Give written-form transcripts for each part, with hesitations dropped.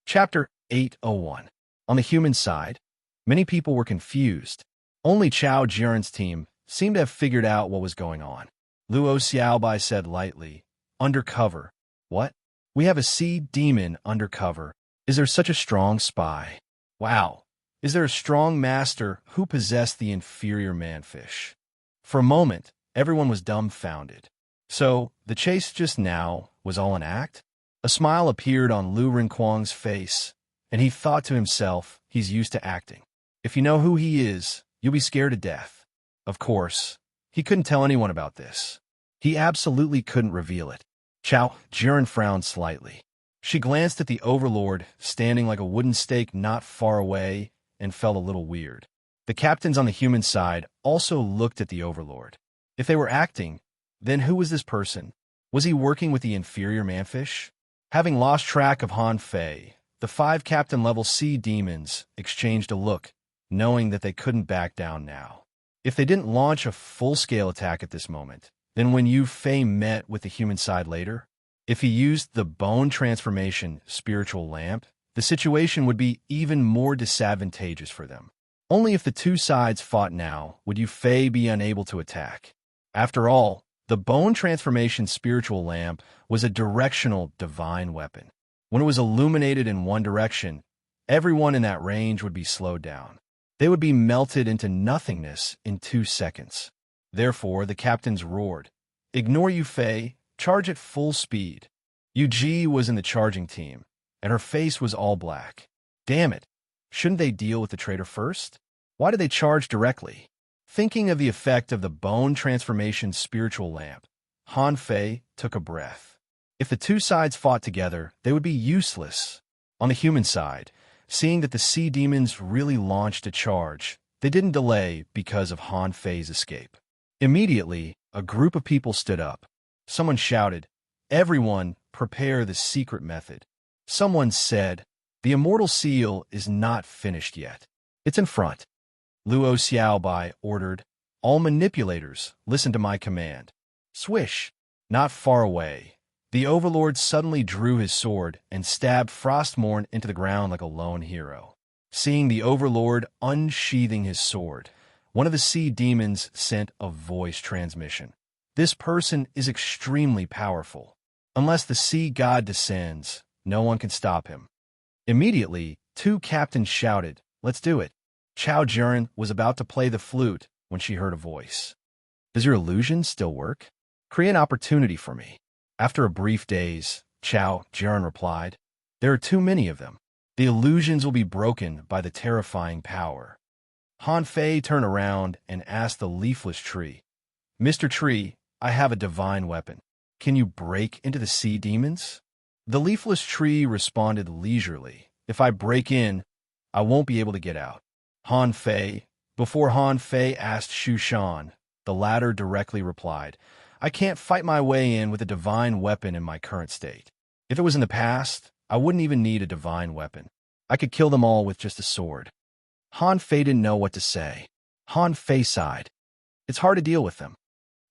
Chapter 801. On the human side, many people were confused. Only Chao Jiren's team seemed to have figured out what was going on. Luo Xiaobai said lightly, "Undercover. What? We have a sea demon undercover. Is there such a strong spy? Wow. Is there a strong master who possessed the inferior manfish?" For a moment, everyone was dumbfounded. So, the chase just now was all an act? A smile appeared on Lu Rinquang's face, and he thought to himself, he's used to acting. If you know who he is, you'll be scared to death. Of course, he couldn't tell anyone about this. He absolutely couldn't reveal it. Chao Jiren frowned slightly. She glanced at the overlord, standing like a wooden stake not far away, and felt a little weird. The captains on the human side also looked at the overlord. If they were acting, then who was this person? Was he working with the inferior manfish? Having lost track of Han Fei, the 5 captain-level sea demons exchanged a look, knowing that they couldn't back down now. If they didn't launch a full-scale attack at this moment, then when Yu Fei met with the human side later, if he used the bone transformation spiritual lamp, the situation would be even more disadvantageous for them. Only if the two sides fought now would Yu Fei be unable to attack. After all, the bone transformation spiritual lamp was a directional divine weapon. When it was illuminated in one direction, everyone in that range would be slowed down. They would be melted into nothingness in 2 seconds. Therefore, the captains roared, "Ignore Yu Fei, charge at full speed." Yu Ji was in the charging team, and her face was all black. Damn it, shouldn't they deal with the traitor first? Why did they charge directly? Thinking of the effect of the bone transformation spiritual lamp, Han Fei took a breath. If the two sides fought together, they would be useless. On the human side, seeing that the sea demons really launched a charge, they didn't delay because of Han Fei's escape. Immediately, a group of people stood up. Someone shouted, "Everyone, prepare the secret method." Someone said, "The immortal seal is not finished yet. It's in front." Luo Xiaobai ordered, "All manipulators, listen to my command." Swish! Not far away, the overlord suddenly drew his sword and stabbed Frostmourne into the ground like a lone hero. Seeing the overlord unsheathing his sword, one of the sea demons sent a voice transmission. This person is extremely powerful. Unless the sea god descends, no one can stop him. Immediately, 2 captains shouted, "Let's do it." Chao Jiren was about to play the flute when she heard a voice. "Does your illusion still work? Create an opportunity for me." After a brief daze, Chao Jiren replied, "There are too many of them. The illusions will be broken by the terrifying power." Han Fei turned around and asked the leafless tree, "Mr. Tree, I have a divine weapon. Can you break into the sea demons?" The leafless tree responded leisurely, "If I break in, I won't be able to get out." Han Fei. Before Han Fei asked Shu Shan, the latter directly replied, "I can't fight my way in with a divine weapon in my current state. If it was in the past, I wouldn't even need a divine weapon. I could kill them all with just a sword." Han Fei didn't know what to say. Han Fei sighed. It's hard to deal with them.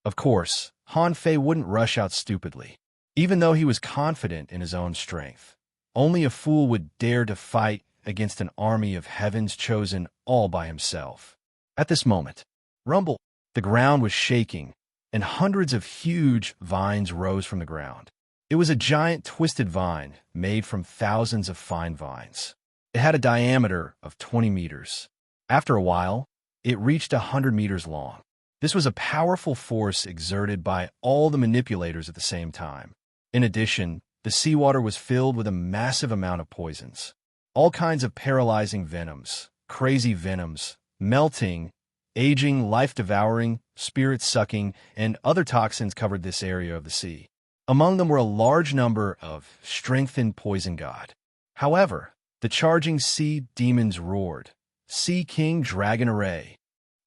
Of course, Han Fei wouldn't rush out stupidly. Even though he was confident in his own strength, only a fool would dare to fight against an army of heaven's chosen all by himself. At this moment, rumble, the ground was shaking, and hundreds of huge vines rose from the ground. It was a giant twisted vine made from thousands of fine vines. It had a diameter of 20 meters. After a while, it reached 100 meters long. This was a powerful force exerted by all the manipulators at the same time. In addition, the seawater was filled with a massive amount of poisons. All kinds of paralyzing venoms, crazy venoms, melting, aging, life-devouring, spirit-sucking, and other toxins covered this area of the sea. Among them were a large number of strengthened poison god. However, the charging sea demons roared, "Sea King Dragon Array!"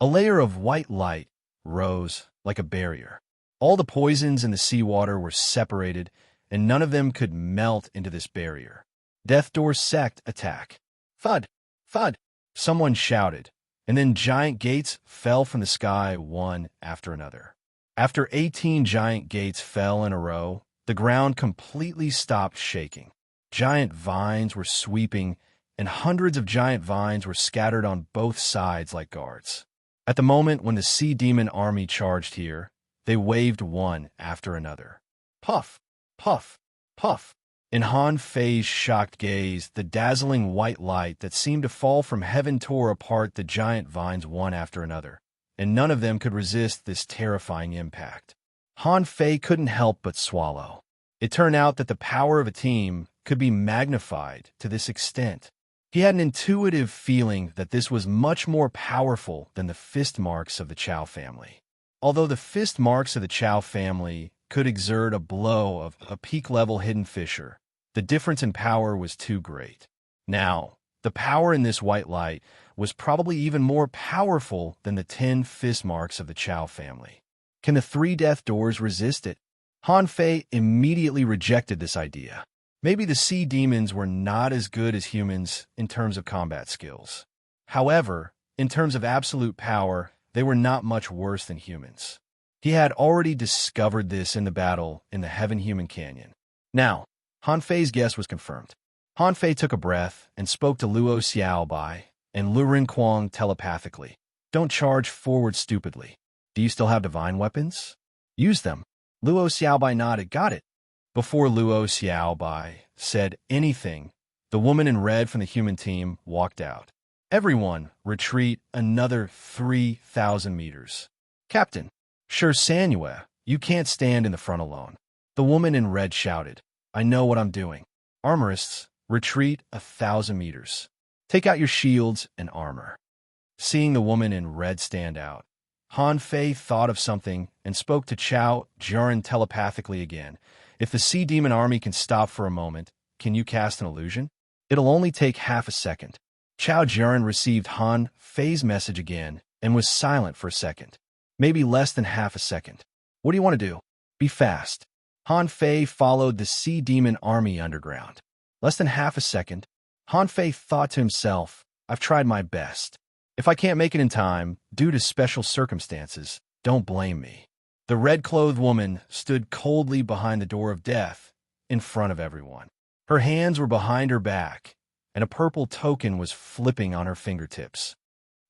A layer of white light rose like a barrier. All the poisons in the seawater were separated, and none of them could melt into this barrier. Death Door Sect attack. Thud! Thud! Someone shouted, and then giant gates fell from the sky one after another. After 18 giant gates fell in a row, the ground completely stopped shaking. Giant vines were sweeping, and hundreds of giant vines were scattered on both sides like guards. At the moment when the sea demon army charged here, they waved one after another. Puff, puff, puff. In Han Fei's shocked gaze, the dazzling white light that seemed to fall from heaven tore apart the giant vines one after another, and none of them could resist this terrifying impact. Han Fei couldn't help but swallow. It turned out that the power of a team could be magnified to this extent. He had an intuitive feeling that this was much more powerful than the fist marks of the Chow family. Although the fist marks of the Chow family could exert a blow of a peak-level hidden fissure, the difference in power was too great. Now, the power in this white light was probably even more powerful than the 10 fist marks of the Chow family. Can the 3 death doors resist it? Han Fei immediately rejected this idea. Maybe the sea demons were not as good as humans in terms of combat skills. However, in terms of absolute power, they were not much worse than humans. He had already discovered this in the battle in the Heaven-Human Canyon. Now, Han Fei's guess was confirmed. Han Fei took a breath and spoke to Luo Xiaobai and Lu Rinquang telepathically. Don't charge forward stupidly. Do you still have divine weapons? Use them. Luo Xiaobai nodded. Got it. Before Luo Xiaobai said anything, the woman in red from the human team walked out. Everyone, retreat another 3,000 meters. Captain, sure Sanua, you can't stand in the front alone. The woman in red shouted. I know what I'm doing. Armorists, retreat 1,000 meters. Take out your shields and armor. Seeing the woman in red stand out, Han Fei thought of something and spoke to Chao Jiren telepathically again. If the sea demon army can stop for a moment, can you cast an illusion? It'll only take half a second. Chao Jiren received Han Fei's message again and was silent for a second. Maybe less than half a second. What do you want to do? Be fast. Han Fei followed the sea demon army underground. Less than half a second, Han Fei thought to himself, I've tried my best. If I can't make it in time, due to special circumstances, don't blame me. The red-clothed woman stood coldly behind the door of death, in front of everyone. Her hands were behind her back, and a purple token was flipping on her fingertips.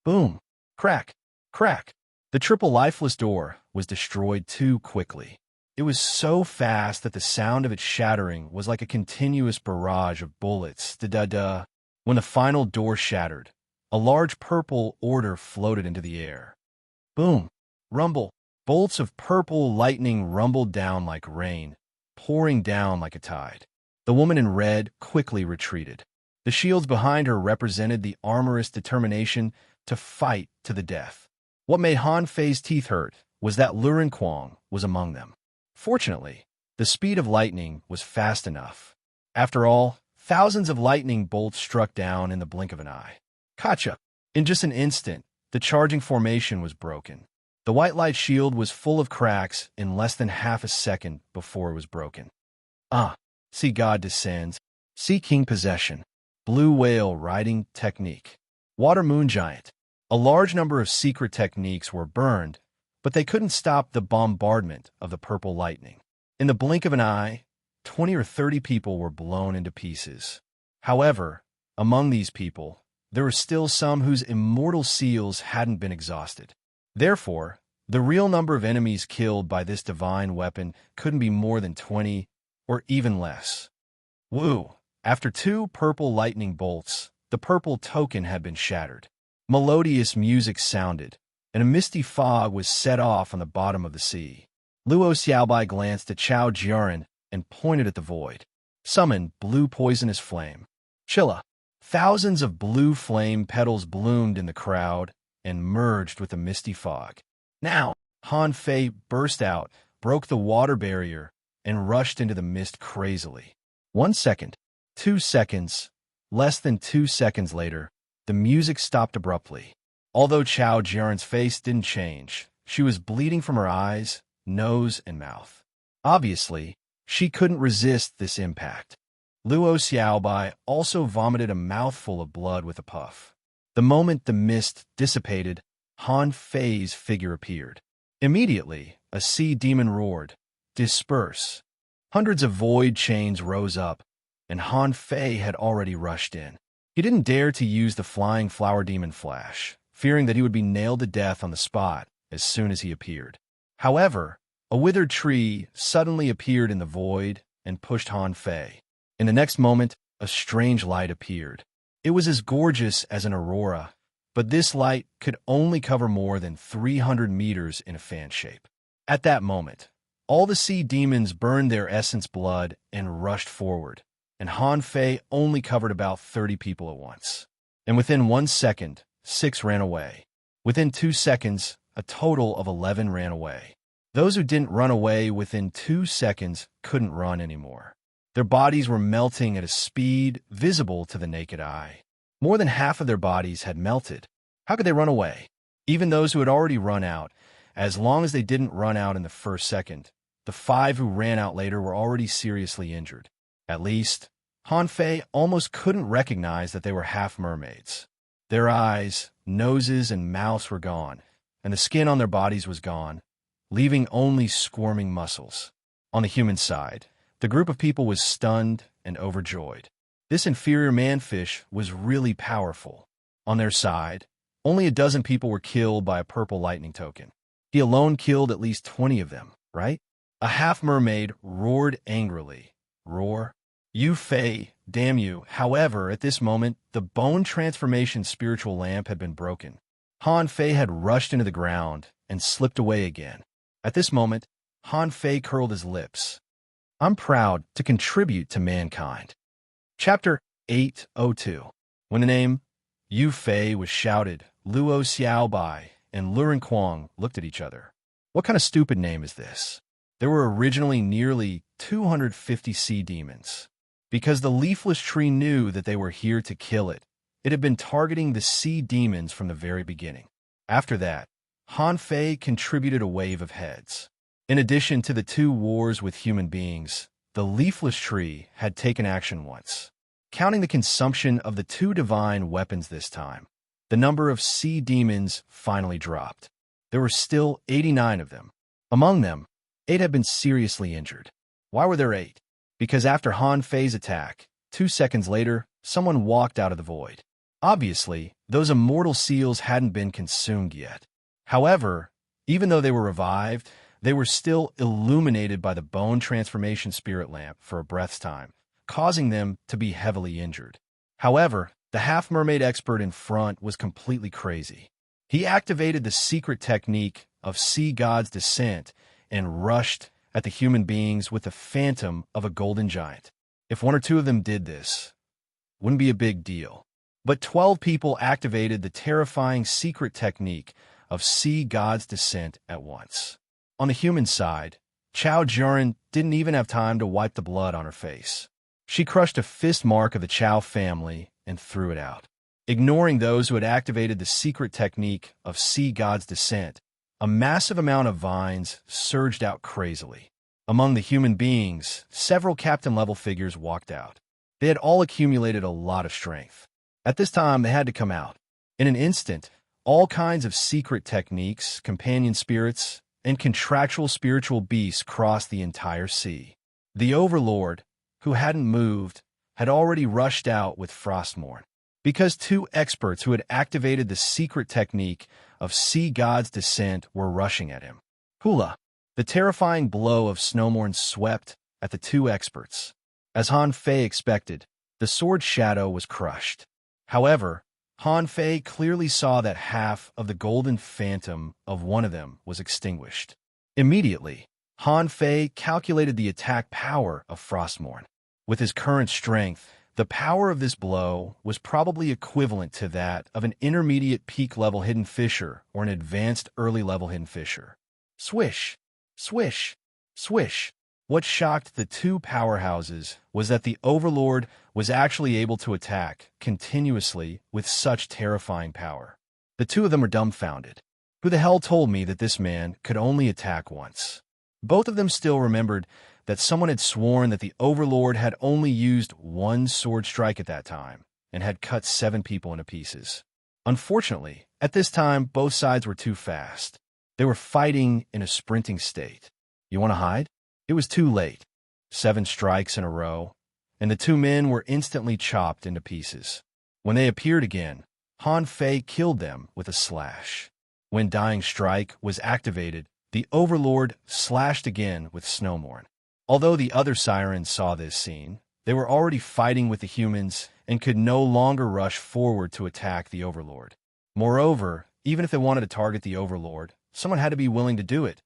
Boom! Crack! Crack! The triple lifeless door was destroyed too quickly. It was so fast that the sound of its shattering was like a continuous barrage of bullets. Da-da-da. When the final door shattered, a large purple order floated into the air. Boom! Rumble! Bolts of purple lightning rumbled down like rain, pouring down like a tide. The woman in red quickly retreated. The shields behind her represented the armorist's determination to fight to the death. What made Han Fei's teeth hurt was that Lu Rinquang was among them. Fortunately, the speed of lightning was fast enough. After all, thousands of lightning bolts struck down in the blink of an eye. Gotcha! In just an instant, the charging formation was broken. The white light shield was full of cracks in less than half a second before it was broken. Sea God descends. Sea King possession. Blue whale riding technique. Water moon giant. A large number of secret techniques were burned, but they couldn't stop the bombardment of the purple lightning. In the blink of an eye, 20 or 30 people were blown into pieces. However, among these people, there were still some whose immortal seals hadn't been exhausted. Therefore, the real number of enemies killed by this divine weapon couldn't be more than 20 or even less. Woo! After 2 purple lightning bolts, the purple token had been shattered. Melodious music sounded, and a misty fog was set off on the bottom of the sea. Luo Xiaobai glanced at Chao Jiren and pointed at the void. Summon blue poisonous flame. Chilla. Thousands of blue flame petals bloomed in the crowd and merged with the misty fog. Now, Han Fei burst out, broke the water barrier, and rushed into the mist crazily. 1 second, 2 seconds, less than 2 seconds later, the music stopped abruptly. Although Chao Jiren's face didn't change, she was bleeding from her eyes, nose, and mouth. Obviously, she couldn't resist this impact. Luo Xiaobai also vomited a mouthful of blood with a puff. The moment the mist dissipated, Han Fei's figure appeared. Immediately, a sea demon roared, "Disperse!" Hundreds of void chains rose up, and Han Fei had already rushed in. He didn't dare to use the flying flower demon flash, fearing that he would be nailed to death on the spot as soon as he appeared. However, a withered tree suddenly appeared in the void and pushed Han Fei. In the next moment, a strange light appeared. It was as gorgeous as an aurora, but this light could only cover more than 300 meters in a fan shape. At that moment, all the sea demons burned their essence blood and rushed forward, and Han Fei only covered about 30 people at once. And within 1 second, 6 ran away. Within 2 seconds, a total of 11 ran away. Those who didn't run away within 2 seconds couldn't run anymore. Their bodies were melting at a speed visible to the naked eye. More than half of their bodies had melted. How could they run away? Even those who had already run out, as long as they didn't run out in the first second, the 5 who ran out later were already seriously injured. At least, Han Fei almost couldn't recognize that they were half mermaids. Their eyes, noses, and mouths were gone, and the skin on their bodies was gone, leaving only squirming muscles. On the human side, the group of people was stunned and overjoyed. This inferior manfish was really powerful. On their side, only a dozen people were killed by a purple lightning token. He alone killed at least 20 of them, right? A half-mermaid roared angrily. Roar. You Fei, damn you. However, at this moment, the bone transformation spiritual lamp had been broken. Han Fei had rushed into the ground and slipped away again. At this moment, Han Fei curled his lips. I'm proud to contribute to mankind. Chapter 802. When the name Yu Fei was shouted, Luo Xiaobai and Luren Kuang looked at each other. What kind of stupid name is this? There were originally nearly 250 sea demons. Because the leafless tree knew that they were here to kill it, it had been targeting the sea demons from the very beginning. After that, Han Fei contributed a wave of heads. In addition to the 2 wars with human beings, the leafless tree had taken action once. Counting the consumption of the 2 divine weapons this time, the number of sea demons finally dropped. There were still 89 of them. Among them, 8 had been seriously injured. Why were there 8? Because after Han Fei's attack, 2 seconds later, someone walked out of the void. Obviously, those immortal seals hadn't been consumed yet. However, even though they were revived, they were still illuminated by the bone transformation spirit lamp for a breath's time, causing them to be heavily injured. However, the half-mermaid expert in front was completely crazy. He activated the secret technique of Sea God's Descent and rushed at the human beings with the phantom of a golden giant. If 1 or 2 of them did this, wouldn't be a big deal. But 12 people activated the terrifying secret technique of Sea God's Descent at once. On the human side, Chao Juren didn't even have time to wipe the blood on her face. She crushed a fist mark of the Chao family and threw it out. Ignoring those who had activated the secret technique of Sea God's Descent, a massive amount of vines surged out crazily. Among the human beings, several captain-level figures walked out. They had all accumulated a lot of strength. At this time, they had to come out. In an instant, all kinds of secret techniques, companion spirits, and contractual spiritual beasts crossed the entire sea. The Overlord, who hadn't moved, had already rushed out with Frostmourne. Because 2 experts who had activated the secret technique of Sea God's Descent were rushing at him. Hula! The terrifying blow of Snowmorn swept at the 2 experts. As Han Fei expected, the sword shadow was crushed. However, Han Fei clearly saw that half of the golden phantom of one of them was extinguished. Immediately, Han Fei calculated the attack power of Frostmourne. With his current strength, the power of this blow was probably equivalent to that of an intermediate peak-level Hidden Fisher or an advanced early-level Hidden Fisher. Swish! Swish! Swish! What shocked the 2 powerhouses was that the Overlord was actually able to attack continuously with such terrifying power. The 2 of them were dumbfounded. Who the hell told me that this man could only attack once? Both of them still remembered that someone had sworn that the Overlord had only used 1 sword strike at that time and had cut 7 people into pieces. Unfortunately, at this time, both sides were too fast. They were fighting in a sprinting state. You want to hide? It was too late. 7 strikes in a row, and the two men were instantly chopped into pieces. When they appeared again, Han Fei killed them with a slash. When Dying Strike was activated, the Overlord slashed again with Snowmorn. Although the other sirens saw this scene, they were already fighting with the humans and could no longer rush forward to attack the Overlord. Moreover, even if they wanted to target the Overlord, someone had to be willing to do it,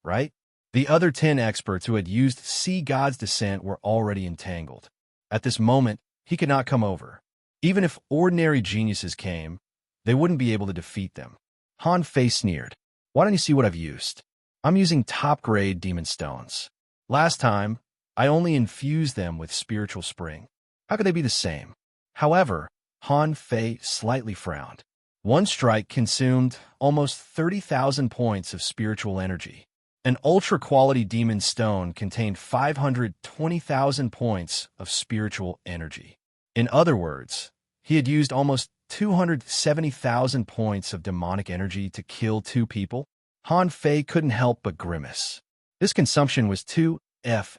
right? The other 10 experts who had used Sea God's Descent were already entangled. At this moment, he could not come over. Even if ordinary geniuses came, they wouldn't be able to defeat them. Han Fei sneered. Why don't you see what I've used? I'm using top-grade demon stones. Last time, I only infused them with spiritual spring. How could they be the same? However, Han Fei slightly frowned. One strike consumed almost 30,000 points of spiritual energy. An ultra-quality demon stone contained 520,000 points of spiritual energy. In other words, he had used almost 270,000 points of demonic energy to kill 2 people. Han Fei couldn't help but grimace. This consumption was 2F**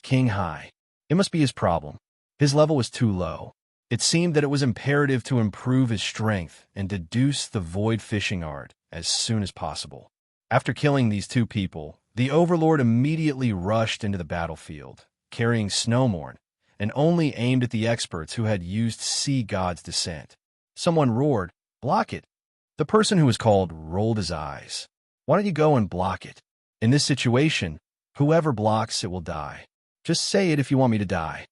king high. It must be his problem. His level was too low. It seemed that it was imperative to improve his strength and deduce the void fishing art as soon as possible. After killing these 2 people, the Overlord immediately rushed into the battlefield, carrying Snowmorn, and only aimed at the experts who had used Sea God's Descent. Someone roared, "Block it!" The person who was called rolled his eyes. Why don't you go and block it? In this situation, whoever blocks it will die. Just say it if you want me to die.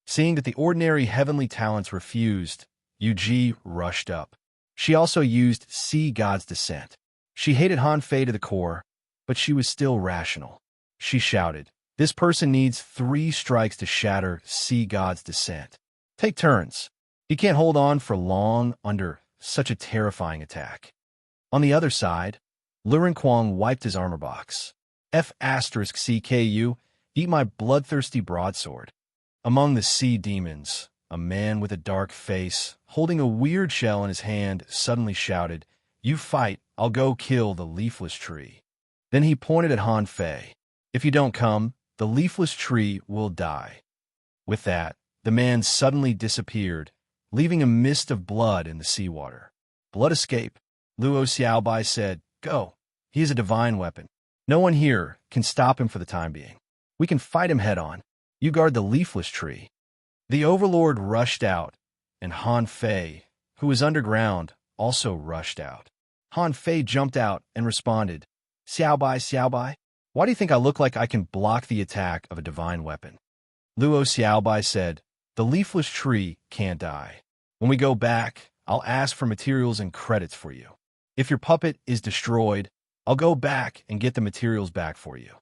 Seeing that the ordinary heavenly talents refused, Yu rushed up. She also used Sea God's Descent. She hated Han Fei to the core, but she was still rational. She shouted, "This person needs 3 strikes to shatter Sea God's Descent. Take turns. He can't hold on for long under such a terrifying attack." On the other side, Luren Kwang wiped his armor box. F***CKU, eat my bloodthirsty broadsword. Among the sea demons, a man with a dark face, holding a weird shell in his hand, suddenly shouted, "You fight, I'll go kill the leafless tree." Then he pointed at Han Fei. "If you don't come, the leafless tree will die." With that, the man suddenly disappeared, leaving a mist of blood in the seawater. "Blood escape," Luo Xiaobai said. "Go. He is a divine weapon. No one here can stop him for the time being. We can fight him head-on. You guard the leafless tree." The Overlord rushed out, and Han Fei, who was underground, also rushed out. Han Fei jumped out and responded, "Xiaobai, Xiaobai, why do you think I look like I can block the attack of a divine weapon?" Luo Xiaobai said, "The leafless tree can't die. When we go back, I'll ask for materials and credits for you. If your puppet is destroyed, I'll go back and get the materials back for you."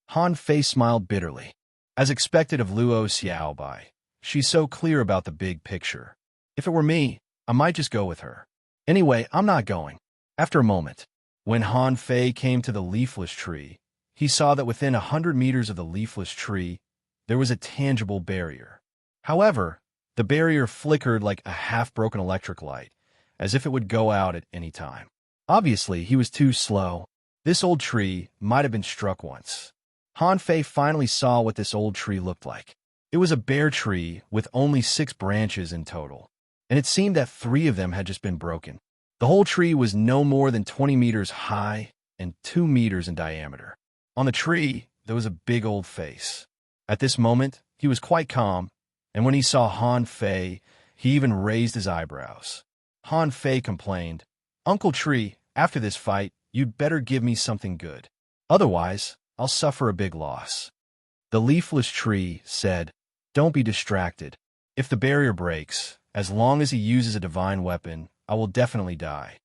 Han Fei smiled bitterly. As expected of Luo Xiaobai, she's so clear about the big picture. If it were me, I might just go with her. Anyway, I'm not going. After a moment, when Han Fei came to the leafless tree, he saw that within 100 meters of the leafless tree, there was a tangible barrier. However, the barrier flickered like a half-broken electric light, as if it would go out at any time. Obviously, he was too slow. This old tree might have been struck once. Han Fei finally saw what this old tree looked like. It was a bare tree with only 6 branches in total, and it seemed that 3 of them had just been broken. The whole tree was no more than 20 meters high and 2 meters in diameter. On the tree, there was a big old face. At this moment, he was quite calm, and when he saw Han Fei, he even raised his eyebrows. Han Fei complained, "Uncle Tree, after this fight, you'd better give me something good. Otherwise, I'll suffer a big loss." The leafless tree said, "Don't be distracted. If the barrier breaks, as long as he uses a divine weapon, I will definitely die."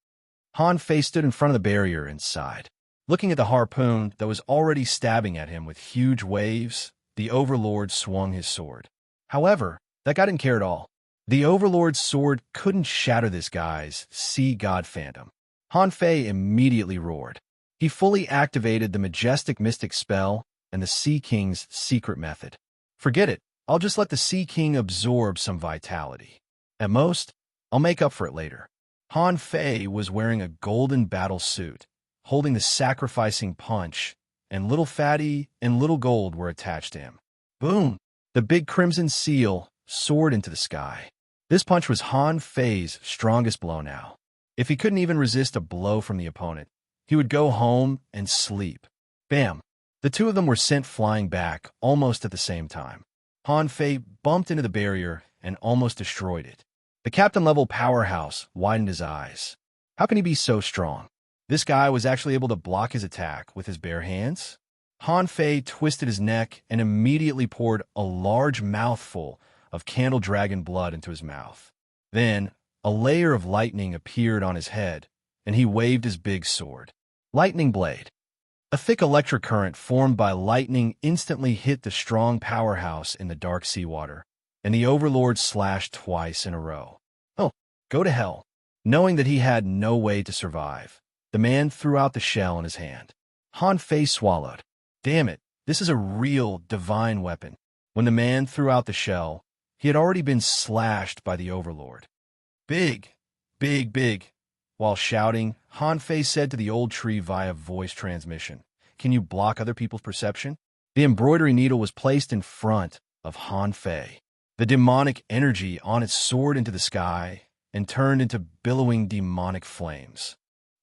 Han Fei stood in front of the barrier and sighed. Looking at the harpoon that was already stabbing at him with huge waves, the Overlord swung his sword. However, that guy didn't care at all. The Overlord's sword couldn't shatter this guy's Sea God Phantom. Han Fei immediately roared. He fully activated the majestic mystic spell and the Sea King's secret method. Forget it. I'll just let the Sea King absorb some vitality. At most, I'll make up for it later. Han Fei was wearing a golden battle suit, holding the sacrificing punch, and Little Fatty and Little Gold were attached to him. Boom! The big crimson seal soared into the sky. This punch was Han Fei's strongest blow now. If he couldn't even resist a blow from the opponent, he would go home and sleep. Bam! The two of them were sent flying back almost at the same time. Han Fei bumped into the barrier and almost destroyed it. The captain-level powerhouse widened his eyes. How can he be so strong? This guy was actually able to block his attack with his bare hands? Han Fei twisted his neck and immediately poured a large mouthful of candle dragon blood into his mouth. Then, a layer of lightning appeared on his head, and he waved his big sword. Lightning blade. A thick electric current formed by lightning instantly hit the strong powerhouse in the dark seawater, and the Overlord slashed twice in a row. Oh, go to hell. Knowing that he had no way to survive, the man threw out the shell in his hand. Han Fei swallowed. Damn it, this is a real divine weapon. When the man threw out the shell, he had already been slashed by the Overlord. Big, big, big. While shouting, Han Fei said to the old tree via voice transmission, "Can you block other people's perception?" The embroidery needle was placed in front of Han Fei. The demonic energy on it soared into the sky and turned into billowing demonic flames.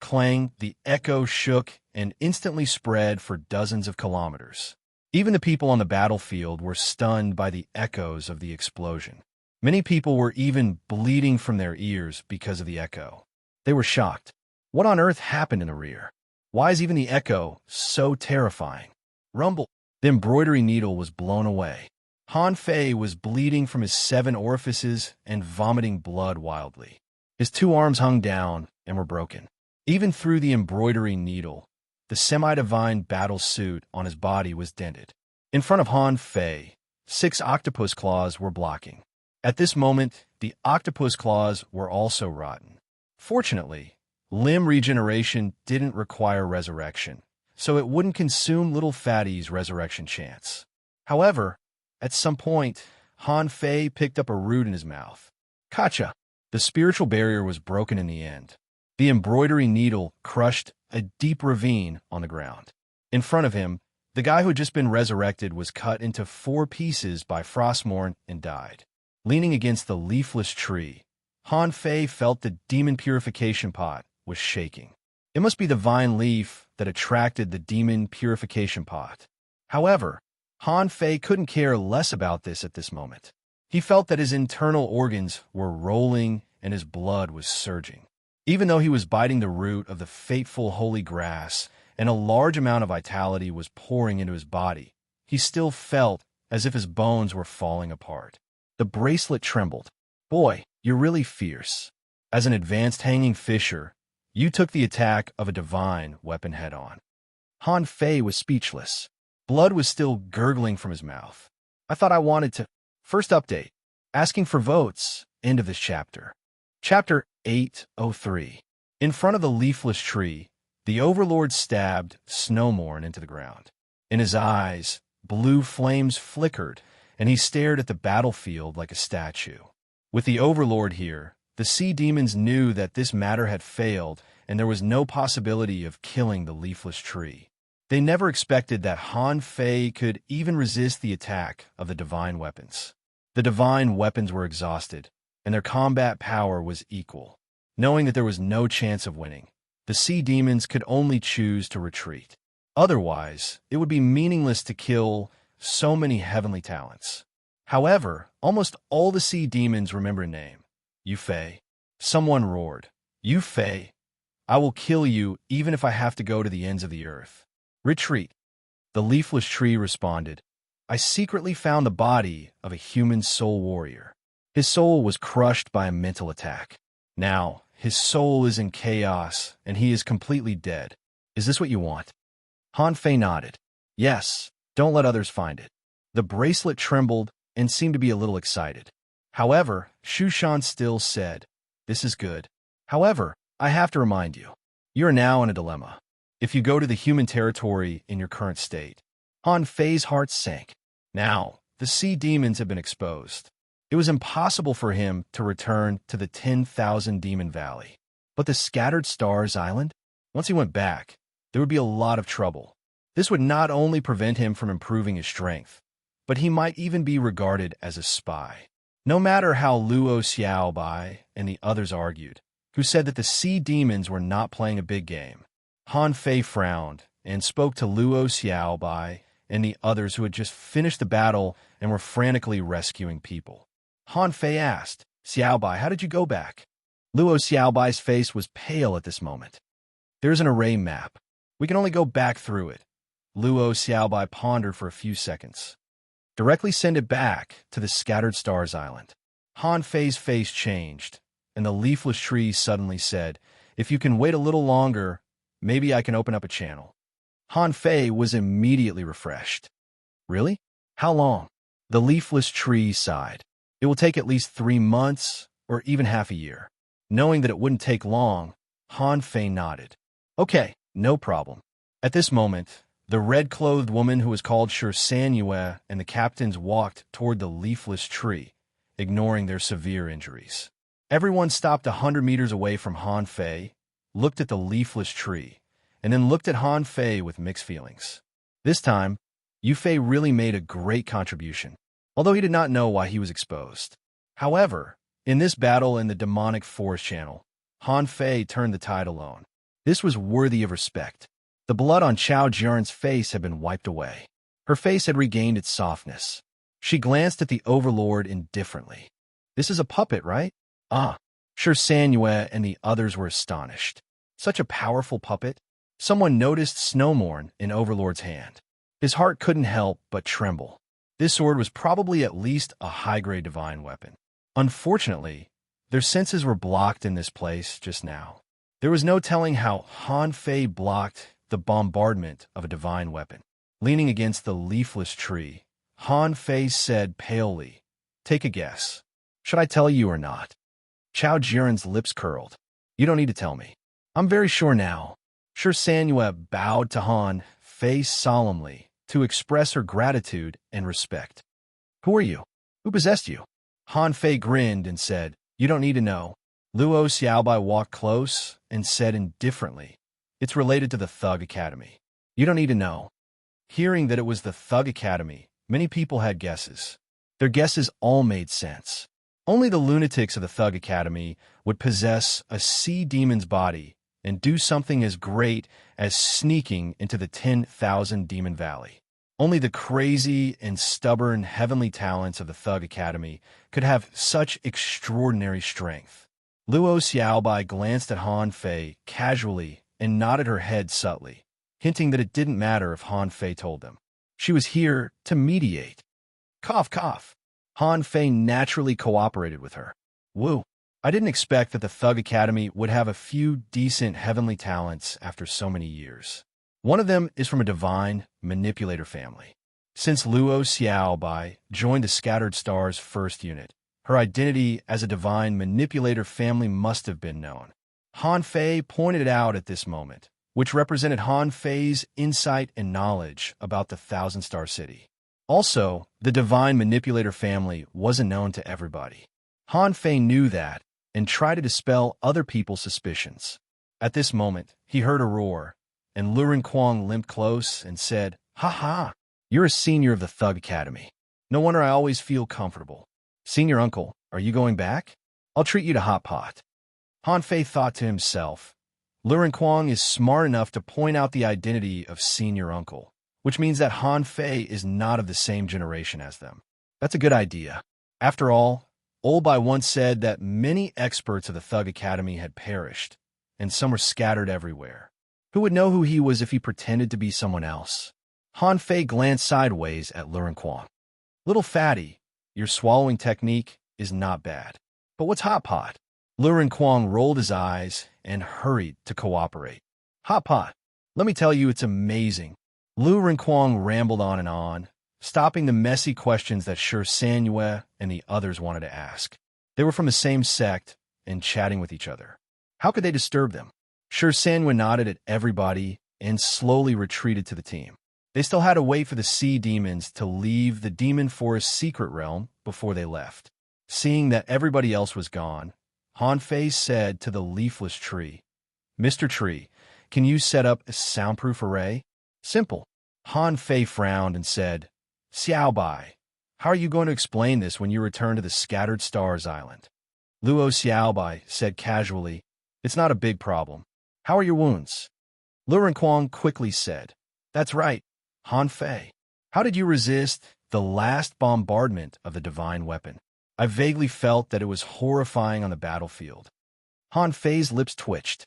Clang, the echo shook and instantly spread for dozens of kilometers. Even the people on the battlefield were stunned by the echoes of the explosion. Many people were even bleeding from their ears because of the echo. They were shocked. What on earth happened in the rear? Why is even the echo so terrifying? Rumble. The embroidery needle was blown away. Han Fei was bleeding from his 7 orifices and vomiting blood wildly. His 2 arms hung down and were broken. Even through the embroidery needle, the semi-divine battle suit on his body was dented. In front of Han Fei, 6 octopus claws were blocking. At this moment, the octopus claws were also rotten. Fortunately, limb regeneration didn't require resurrection, so it wouldn't consume little fatty's resurrection chance. However, at some point, Han Fei picked up a root in his mouth. Gotcha! The spiritual barrier was broken in the end. The embroidery needle crushed a deep ravine on the ground. In front of him, the guy who had just been resurrected was cut into 4 pieces by Frostmourne and died. Leaning against the leafless tree, Han Fei felt the demon purification pot was shaking. It must be the vine leaf that attracted the demon purification pot. However, Han Fei couldn't care less about this at this moment. He felt that his internal organs were rolling and his blood was surging. Even though he was biting the root of the fateful holy grass and a large amount of vitality was pouring into his body, he still felt as if his bones were falling apart. The bracelet trembled. Boy, you're really fierce. As an advanced hanging fisher, you took the attack of a divine weapon head-on. Han Fei was speechless. Blood was still gurgling from his mouth. I thought I wanted to... First update. Asking for votes. End of this chapter. Chapter 803. In front of the leafless tree, the Overlord stabbed Snowmorn into the ground. In his eyes, blue flames flickered, and he stared at the battlefield like a statue. With the Overlord here, the sea demons knew that this matter had failed, and there was no possibility of killing the leafless tree. They never expected that Han Fei could even resist the attack of the divine weapons. The divine weapons were exhausted, and their combat power was equal. Knowing that there was no chance of winning, the sea demons could only choose to retreat. Otherwise, it would be meaningless to kill so many heavenly talents. However, almost all the sea demons remember a name. Yu Fei. Someone roared, "Yu Fei, I will kill you even if I have to go to the ends of the earth. Retreat." The leafless tree responded, "I secretly found the body of a human soul warrior. His soul was crushed by a mental attack. Now, his soul is in chaos, and he is completely dead. Is this what you want?" Han Fei nodded. "Yes, don't let others find it." The bracelet trembled and seemed to be a little excited. However, Shushan still said, "This is good. However, I have to remind you, you are now in a dilemma. If you go to the human territory in your current state..." Han Fei's heart sank. Now, the sea demons had been exposed. It was impossible for him to return to the 10,000 Demon Valley. But the Scattered Stars Island? Once he went back, there would be a lot of trouble. This would not only prevent him from improving his strength, but he might even be regarded as a spy. No matter how Luo Xiaobai and the others argued, who said that the sea demons were not playing a big game, Han Fei frowned and spoke to Luo Xiaobai and the others who had just finished the battle and were frantically rescuing people. Han Fei asked, "Xiaobai, how did you go back?" Luo Xiaobai's face was pale at this moment. "There's an array map. We can only go back through it." Luo Xiaobai pondered for a few seconds. "Directly send it back to the Scattered Stars Island." Han Fei's face changed, and the leafless tree suddenly said, "If you can wait a little longer, maybe I can open up a channel." Han Fei was immediately refreshed. "Really? How long?" The leafless tree sighed. "It will take at least 3 months or even half a year." Knowing that it wouldn't take long, Han Fei nodded. "Okay, no problem." At this moment, the red-clothed woman who was called Serene and the captains walked toward the leafless tree, ignoring their severe injuries. Everyone stopped 100 meters away from Han Fei, looked at the leafless tree, and then looked at Han Fei with mixed feelings. This time, Yu Fei really made a great contribution, although he did not know why he was exposed. However, in this battle in the demonic forest channel, Han Fei turned the tide alone. This was worthy of respect. The blood on Chao Jian's face had been wiped away. Her face had regained its softness. She glanced at the overlord indifferently. "This is a puppet, right?" "Ah." Sure Sanyue and the others were astonished. Such a powerful puppet? Someone noticed Snowmorn in Overlord's hand. His heart couldn't help but tremble. This sword was probably at least a high-grade divine weapon. Unfortunately, their senses were blocked in this place just now. There was no telling how Han Fei blocked the bombardment of a divine weapon. Leaning against the leafless tree, Han Fei said palely, "Take a guess. Should I tell you or not?" Chao Jiren's lips curled. "You don't need to tell me. I'm very sure now." Sure Sanyue bowed to Han Fei solemnly to express her gratitude and respect. "Who are you? Who possessed you?" Han Fei grinned and said, "You don't need to know." Luo Xiaobai walked close and said indifferently, "It's related to the Thug Academy." "You don't need to know." Hearing that it was the Thug Academy, many people had guesses. Their guesses all made sense. Only the lunatics of the Thug Academy would possess a sea demon's body and do something as great as sneaking into the 10,000 Demon Valley. Only the crazy and stubborn heavenly talents of the Thug Academy could have such extraordinary strength. Luo Xiaobai glanced at Han Fei casually and nodded her head subtly, hinting that it didn't matter if Han Fei told them. She was here to mediate. Cough, cough. Han Fei naturally cooperated with her. "Woo. I didn't expect that the Thug Academy would have a few decent heavenly talents after so many years. One of them is from a divine manipulator family. Since Luo Xiaobai joined the Scattered Stars first unit, her identity as a divine manipulator family must have been known." Han Fei pointed it out at this moment, which represented Han Fei's insight and knowledge about the Thousand Star City. Also, the divine manipulator family wasn't known to everybody. Han Fei knew that and tried to dispel other people's suspicions. At this moment, he heard a roar, and Luren Kwong limped close and said, "Ha ha, you're a senior of the Thug Academy. No wonder I always feel comfortable. Senior uncle, are you going back? I'll treat you to hot pot." Han Fei thought to himself, Luren Kwong is smart enough to point out the identity of senior uncle, which means that Han Fei is not of the same generation as them. That's a good idea. After all, Olbai once said that many experts of the Thug Academy had perished, and some were scattered everywhere. Who would know who he was if he pretended to be someone else? Han Fei glanced sideways at Luren Kwong. "Little fatty, your swallowing technique is not bad. But what's hot pot?" Luren Kwong rolled his eyes and hurried to cooperate. "Hot pot, let me tell you, it's amazing." Luren Kwong rambled on, stopping the messy questions that Sure Sanyue and the others wanted to ask. They were from the same sect and chatting with each other. How could they disturb them? Sure Sanyue nodded at everybody and slowly retreated to the team. They still had to wait for the sea demons to leave the Demon Forest secret realm before they left. Seeing that everybody else was gone, Han Fei said to the leafless tree, "Mr. Tree, can you set up a soundproof array?" "Simple." Han Fei frowned and said, "Xiaobai, How are you going to explain this when you return to the Scattered Stars Island? Luo Xiaobai said casually, It's not a big problem. How are your wounds? Lu Renquang quickly said, That's right, Han Fei. How did you resist the last bombardment of the divine weapon? I vaguely felt that it was horrifying on the battlefield. Han Fei's lips twitched.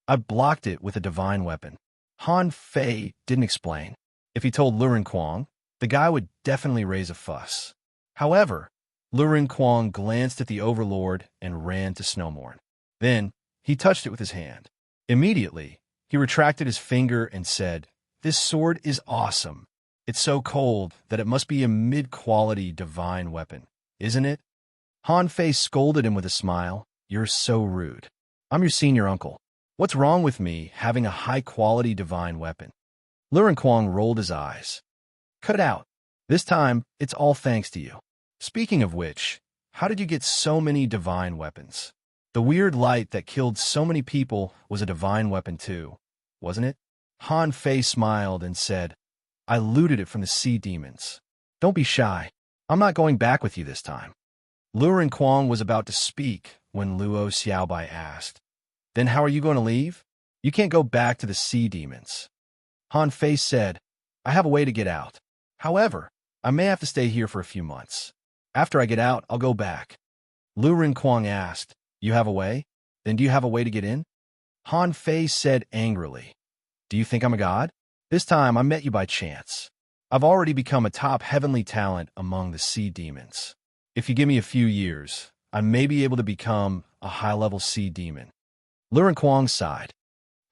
I blocked it with a divine weapon. Han Fei didn't explain. If he told Lu Renquang, the guy would definitely raise a fuss. However, Lu Renquang glanced at the Overlord and ran to Snowmorn. Then, he touched it with his hand. Immediately, he retracted his finger and said, This sword is awesome. It's so cold that it must be a mid-quality divine weapon, isn't it? Han Fei scolded him with a smile. You're so rude. I'm your senior uncle. What's wrong with me having a high-quality divine weapon? Lu Renquang rolled his eyes. Cut it out. This time, it's all thanks to you. Speaking of which, how did you get so many divine weapons? The weird light that killed so many people was a divine weapon too, wasn't it? Han Fei smiled and said, I looted it from the sea demons. Don't be shy. I'm not going back with you this time. Lu Renquang was about to speak when Luo Xiaobai asked, Then how are you going to leave? You can't go back to the sea demons. Han Fei said, I have a way to get out. However, I may have to stay here for a few months. After I get out, I'll go back. Lu Renquang asked, You have a way? Then do you have a way to get in? Han Fei said angrily, Do you think I'm a god? This time I met you by chance. I've already become a top heavenly talent among the sea demons. If you give me a few years, I may be able to become a high-level sea demon. Lu Renquang sighed.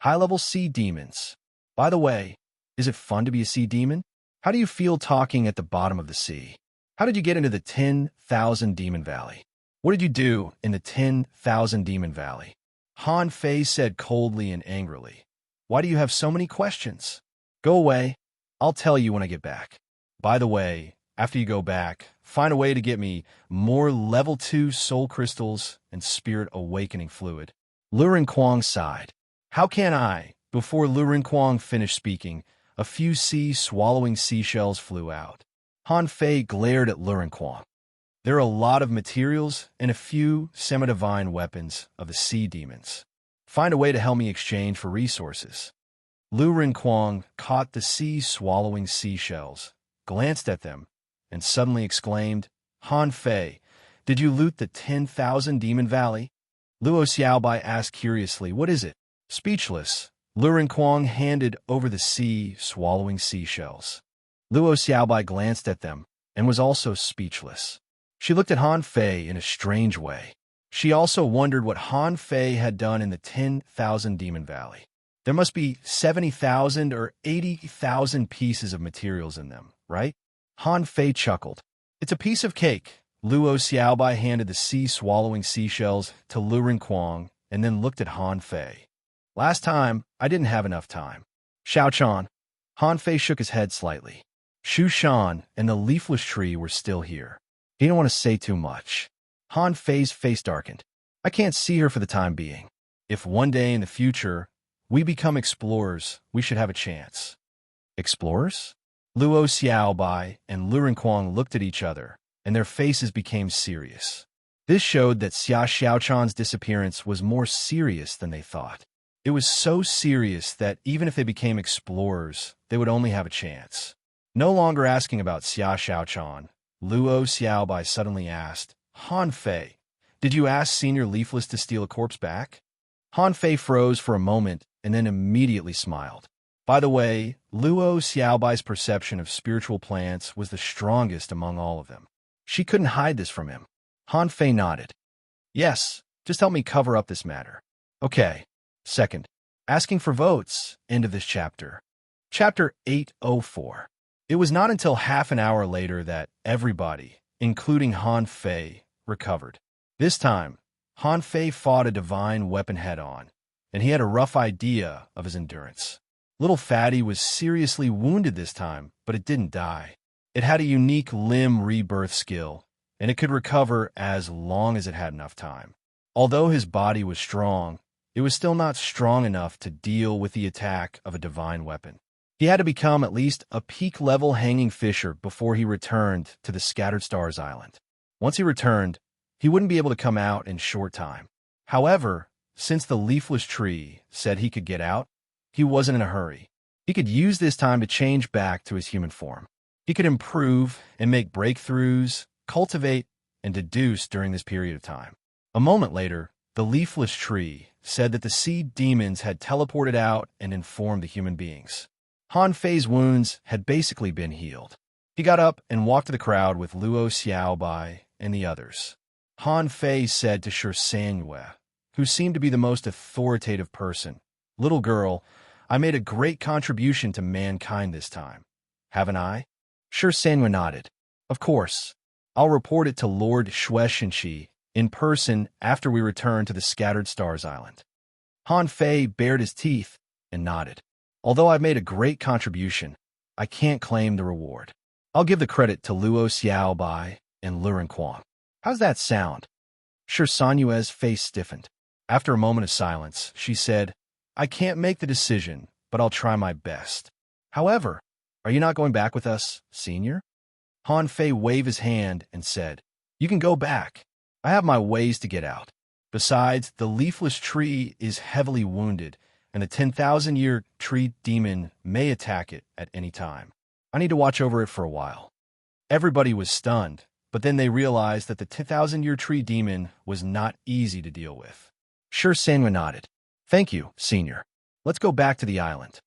High-level sea demons. By the way, is it fun to be a sea demon? How do you feel talking at the bottom of the sea? How did you get into the 10,000 Demon Valley? What did you do in the 10,000 Demon Valley? Han Fei said coldly and angrily. Why do you have so many questions? Go away. I'll tell you when I get back. By the way, after you go back, find a way to get me more level 2 soul crystals and spirit awakening fluid. Lu Renquang sighed. How can I? Before Lu Renquang finished speaking, a few sea-swallowing seashells flew out. Han Fei glared at Lu Renquang. There are a lot of materials and a few semi-divine weapons of the sea demons. Find a way to help me exchange for resources. Lu Renquang caught the sea-swallowing seashells, glanced at them, and suddenly exclaimed, Han Fei, did you loot the 10,000 Demon Valley? Luo Xiaobai asked curiously, What is it? Speechless, Lu Renquang handed over the sea-swallowing seashells. Luo Xiaobai glanced at them and was also speechless. She looked at Han Fei in a strange way. She also wondered what Han Fei had done in the 10,000 Demon Valley. There must be 70,000 or 80,000 pieces of materials in them, right? Han Fei chuckled. It's a piece of cake. Luo Xiaobai handed the sea-swallowing seashells to Lu Renquang and then looked at Han Fei. Last time, I didn't have enough time. Xiaochan. Han Fei shook his head slightly. Shu Shan and the leafless tree were still here. He didn't want to say too much. Han Fei's face darkened. I can't see her for the time being. If one day in the future we become explorers, we should have a chance. Explorers? Luo Xiaobai and Lu Renquang looked at each other, and their faces became serious. This showed that Xia Xiaochan's disappearance was more serious than they thought. It was so serious that even if they became explorers, they would only have a chance. No longer asking about Xia Xiaochan, Luo Xiaobai suddenly asked, Han Fei, did you ask Senior Leafless to steal a corpse back? Han Fei froze for a moment and then immediately smiled. By the way, Luo Xiaobai's perception of spiritual plants was the strongest among all of them. She couldn't hide this from him. Han Fei nodded. Yes, just help me cover up this matter. Okay. Second, asking for votes. End of this chapter. Chapter 804. It was not until half an hour later that everybody, including Han Fei, recovered. This time, Han Fei fought a divine weapon head-on, and he had a rough idea of his endurance. Little Fatty was seriously wounded this time, but it didn't die. It had a unique limb rebirth skill, and it could recover as long as it had enough time. Although his body was strong, it was still not strong enough to deal with the attack of a divine weapon. He had to become at least a peak-level hanging fisher before he returned to the Scattered Stars Island. Once he returned, he wouldn't be able to come out in short time. However, since the leafless tree said he could get out, he wasn't in a hurry. He could use this time to change back to his human form. He could improve and make breakthroughs, cultivate, and deduce during this period of time. A moment later, the leafless tree said that the sea demons had teleported out and informed the human beings. Han Fei's wounds had basically been healed. He got up and walked to the crowd with Luo Xiaobai and the others. Han Fei said to Shi Sanyue, who seemed to be the most authoritative person, "Little girl, I made a great contribution to mankind this time. Haven't I?" Shi Sanyue nodded. "Of course. I'll report it to Lord Shueishenqi in person after we return to the Scattered Stars Island." Han Fei bared his teeth and nodded. "Although I've made a great contribution, I can't claim the reward. I'll give the credit to Luo Xiaobai and Luren Quang." "How's that sound?" Shi Sanyue's face stiffened. After a moment of silence, she said, "I can't make the decision, but I'll try my best. However, are you not going back with us, Senior?" Han Fei waved his hand and said, "You can go back. I have my ways to get out. Besides, the leafless tree is heavily wounded, and the 10,000-year tree demon may attack it at any time. I need to watch over it for a while." Everybody was stunned, but then they realized that the 10,000-year tree demon was not easy to deal with. Shi Sanyue nodded. "Thank you, Senior. Let's go back to the island."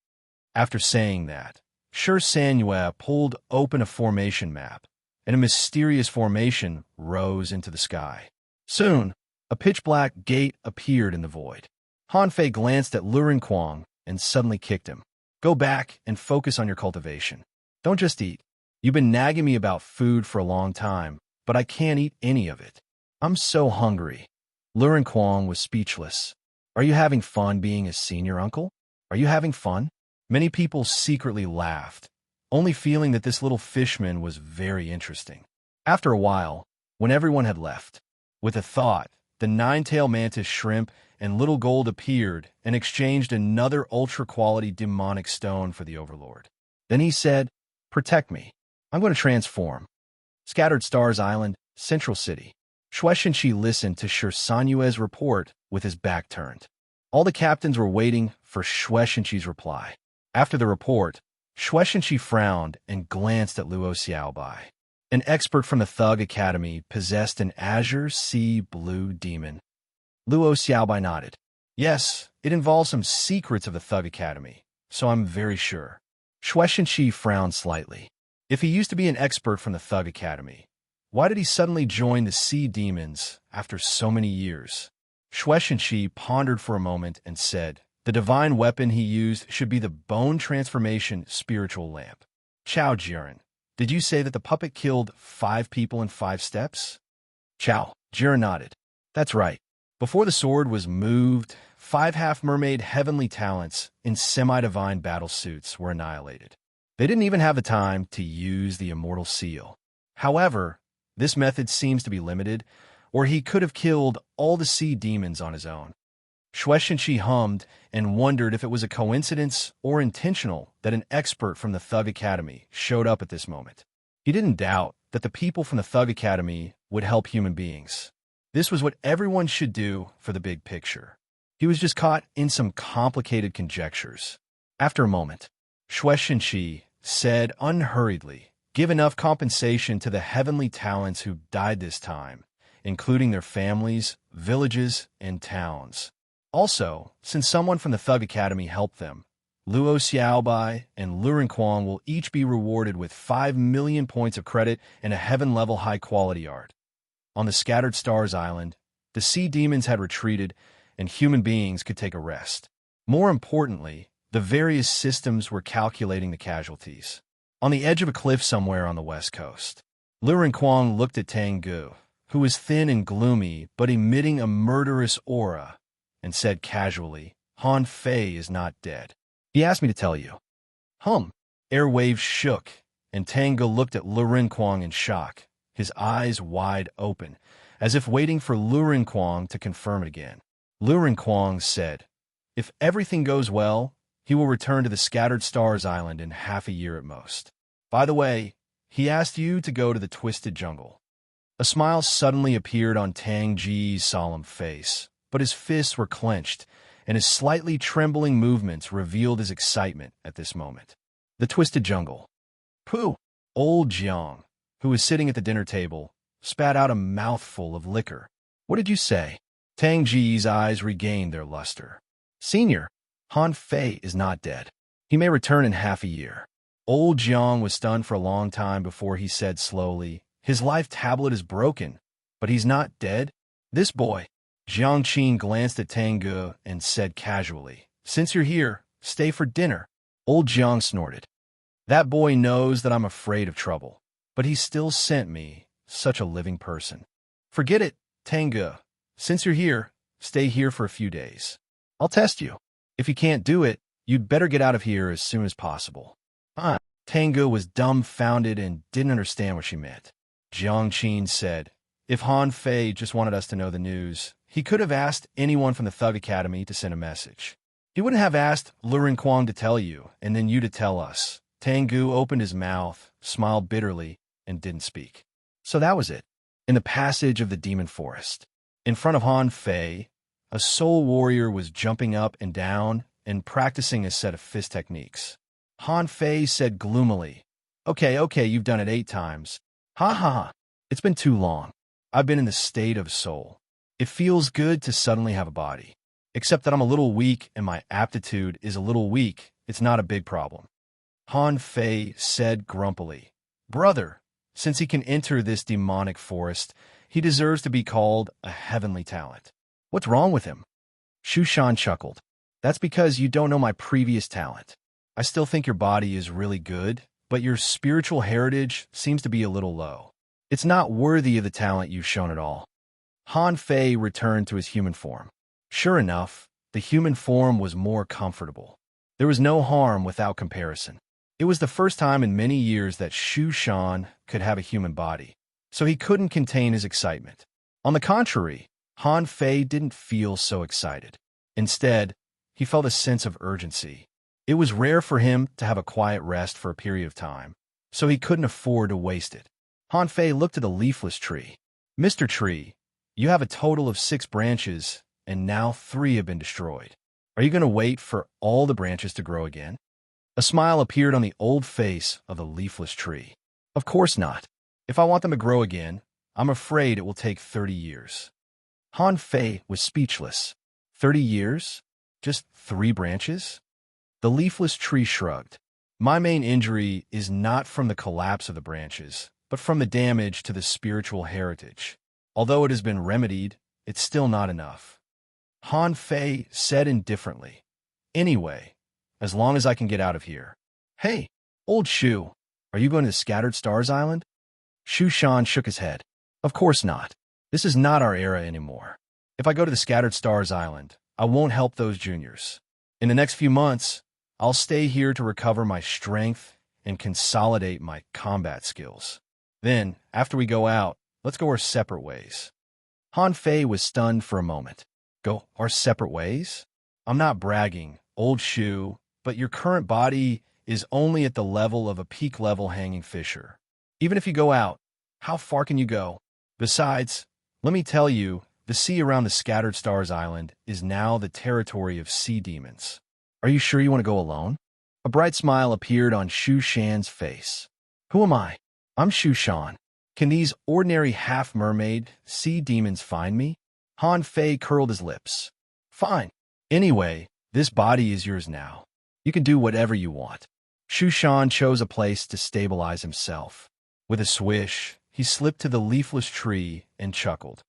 After saying that, Shi Sanyue pulled open a formation map, and a mysterious formation rose into the sky. Soon, a pitch-black gate appeared in the void. Han Fei glanced at Luren Quang and suddenly kicked him. "Go back and focus on your cultivation. Don't just eat. You've been nagging me about food for a long time, but I can't eat any of it. I'm so hungry." Luren Quang was speechless. "Are you having fun being a senior uncle? Are you having fun?" Many people secretly laughed, only feeling that this little fishman was very interesting. After a while, when everyone had left, with a thought, the nine-tailed mantis shrimp and Little Gold appeared and exchanged another ultra-quality demonic stone for the Overlord. Then he said, "Protect me. I'm going to transform." Scattered Stars Island, Central City. Shueishenqi listened to Shi Sanyue's report with his back turned. All the captains were waiting for Shueishenqi's reply. After the report, Shueishenqi frowned and glanced at Luo Xiaobai. An expert from the Thug Academy possessed an azure sea blue demon. Luo Xiaobai nodded. "Yes, it involves some secrets of the Thug Academy, so I'm very sure." Shueishenqi frowned slightly. If he used to be an expert from the Thug Academy, why did he suddenly join the sea demons after so many years? Shueishenqi pondered for a moment and said, "The divine weapon he used should be the bone transformation spiritual lamp." "Chao Jiren, did you say that the puppet killed 5 people in 5 steps?" Chao Jiren nodded. "That's right. Before the sword was moved, 5 half-mermaid heavenly talents in semi-divine battle suits were annihilated. They didn't even have the time to use the immortal seal. However, this method seems to be limited, or he could have killed all the sea demons on his own." Shueishenqi hummed and wondered if it was a coincidence or intentional that an expert from the Thug Academy showed up at this moment. He didn't doubt that the people from the Thug Academy would help human beings. This was what everyone should do for the big picture. He was just caught in some complicated conjectures. After a moment, Shueishenqi said unhurriedly, "Give enough compensation to the heavenly talents who died this time, including their families, villages, and towns. Also, since someone from the Thug Academy helped them, Luo Xiaobai and Luren Quang will each be rewarded with 5 million points of credit and a heaven-level high-quality art." On the Scattered Stars Island, the sea demons had retreated and human beings could take a rest. More importantly, the various systems were calculating the casualties. On the edge of a cliff somewhere on the west coast, Luren Quang looked at Tengu, who was thin and gloomy but emitting a murderous aura, and said casually, "Han Fei is not dead. He asked me to tell you." Airwaves shook, and Tengu looked at Luren Quang in shock, his eyes wide open, as if waiting for Luren Quang to confirm it again. Luren Quang said, "If everything goes well, He will return to the Scattered Stars Island in half a year at most. By the way, he asked you to go to the Twisted Jungle. A smile suddenly appeared on Tang Ji's solemn face, but his fists were clenched, and his slightly trembling movements revealed his excitement at this moment. The Twisted Jungle. Pooh! Old Jiang, who was sitting at the dinner table, spat out a mouthful of liquor. What did you say? Tang Ji's eyes regained their luster. Senior, Han Fei is not dead. He may return in half a year. Old Jiang was stunned for a long time before he said slowly, his life tablet is broken, but he's not dead? This boy. Jiang Qin glanced at Tang Ge and said casually, since you're here, stay for dinner. Old Jiang snorted. That boy knows that I'm afraid of trouble, but he still sent me, such a living person. Forget it, Tang Ge. Since you're here, stay here for a few days. I'll test you. If you can't do it, you'd better get out of here as soon as possible. Tang Ge was dumbfounded and didn't understand what she meant. Jiang Qin said, if Han Fei just wanted us to know the news, he could have asked anyone from the Thug Academy to send a message. He wouldn't have asked Lu Rinquang to tell you, and then you to tell us. Tang Ge opened his mouth, smiled bitterly, and didn't speak. So that was it. In the passage of the Demon Forest, in front of Han Fei, a soul warrior was jumping up and down and practicing a set of fist techniques. Han Fei said gloomily, Okay, you've done it 8 times. Ha ha ha. It's been too long. I've been in the state of soul. It feels good to suddenly have a body. Except that I'm a little weak and my aptitude is a little weak. It's not a big problem. Han Fei said grumpily, Brother, since he can enter this demonic forest, he deserves to be called a heavenly talent. What's wrong with him? Shu Shan chuckled. That's because you don't know my previous talent. I still think your body is really good, but your spiritual heritage seems to be a little low. It's not worthy of the talent you've shown at all. Han Fei returned to his human form. Sure enough, the human form was more comfortable. There was no harm without comparison. It was the first time in many years that Shu Shan could have a human body, so he couldn't contain his excitement. On the contrary, Han Fei didn't feel so excited. Instead, he felt a sense of urgency. It was rare for him to have a quiet rest for a period of time, so he couldn't afford to waste it. Han Fei looked at the leafless tree. Mr. Tree, you have a total of 6 branches, and now 3 have been destroyed. Are you going to wait for all the branches to grow again? A smile appeared on the old face of the leafless tree. Of course not. If I want them to grow again, I'm afraid it will take 30 years. Han Fei was speechless. 30 years? Just 3 branches? The leafless tree shrugged. My main injury is not from the collapse of the branches, but from the damage to the spiritual heritage. Although it has been remedied, it's still not enough. Han Fei said indifferently. Anyway, as long as I can get out of here. Hey, old Shu, are you going to the Scattered Stars Island? Shu Shan shook his head. Of course not. This is not our era anymore. If I go to the Scattered Stars Island, I won't help those juniors. In the next few months, I'll stay here to recover my strength and consolidate my combat skills. Then, after we go out, let's go our separate ways. Han Fei was stunned for a moment. Go our separate ways? I'm not bragging, old Shu, but your current body is only at the level of a peak-level hanging fisher. Even if you go out, how far can you go? Besides, let me tell you, the sea around the Scattered Stars Island is now the territory of sea demons. Are you sure you want to go alone? A bright smile appeared on Shu Shan's face. Who am I? I'm Shu Shan. Can these ordinary half-mermaid sea demons find me? Han Fei curled his lips. Fine. Anyway, this body is yours now. You can do whatever you want. Shu Shan chose a place to stabilize himself. With a swish, he slipped to the leafless tree and chuckled.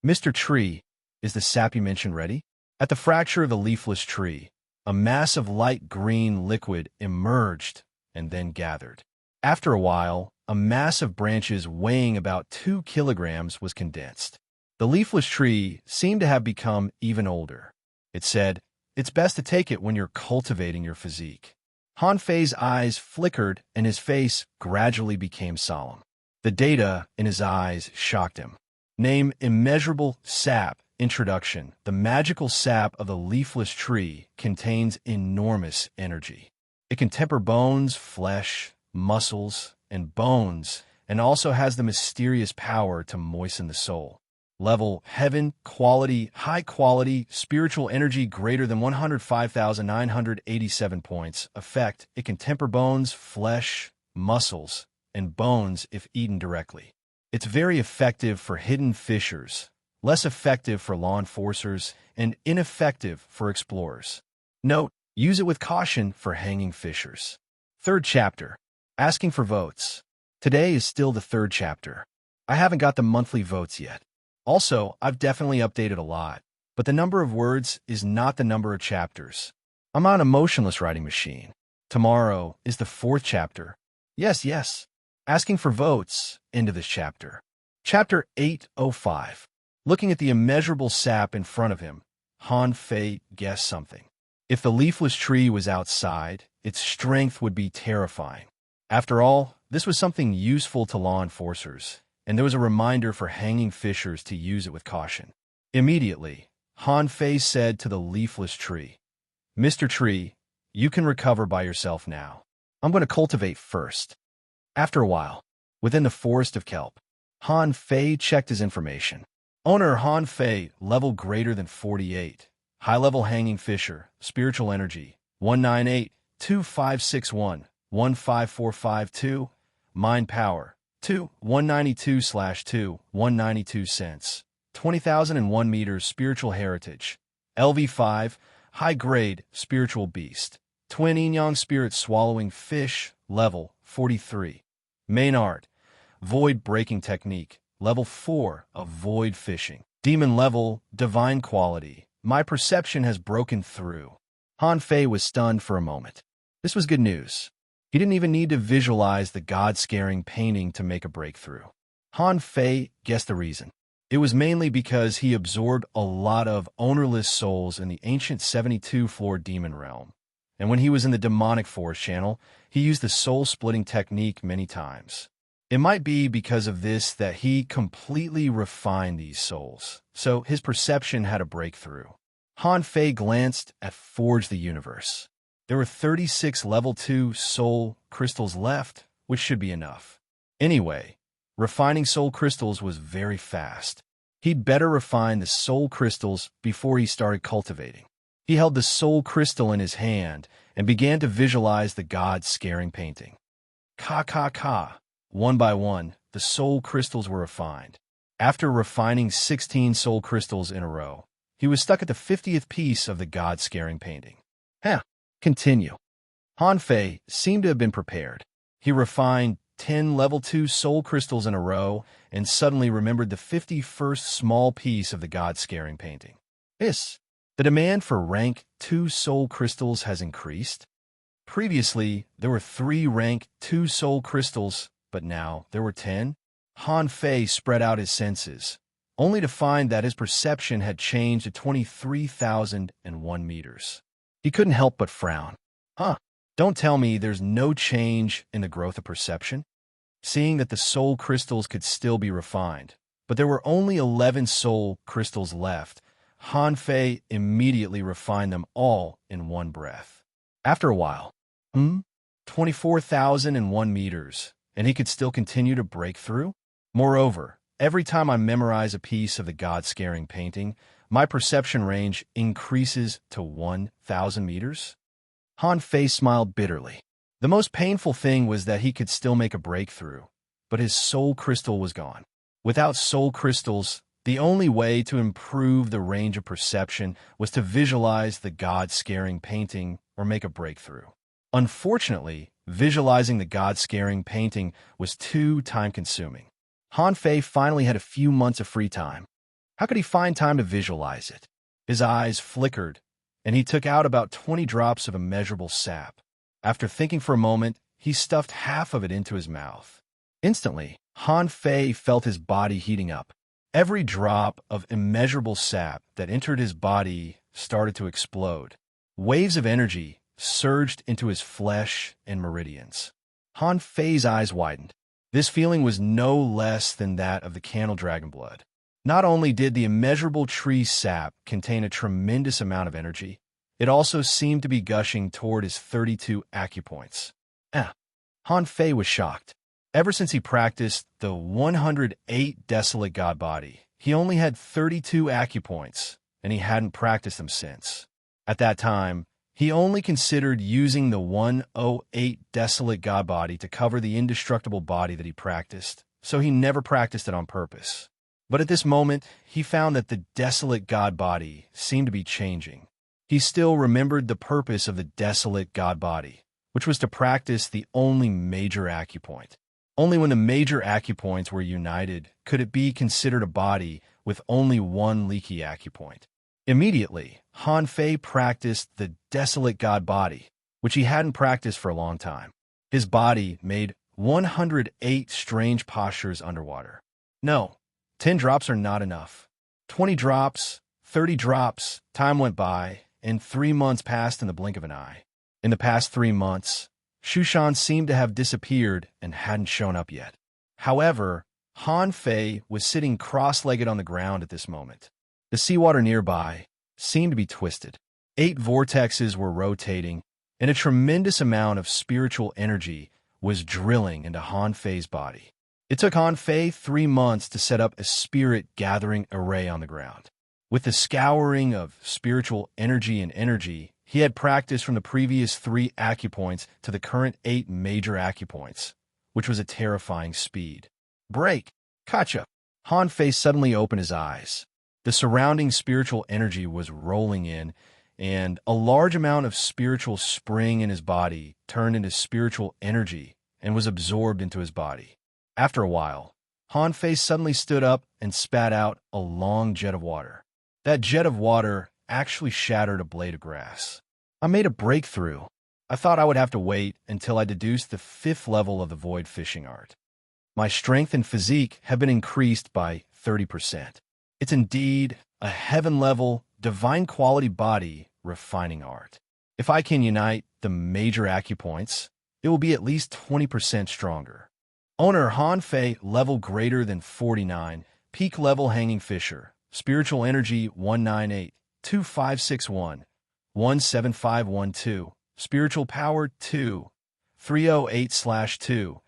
Mr. Tree, is the sap you mentioned ready? At the fracture of the leafless tree, a mass of light green liquid emerged and then gathered. After a while, a mass of branches weighing about 2 kilograms was condensed. The leafless tree seemed to have become even older. It said, It's best to take it when you're cultivating your physique. Han Fei's eyes flickered and his face gradually became solemn. The data in his eyes shocked him. Name immeasurable sap Introduction. The magical sap of the leafless tree contains enormous energy. It can temper bones, flesh, muscles, and bones, and also has the mysterious power to moisten the soul. Level: Heaven, quality, high quality, spiritual energy greater than 105,987 points. Effect: it can temper bones, flesh, muscles, and bones if eaten directly. It's very effective for hidden fissures, less effective for law enforcers, and ineffective for explorers. Note: use it with caution for hanging fissures. Third chapter. Asking for votes. Today is still the third chapter. I haven't got the monthly votes yet. Also, I've definitely updated a lot, but the number of words is not the number of chapters. I'm on a motionless writing machine. Tomorrow is the fourth chapter. Yes. Asking for votes into this chapter. Chapter 805. Looking at the immeasurable sap in front of him, Han Fei guessed something. If the leafless tree was outside, its strength would be terrifying. After all, this was something useful to law enforcers, and there was a reminder for hanging fishers to use it with caution. Immediately, Han Fei said to the leafless tree, "Mr. Tree, you can recover by yourself now. I'm going to cultivate first." After a while, within the forest of kelp, Han Fei checked his information. Owner Han Fei, level greater than 48. High-level hanging fisher, spiritual energy, 198-2561, 15452, mind power, 192/2, 192 cents, 20,001 meters spiritual heritage, LV5, high-grade spiritual beast, twin yin-yang spirit swallowing fish, level 43. Main art, void breaking technique, level 4 of void fishing. Demon level, divine quality, my perception has broken through. Han Fei was stunned for a moment. This was good news. He didn't even need to visualize the god-scaring painting to make a breakthrough. Han Fei guessed the reason. It was mainly because he absorbed a lot of ownerless souls in the ancient 72-floor demon realm. And when he was in the demonic forest channel, he used the soul-splitting technique many times. It might be because of this that he completely refined these souls, so his perception had a breakthrough. Han Fei glanced at Forge the Universe. There were 36 level 2 soul crystals left, which should be enough. Anyway, refining soul crystals was very fast. He'd better refine the soul crystals before he started cultivating. He held the soul crystal in his hand and began to visualize the god-scaring painting. Ka. One by one, the soul crystals were refined. After refining 16 soul crystals in a row, he was stuck at the 50th piece of the god-scaring painting. Continue. Han Fei seemed to have been prepared. He refined 10 level 2 soul crystals in a row and suddenly remembered the 51st small piece of the god-scaring painting. The demand for rank 2 soul crystals has increased. Previously, there were 3 rank 2 soul crystals, but now there were 10. Han Fei spread out his senses, only to find that his perception had changed to 23,001 meters. He couldn't help but frown. Don't tell me there's no change in the growth of perception? Seeing that the soul crystals could still be refined, but there were only 11 soul crystals left, Han Fei immediately refined them all in one breath. After a while, 24,001 meters, and he could still continue to break through? Moreover, every time I memorize a piece of the god-scaring painting, my perception range increases to 1,000 meters? Han Fei smiled bitterly. The most painful thing was that he could still make a breakthrough, but his soul crystal was gone. Without soul crystals, the only way to improve the range of perception was to visualize the god-scaring painting or make a breakthrough. Unfortunately, visualizing the god-scaring painting was too time-consuming. Han Fei finally had a few months of free time. How could he find time to visualize it? His eyes flickered, and he took out about 20 drops of immeasurable sap. After thinking for a moment, he stuffed half of it into his mouth. Instantly, Han Fei felt his body heating up. Every drop of immeasurable sap that entered his body started to explode. Waves of energy surged into his flesh and meridians. Han Fei's eyes widened. This feeling was no less than that of the candle dragon blood. Not only did the immeasurable tree sap contain a tremendous amount of energy, it also seemed to be gushing toward his 32 acupoints. Han Fei was shocked. Ever since he practiced the 108 desolate god body, he only had 32 acupoints, and he hadn't practiced them since. At that time, he only considered using the 108 desolate god body to cover the indestructible body that he practiced, so he never practiced it on purpose. But at this moment, he found that the desolate god body seemed to be changing. He still remembered the purpose of the desolate god body, which was to practice the only major acupoint. Only when the major acupoints were united could it be considered a body with only one leaky acupoint. Immediately, Han Fei practiced the desolate god body, which he hadn't practiced for a long time. His body made 108 strange postures underwater. No, 10 drops are not enough. 20 drops, 30 drops, time went by, and 3 months passed in the blink of an eye. In the past 3 months, Shushan seemed to have disappeared and hadn't shown up yet. However, Han Fei was sitting cross-legged on the ground at this moment. The seawater nearby seemed to be twisted. 8 vortexes were rotating, and a tremendous amount of spiritual energy was drilling into Han Fei's body. It took Han Fei 3 months to set up a spirit-gathering array on the ground. With the scouring of spiritual energy, he had practiced from the previous 3 acupoints to the current 8 major acupoints, which was a terrifying speed. Break! Kacha! Han Fei suddenly opened his eyes. The surrounding spiritual energy was rolling in, and a large amount of spiritual spring in his body turned into spiritual energy and was absorbed into his body. After a while, Han Fei suddenly stood up and spat out a long jet of water. That jet of water actually shattered a blade of grass. I made a breakthrough. I thought I would have to wait until I deduced the 5th level of the void fishing art. My strength and physique have been increased by 30%. It's indeed a heaven-level, divine quality body refining art. If I can unite the major acupoints, it will be at least 20% stronger. Owner Han Fei, level greater than 49, peak level hanging fisher, spiritual energy 198, 2561, 17512, spiritual power 2, 308/2,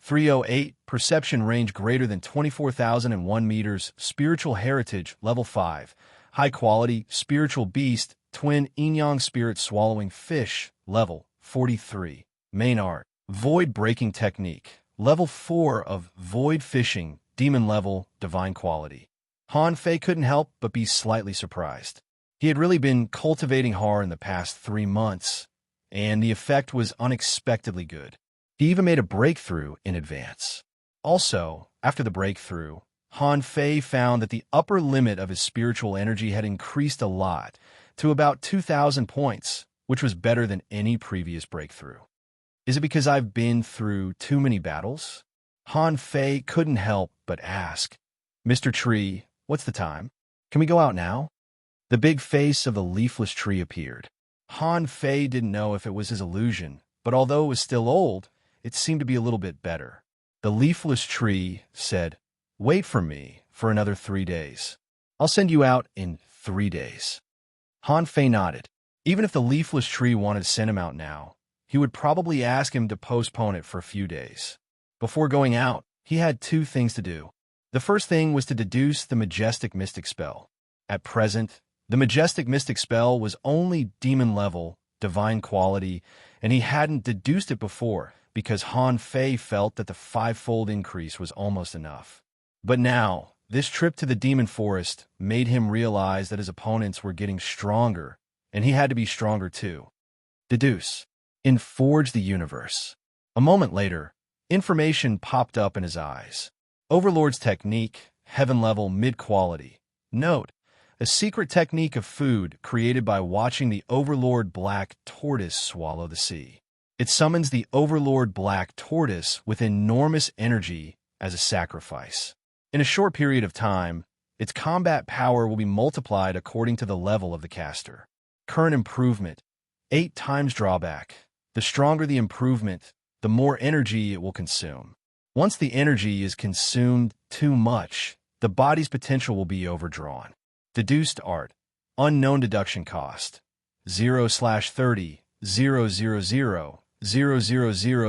308, perception range greater than 24,001 meters, spiritual heritage level 5, high quality, spiritual beast, twin yin-yang spirit swallowing fish, level 43, main art, void breaking technique, level 4 of void fishing, demon level, divine quality. Han Fei couldn't help but be slightly surprised. He had really been cultivating hard in the past 3 months, and the effect was unexpectedly good. He even made a breakthrough in advance. Also, after the breakthrough, Han Fei found that the upper limit of his spiritual energy had increased a lot, to about 2,000 points, which was better than any previous breakthrough. Is it because I've been through too many battles? Han Fei couldn't help but ask. Mr. Tree, what's the time? Can we go out now? The big face of the leafless tree appeared. Han Fei didn't know if it was his illusion, but although it was still old, it seemed to be a little bit better. The leafless tree said, "Wait for me for another 3 days. I'll send you out in 3 days." Han Fei nodded. Even if the leafless tree wanted to send him out now, he would probably ask him to postpone it for a few days. Before going out, he had 2 things to do. The first thing was to deduce the majestic mystic spell. At present, the majestic mystic spell was only demon level, divine quality, and he hadn't deduced it before because Han Fei felt that the 5-fold increase was almost enough. But now, this trip to the demon forest made him realize that his opponents were getting stronger, and he had to be stronger too. Deduce. Inforge the universe. A moment later, information popped up in his eyes. Overlord's technique, heaven level, mid-quality. Note, a secret technique of food created by watching the Overlord Black Tortoise swallow the sea. It summons the Overlord Black Tortoise with enormous energy as a sacrifice. In a short period of time, its combat power will be multiplied according to the level of the caster. Current improvement, 8 times drawback. The stronger the improvement, the more energy it will consume. Once the energy is consumed too much, the body's potential will be overdrawn. Deduced art. Unknown deduction cost. 0/30, 000,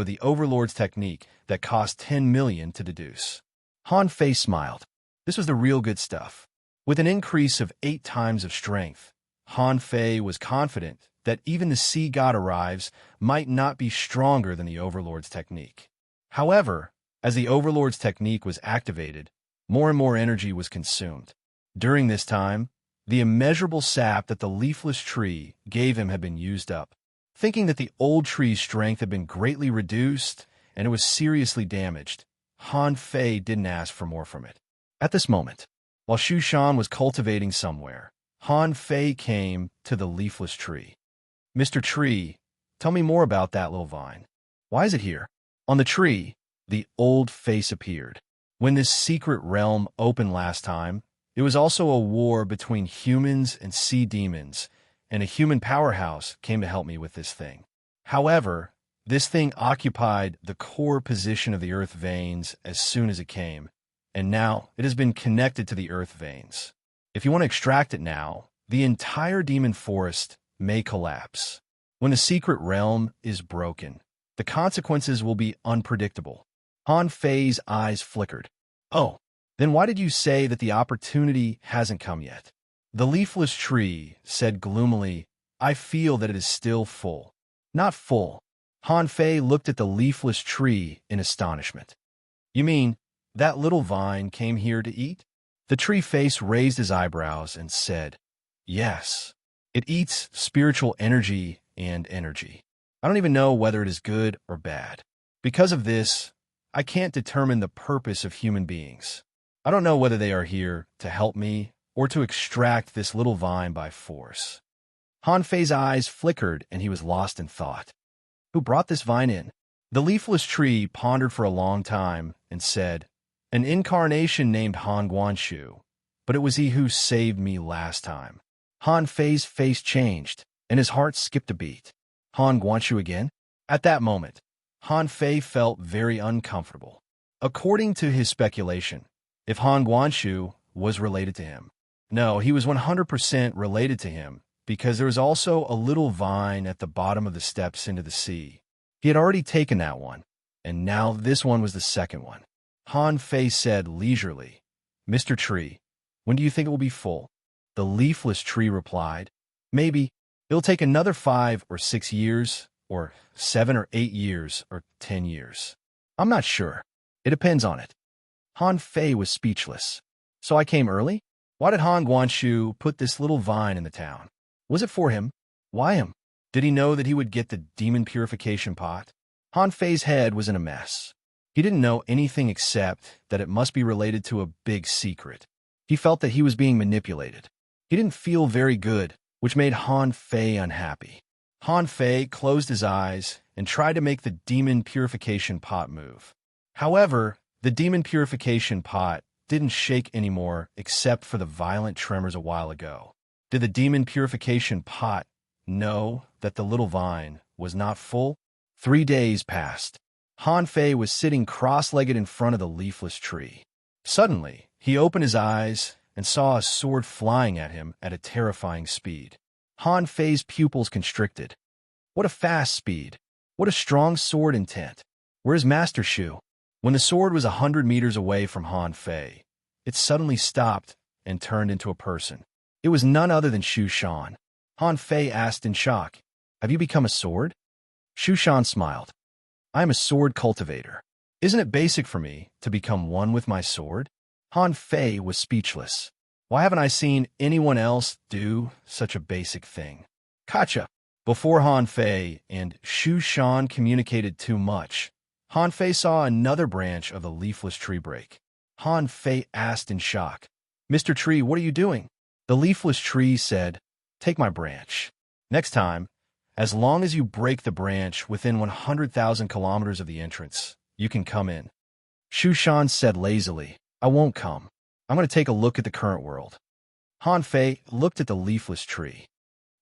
the Overlord's technique that cost 10 million to deduce. Han Fei smiled. This was the real good stuff. With an increase of 8 times of strength, Han Fei was confident that even the sea god arrives might not be stronger than the Overlord's technique. However, as the Overlord's technique was activated, more and more energy was consumed. During this time, the immeasurable sap that the leafless tree gave him had been used up. Thinking that the old tree's strength had been greatly reduced and it was seriously damaged, Han Fei didn't ask for more from it. At this moment, while Shu Shan was cultivating somewhere, Han Fei came to the leafless tree. Mr. Tree, tell me more about that little vine. Why is it here? On the tree, the old face appeared. When this secret realm opened last time, it was also a war between humans and sea demons, and a human powerhouse came to help me with this thing. However, this thing occupied the core position of the earth veins as soon as it came, and now it has been connected to the earth veins. If you want to extract it now, the entire demon forest may collapse. When the secret realm is broken, the consequences will be unpredictable. Han Fei's eyes flickered. Oh, then why did you say that the opportunity hasn't come yet? The leafless tree said gloomily, I feel that it is still full. Not full. Han Fei looked at the leafless tree in astonishment. You mean, that little vine came here to eat? The tree face raised his eyebrows and said, Yes. It eats spiritual energy and energy. I don't even know whether it is good or bad. Because of this, I can't determine the purpose of human beings. I don't know whether they are here to help me or to extract this little vine by force. Han Fei's eyes flickered and he was lost in thought. Who brought this vine in? The leafless tree pondered for a long time and said, An incarnation named Han Guanshu, but it was he who saved me last time. Han Fei's face changed, and his heart skipped a beat. Han Guanshu again? At that moment, Han Fei felt very uncomfortable. According to his speculation, if Han Guanshu was related to him. No, he was 100% related to him, because there was also a little vine at the bottom of the steps into the sea. He had already taken that one, and now this one was the second one. Han Fei said leisurely, Mr. Tree, when do you think it will be full? The leafless tree replied, Maybe. It'll take another 5 or 6 years, or 7 or 8 years, or 10 years. I'm not sure. It depends on it. Han Fei was speechless. So I came early? Why did Han Guanshu put this little vine in the town? Was it for him? Why him? Did he know that he would get the demon purification pot? Han Fei's head was in a mess. He didn't know anything except that it must be related to a big secret. He felt that he was being manipulated. He didn't feel very good, which made Han Fei unhappy. Han Fei closed his eyes and tried to make the demon purification pot move. However, the demon purification pot didn't shake anymore except for the violent tremors a while ago. Did the demon purification pot know that the little vine was not full? 3 days passed. Han Fei was sitting cross-legged in front of the leafless tree. Suddenly, he opened his eyes and saw a sword flying at him at a terrifying speed. Han Fei's pupils constricted. What a fast speed! What a strong sword intent! Where's Master Shu? When the sword was 100 meters away from Han Fei, it suddenly stopped and turned into a person. It was none other than Shu Shan. Han Fei asked in shock, Have you become a sword? Shu Shan smiled. I am a sword cultivator. Isn't it basic for me to become one with my sword? Han Fei was speechless. Why haven't I seen anyone else do such a basic thing? Gotcha! Before Han Fei and Shu Shan communicated too much, Han Fei saw another branch of the leafless tree break. Han Fei asked in shock, Mr. Tree, what are you doing? The leafless tree said, Take my branch. Next time, as long as you break the branch within 100,000 kilometers of the entrance, you can come in. Shu Shan said lazily, I won't come. I'm going to take a look at the current world. Han Fei looked at the leafless tree.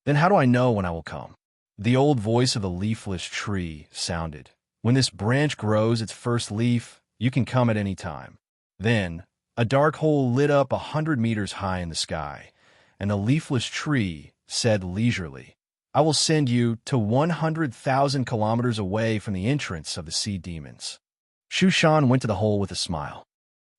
Then how do I know when I will come? The old voice of the leafless tree sounded. When this branch grows its first leaf, you can come at any time. Then, A dark hole lit up 100 meters high in the sky, and the leafless tree said leisurely, I will send you to 100,000 kilometers away from the entrance of the sea demons. Shushan went to the hole with a smile.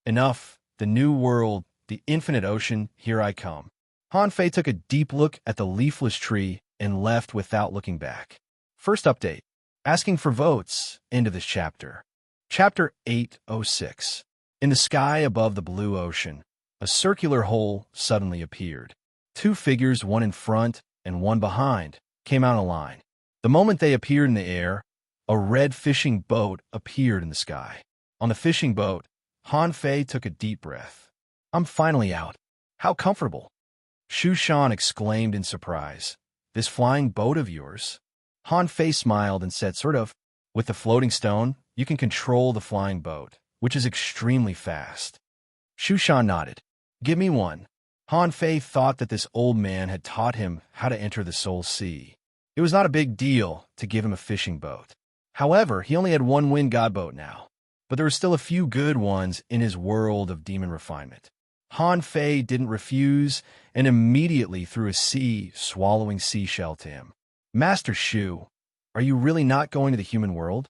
Enough, the new world, the infinite ocean, here I come. Han Fei took a deep look at the leafless tree and left without looking back. First update. Asking for votes. End of this chapter. Chapter 806. In the sky above the blue ocean, a circular hole suddenly appeared. Two figures, one in front and one behind, came out in a line. The moment they appeared in the air, a red fishing boat appeared in the sky. On the fishing boat, Han Fei took a deep breath. I'm finally out. How comfortable. Shushan exclaimed in surprise. This flying boat of yours? Han Fei smiled and said, sort of. With the floating stone, you can control the flying boat, which is extremely fast. Shushan nodded. Give me one. Han Fei thought that this old man had taught him how to enter the Soul Sea. It was not a big deal to give him a fishing boat. However, he only had one wind god boat now, but there were still a few good ones in his world of demon refinement. Han Fei didn't refuse and immediately threw a sea-swallowing seashell to him. Master Shu, are you really not going to the human world?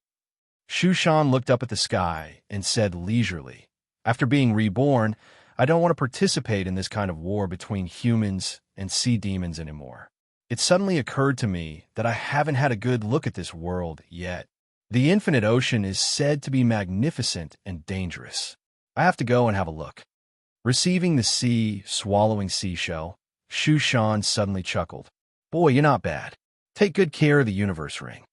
Shushan looked up at the sky and said leisurely, after being reborn, I don't want to participate in this kind of war between humans and sea demons anymore. It suddenly occurred to me that I haven't had a good look at this world yet. The infinite ocean is said to be magnificent and dangerous. I have to go and have a look. Receiving the sea-swallowing seashell, Shushan suddenly chuckled. Boy, you're not bad. Take good care of the universe ring.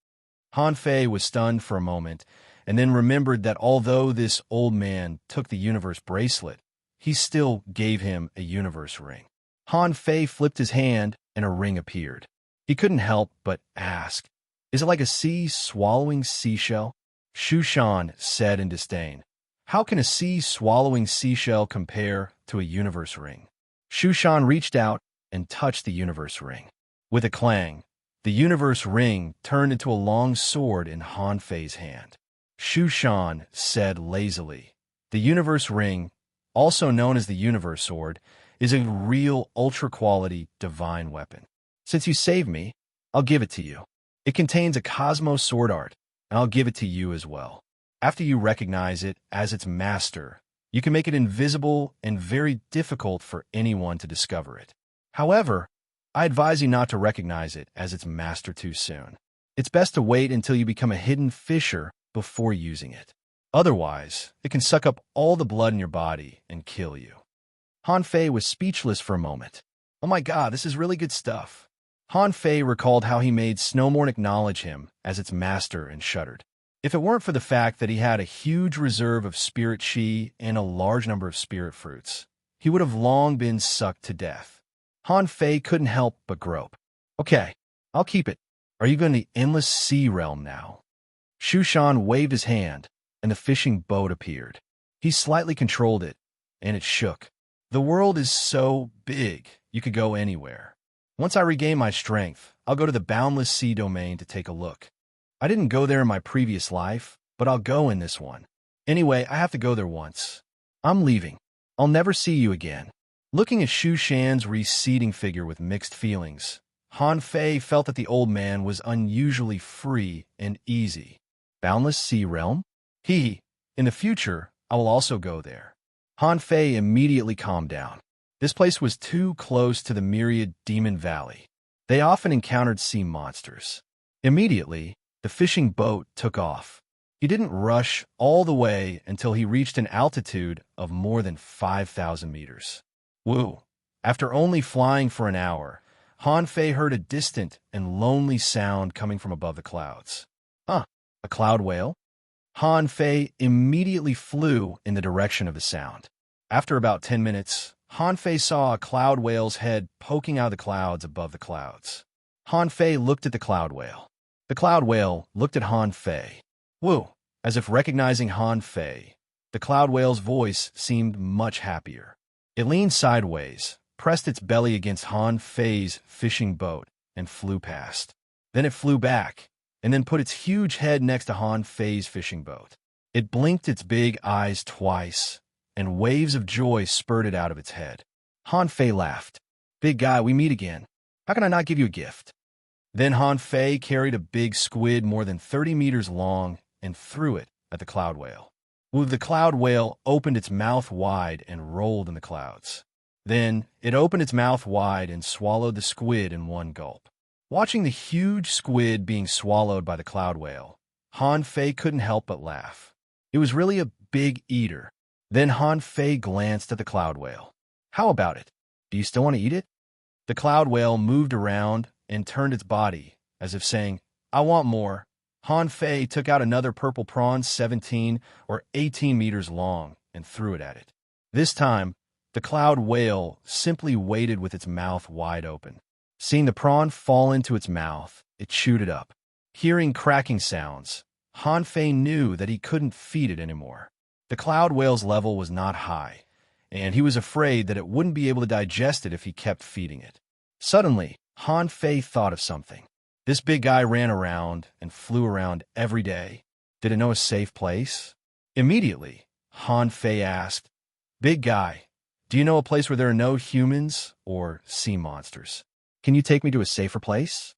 Han Fei was stunned for a moment, and then remembered that although this old man took the universe bracelet, he still gave him a universe ring. Han Fei flipped his hand, and a ring appeared. He couldn't help but ask, Is it like a sea-swallowing seashell? Shushan said in disdain. How can a sea-swallowing seashell compare to a universe ring? Shushan reached out and touched the universe ring. With a clang, the universe ring turned into a long sword in Han Fei's hand. Shushan said lazily, The universe ring, also known as the universe sword, is a real ultra-quality divine weapon. Since you saved me, I'll give it to you. It contains a cosmos sword art, and I'll give it to you as well. After you recognize it as its master, you can make it invisible and very difficult for anyone to discover it. However, I advise you not to recognize it as its master too soon. It's best to wait until you become a hidden fisher before using it. Otherwise, it can suck up all the blood in your body and kill you. Han Fei was speechless for a moment. Oh my god, this is really good stuff. Han Fei recalled how he made Snowmorn acknowledge him as its master and shuddered. If it weren't for the fact that he had a huge reserve of spirit chi and a large number of spirit fruits, he would have long been sucked to death. Han Fei couldn't help but grope. Okay, I'll keep it. Are you going to the endless sea realm now? Shushan waved his hand, and the fishing boat appeared. He slightly controlled it, and it shook. The world is so big, you could go anywhere. Once I regain my strength, I'll go to the boundless sea domain to take a look. I didn't go there in my previous life, but I'll go in this one. Anyway, I have to go there once. I'm leaving. I'll never see you again. Looking at Shushan's receding figure with mixed feelings, Han Fei felt that the old man was unusually free and easy. Boundless sea realm? In the future, I will also go there. Han Fei immediately calmed down. This place was too close to the myriad demon valley. They often encountered sea monsters. Immediately, the fishing boat took off. He didn't rush all the way until he reached an altitude of more than 5,000 meters. Woo! After only flying for an hour, Han Fei heard a distant and lonely sound coming from above the clouds. A cloud whale? Han Fei immediately flew in the direction of the sound. After about 10 minutes, Han Fei saw a cloud whale's head poking out of the clouds above the clouds. Han Fei looked at the cloud whale. The cloud whale looked at Han Fei. Woo! As if recognizing Han Fei, the cloud whale's voice seemed much happier. It leaned sideways, pressed its belly against Han Fei's fishing boat, and flew past. Then it flew back, and then put its huge head next to Han Fei's fishing boat. It blinked its big eyes twice, and waves of joy spurted out of its head. Han Fei laughed. Big guy, we meet again. How can I not give you a gift? Then Han Fei carried a big squid more than 30 meters long and threw it at the cloud whale. The cloud whale opened its mouth wide and rolled in the clouds. Then it opened its mouth wide and swallowed the squid in one gulp. Watching the huge squid being swallowed by the cloud whale, Han Fei couldn't help but laugh. It was really a big eater. Then Han Fei glanced at the cloud whale. How about it? Do you still want to eat it? The cloud whale moved around and turned its body, as if saying, I want more. Han Fei took out another purple prawn 17 or 18 meters long and threw it at it. This time, the cloud whale simply waited with its mouth wide open. Seeing the prawn fall into its mouth, it chewed it up. Hearing cracking sounds, Han Fei knew that he couldn't feed it anymore. The cloud whale's level was not high, and he was afraid that it wouldn't be able to digest it if he kept feeding it. Suddenly, Han Fei thought of something. This big guy ran around and flew around every day. Did it know a safe place? Immediately, Han Fei asked, Big guy, do you know a place where there are no humans or sea monsters? Can you take me to a safer place?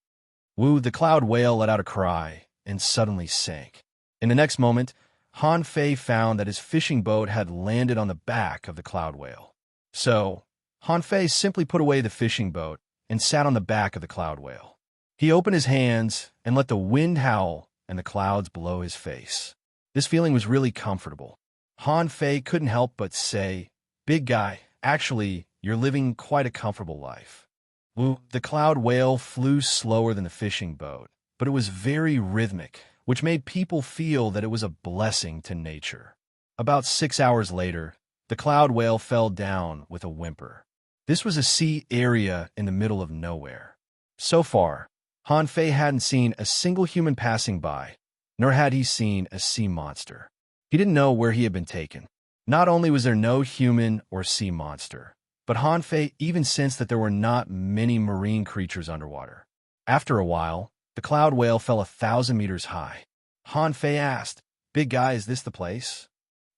The cloud whale let out a cry and suddenly sank. In the next moment, Han Fei found that his fishing boat had landed on the back of the cloud whale. So, Han Fei simply put away the fishing boat and sat on the back of the cloud whale. He opened his hands and let the wind howl and the clouds blow his face. This feeling was really comfortable. Han Fei couldn't help but say, Big guy, actually, you're living quite a comfortable life. The cloud whale flew slower than the fishing boat, but it was very rhythmic, which made people feel that it was a blessing to nature. About 6 hours later, the cloud whale fell down with a whimper. This was a sea area in the middle of nowhere. So far, Han Fei hadn't seen a single human passing by, nor had he seen a sea monster. He didn't know where he had been taken. Not only was there no human or sea monster, but Han Fei even sensed that there were not many marine creatures underwater. After a while, the cloud whale fell 1,000 meters high. Han Fei asked, Big guy, is this the place?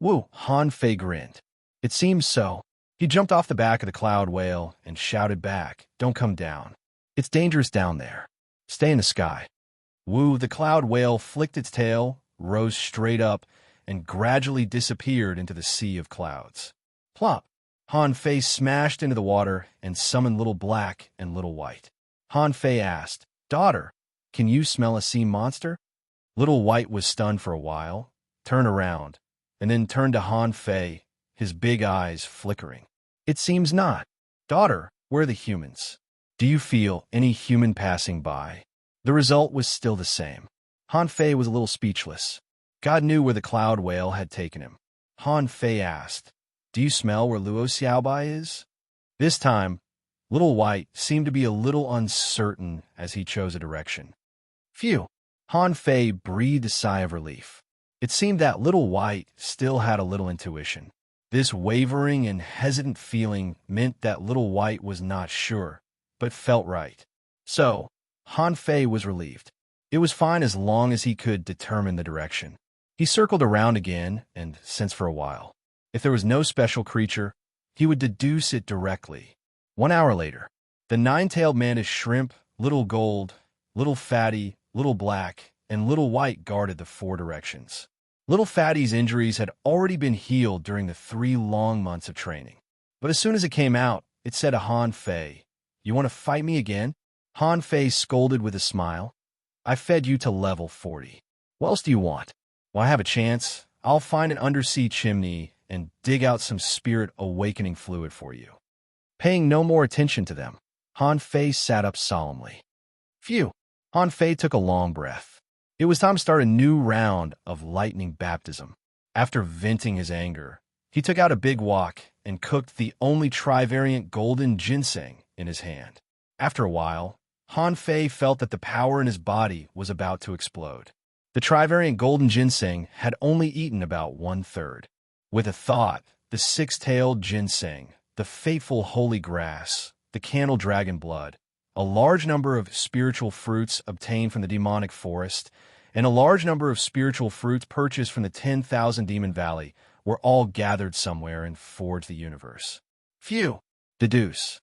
Han Fei grinned. It seems so. He jumped off the back of the cloud whale and shouted back, Don't come down. It's dangerous down there. Stay in the sky. The cloud whale flicked its tail, rose straight up, and gradually disappeared into the sea of clouds. Plop! Han Fei smashed into the water and summoned Little Black and Little White. Han Fei asked, Daughter, can you smell a sea monster? Little White was stunned for a while, turned around, and then turned to Han Fei, his big eyes flickering. It seems not. Daughter, where are the humans? Do you feel any human passing by? The result was still the same. Han Fei was a little speechless. God knew where the cloud whale had taken him. Han Fei asked, Do you smell where Luo Xiaobai is? This time, Little White seemed to be a little uncertain as he chose a direction. Phew! Han Fei breathed a sigh of relief. It seemed that Little White still had a little intuition. This wavering and hesitant feeling meant that Little White was not sure, but felt right. So, Han Fei was relieved. It was fine as long as he could determine the direction. He circled around again and sensed for a while. If there was no special creature, he would deduce it directly. 1 hour later, the nine-tailed mantis shrimp, Little Gold, Little Fatty, Little Black, and Little White guarded the 4 directions. Little Fatty's injuries had already been healed during the 3 long months of training. But as soon as it came out, it said to Han Fei, You want to fight me again? Han Fei scolded with a smile. I fed you to level 40. What else do you want? Well, I have a chance. I'll find an undersea chimney and dig out some spirit awakening fluid for you. Paying no more attention to them, Han Fei sat up solemnly. Phew! Han Fei took a long breath. It was time to start a new round of lightning baptism. After venting his anger, he took out a big wok and cooked the only trivariant golden ginseng in his hand. After a while, Han Fei felt that the power in his body was about to explode. The trivariant golden ginseng had only eaten about 1/3. With a thought, the 6-tailed ginseng, the fateful holy grass, the candle dragon blood, a large number of spiritual fruits obtained from the demonic forest, and a large number of spiritual fruits purchased from the 10,000 Demon Valley were all gathered somewhere in Forge the Universe. Phew! Deduce.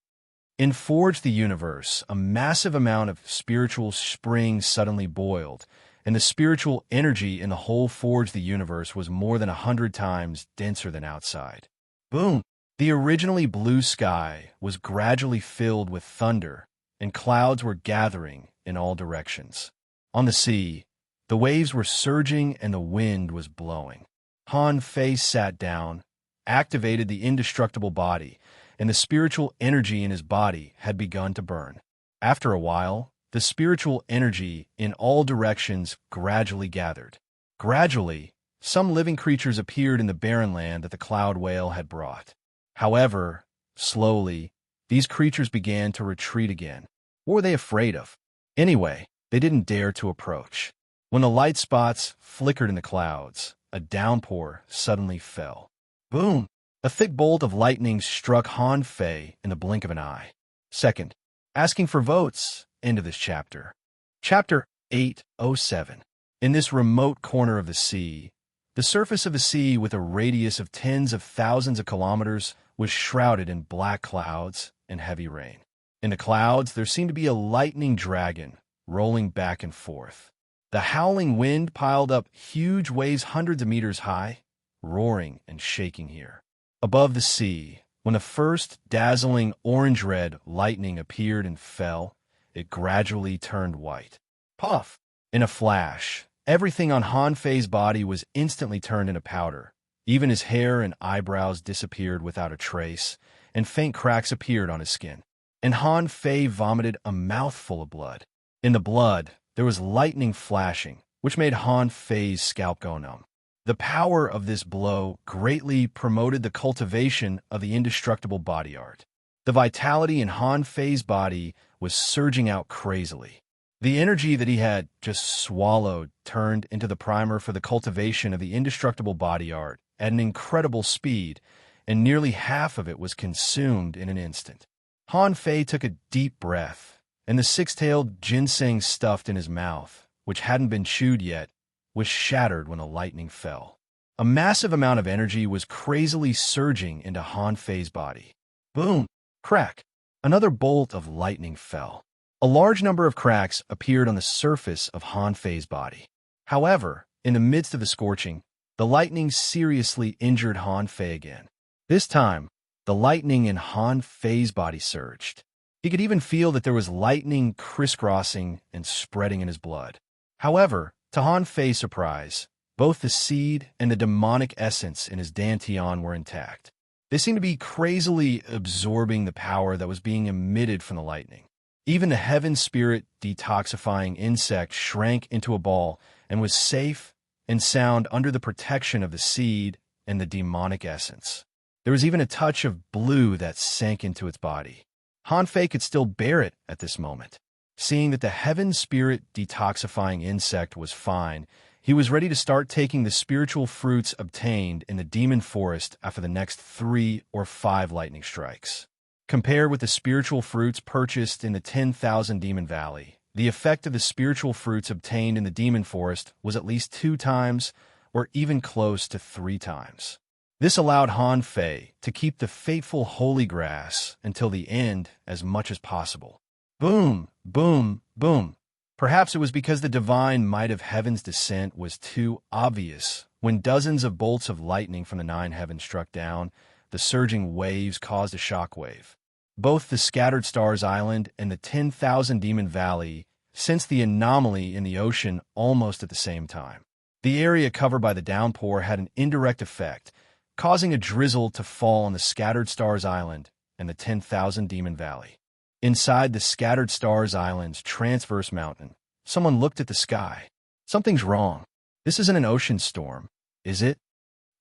In Forge the Universe, a massive amount of spiritual spring suddenly boiled, and the spiritual energy in the whole Forge the Universe was more than 100 times denser than outside. Boom! The originally blue sky was gradually filled with thunder, and clouds were gathering in all directions. On the sea, the waves were surging and the wind was blowing. Han Fei sat down, activated the indestructible body, and the spiritual energy in his body had begun to burn. After a while, the spiritual energy in all directions gradually gathered. Gradually, some living creatures appeared in the barren land that the cloud whale had brought. However, slowly, these creatures began to retreat again. What were they afraid of? Anyway, they didn't dare to approach. When the light spots flickered in the clouds, a downpour suddenly fell. Boom! A thick bolt of lightning struck Han Fei in the blink of an eye. Second, asking for votes. End of this chapter. Chapter 807. In this remote corner of the sea, the surface of the sea with a radius of tens of thousands of kilometers was shrouded in black clouds and heavy rain. In the clouds, there seemed to be a lightning dragon rolling back and forth. The howling wind piled up huge waves hundreds of meters high, roaring and shaking here. Above the sea, when the first dazzling orange-red lightning appeared and fell, it gradually turned white. Puff! In a flash, everything on Han Fei's body was instantly turned into powder. Even his hair and eyebrows disappeared without a trace, and faint cracks appeared on his skin. And Han Fei vomited a mouthful of blood. In the blood, there was lightning flashing, which made Han Fei's scalp go numb. The power of this blow greatly promoted the cultivation of the indestructible body art. The vitality in Han Fei's body was surging out crazily. The energy that he had just swallowed turned into the primer for the cultivation of the indestructible body art at an incredible speed, and nearly half of it was consumed in an instant. Han Fei took a deep breath, and the six-tailed ginseng stuffed in his mouth, which hadn't been chewed yet, was shattered when the lightning fell. A massive amount of energy was crazily surging into Han Fei's body. Boom! Crack! Another bolt of lightning fell. A large number of cracks appeared on the surface of Han Fei's body. However, in the midst of the scorching, the lightning seriously injured Han Fei again. This time, the lightning in Han Fei's body surged. He could even feel that there was lightning crisscrossing and spreading in his blood. However, to Han Fei's surprise, both the seed and the demonic essence in his dantian were intact. They seemed to be crazily absorbing the power that was being emitted from the lightning. Even the heaven spirit detoxifying insect shrank into a ball and was safe and sound under the protection of the seed and the demonic essence. There was even a touch of blue that sank into its body. Han Fei could still bear it at this moment. Seeing that the heaven spirit detoxifying insect was fine, he was ready to start taking the spiritual fruits obtained in the demon forest after the next 3 or 5 lightning strikes. Compared with the spiritual fruits purchased in the 10,000 Demon Valley, the effect of the spiritual fruits obtained in the demon forest was at least 2 times or even close to 3 times. This allowed Han Fei to keep the fateful holy grass until the end as much as possible. Boom, boom, boom. Perhaps it was because the divine might of heaven's descent was too obvious. When dozens of bolts of lightning from the 9 heavens struck down, the surging waves caused a shockwave. Both the Scattered Stars Island and the 10,000 Demon Valley sensed the anomaly in the ocean almost at the same time. The area covered by the downpour had an indirect effect, causing a drizzle to fall on the Scattered Stars Island and the 10,000 Demon Valley. Inside the Scattered Stars Island's transverse mountain, someone looked at the sky. Something's wrong. This isn't an ocean storm, is it?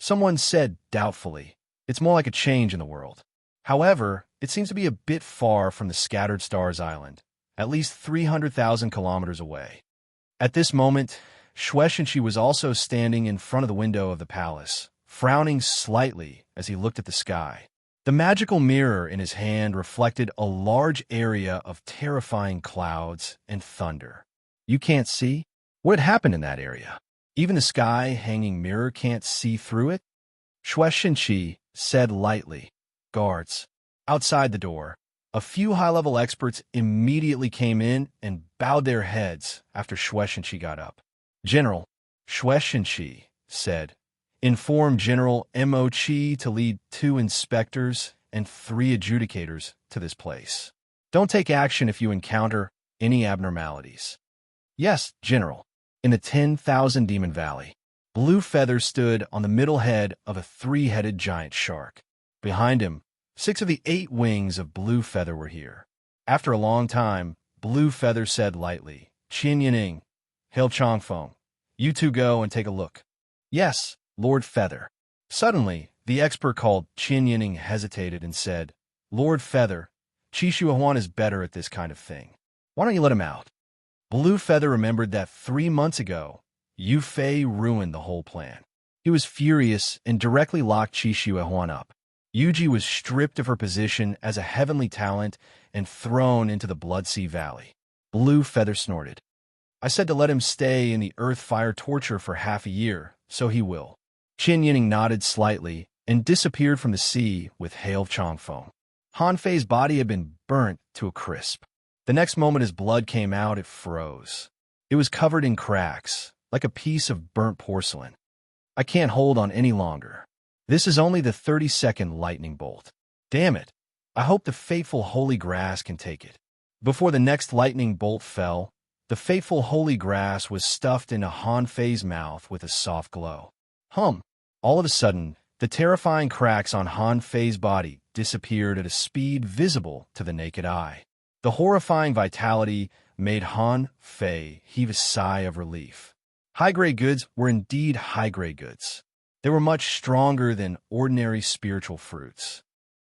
Someone said doubtfully. It's more like a change in the world. However, it seems to be a bit far from the Scattered Stars Island, at least 300,000 kilometers away. At this moment, Xuexinshi was also standing in front of the window of the palace, frowning slightly as he looked at the sky. The magical mirror in his hand reflected a large area of terrifying clouds and thunder. You can't see? What had happened in that area? Even the sky-hanging mirror can't see through it? Shueishenqi said lightly. Guards. Outside the door, a few high-level experts immediately came in and bowed their heads after Shueishenqi got up. General, Shueishenqi said, inform General Mo Qi to lead 2 inspectors and 3 adjudicators to this place. Don't take action if you encounter any abnormalities. Yes, General. In the 10,000 Demon Valley, Blue Feather stood on the middle head of a 3-headed giant shark. Behind him, 6 of the 8 wings of Blue Feather were here. After a long time, Blue Feather said lightly, Qin Yining, Hail Chongfeng, you 2 go and take a look. Yes, Lord Feather. Suddenly, the expert called Qin Yining hesitated and said, Lord Feather, Qi Shuahuan is better at this kind of thing. Why don't you let him out? Blue Feather remembered that 3 months ago, Yu Fei ruined the whole plan. He was furious and directly locked Qi Shuahuan up. Yuji was stripped of her position as a heavenly talent and thrown into the Bloodsea Valley. Blue Feather snorted. I said to let him stay in the earth-fire torture for half a year, so he will. Qin Yining nodded slightly and disappeared from the sea with Hail Chongfeng. Han Fei's body had been burnt to a crisp. The next moment his blood came out, it froze. It was covered in cracks, like a piece of burnt porcelain. I can't hold on any longer. This is only the 32nd lightning bolt. Damn it. I hope the fateful holy grass can take it. Before the next lightning bolt fell, the fateful holy grass was stuffed into Han Fei's mouth with a soft glow. All of a sudden, the terrifying cracks on Han Fei's body disappeared at a speed visible to the naked eye. The horrifying vitality made Han Fei heave a sigh of relief. High-grade goods were indeed high-grade goods. They were much stronger than ordinary spiritual fruits.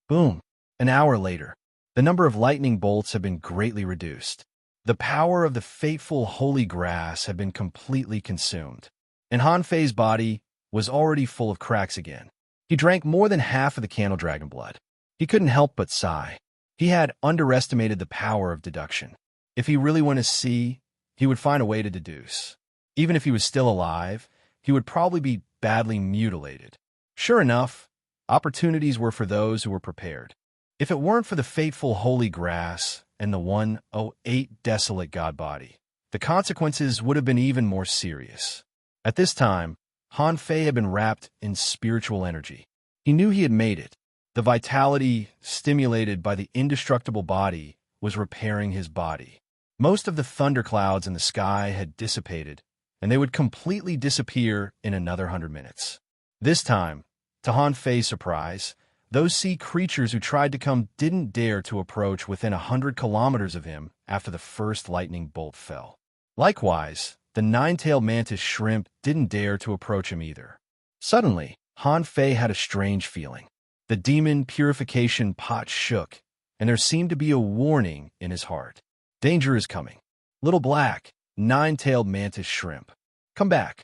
Boom! An hour later, the number of lightning bolts had been greatly reduced. The power of the fateful holy grass had been completely consumed, and Han Fei's body was already full of cracks again. He drank more than half of the candle dragon blood. He couldn't help but sigh. He had underestimated the power of deduction. If he really wanted to see, he would find a way to deduce. Even if he was still alive, he would probably be badly mutilated. Sure enough, opportunities were for those who were prepared. If it weren't for the fateful holy grass and the 108 desolate god body, the consequences would have been even more serious. At this time, Han Fei had been wrapped in spiritual energy. He knew he had made it. The vitality, stimulated by the indestructible body, was repairing his body. Most of the thunderclouds in the sky had dissipated, and they would completely disappear in another 100 minutes. This time, to Han Fei's surprise, those sea creatures who tried to come didn't dare to approach within 100 kilometers of him after the first lightning bolt fell. Likewise, the 9-tailed mantis shrimp didn't dare to approach him either. Suddenly, Han Fei had a strange feeling. The demon purification pot shook, and there seemed to be a warning in his heart. Danger is coming. Little Black, 9-tailed mantis shrimp, come back.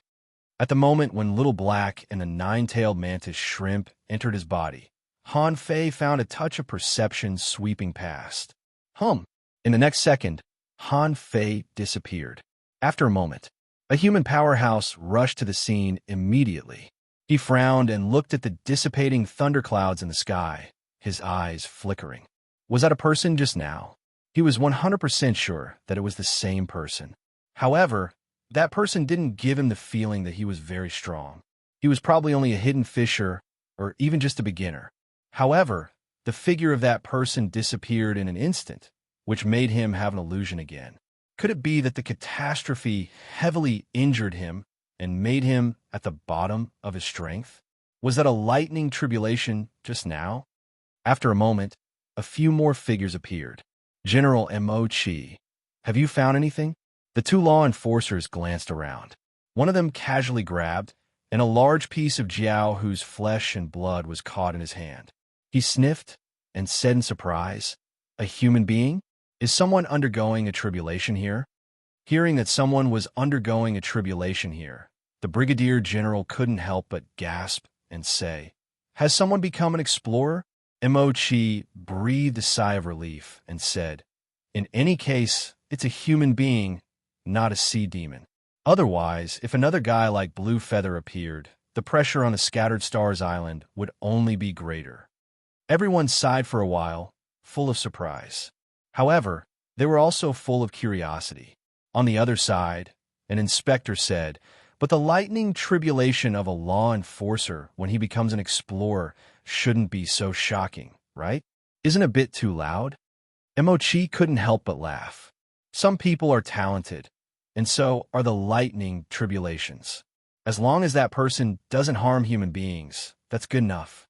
At the moment when Little Black and the 9-tailed mantis shrimp entered his body, Han Fei found a touch of perception sweeping past. In the next second, Han Fei disappeared. After a moment, a human powerhouse rushed to the scene immediately. He frowned and looked at the dissipating thunderclouds in the sky, his eyes flickering. Was that a person just now? He was 100% sure that it was the same person. However, that person didn't give him the feeling that he was very strong. He was probably only a hidden fisher or even just a beginner. However, the figure of that person disappeared in an instant, which made him have an illusion again. Could it be that the catastrophe heavily injured him and made him at the bottom of his strength? Was that a lightning tribulation just now? After a moment, a few more figures appeared. General Mo Qi, have you found anything? The 2 law enforcers glanced around. One of them casually grabbed, and a large piece of Jiao whose flesh and blood was caught in his hand. He sniffed and said in surprise, a human being? Is someone undergoing a tribulation here? Hearing that someone was undergoing a tribulation here, the Brigadier General couldn't help but gasp and say, has someone become an explorer? Mo Qi breathed a sigh of relief and said, in any case, it's a human being, not a sea demon. Otherwise, if another guy like Blue Feather appeared, the pressure on the scattered stars island would only be greater. Everyone sighed for a while, full of surprise. However, they were also full of curiosity. On the other side, an inspector said, "But the lightning tribulation of a law enforcer when he becomes an explorer shouldn't be so shocking, right? Isn't it a bit too loud?" Emochi couldn't help but laugh. Some people are talented, and so are the lightning tribulations. As long as that person doesn't harm human beings, that's good enough.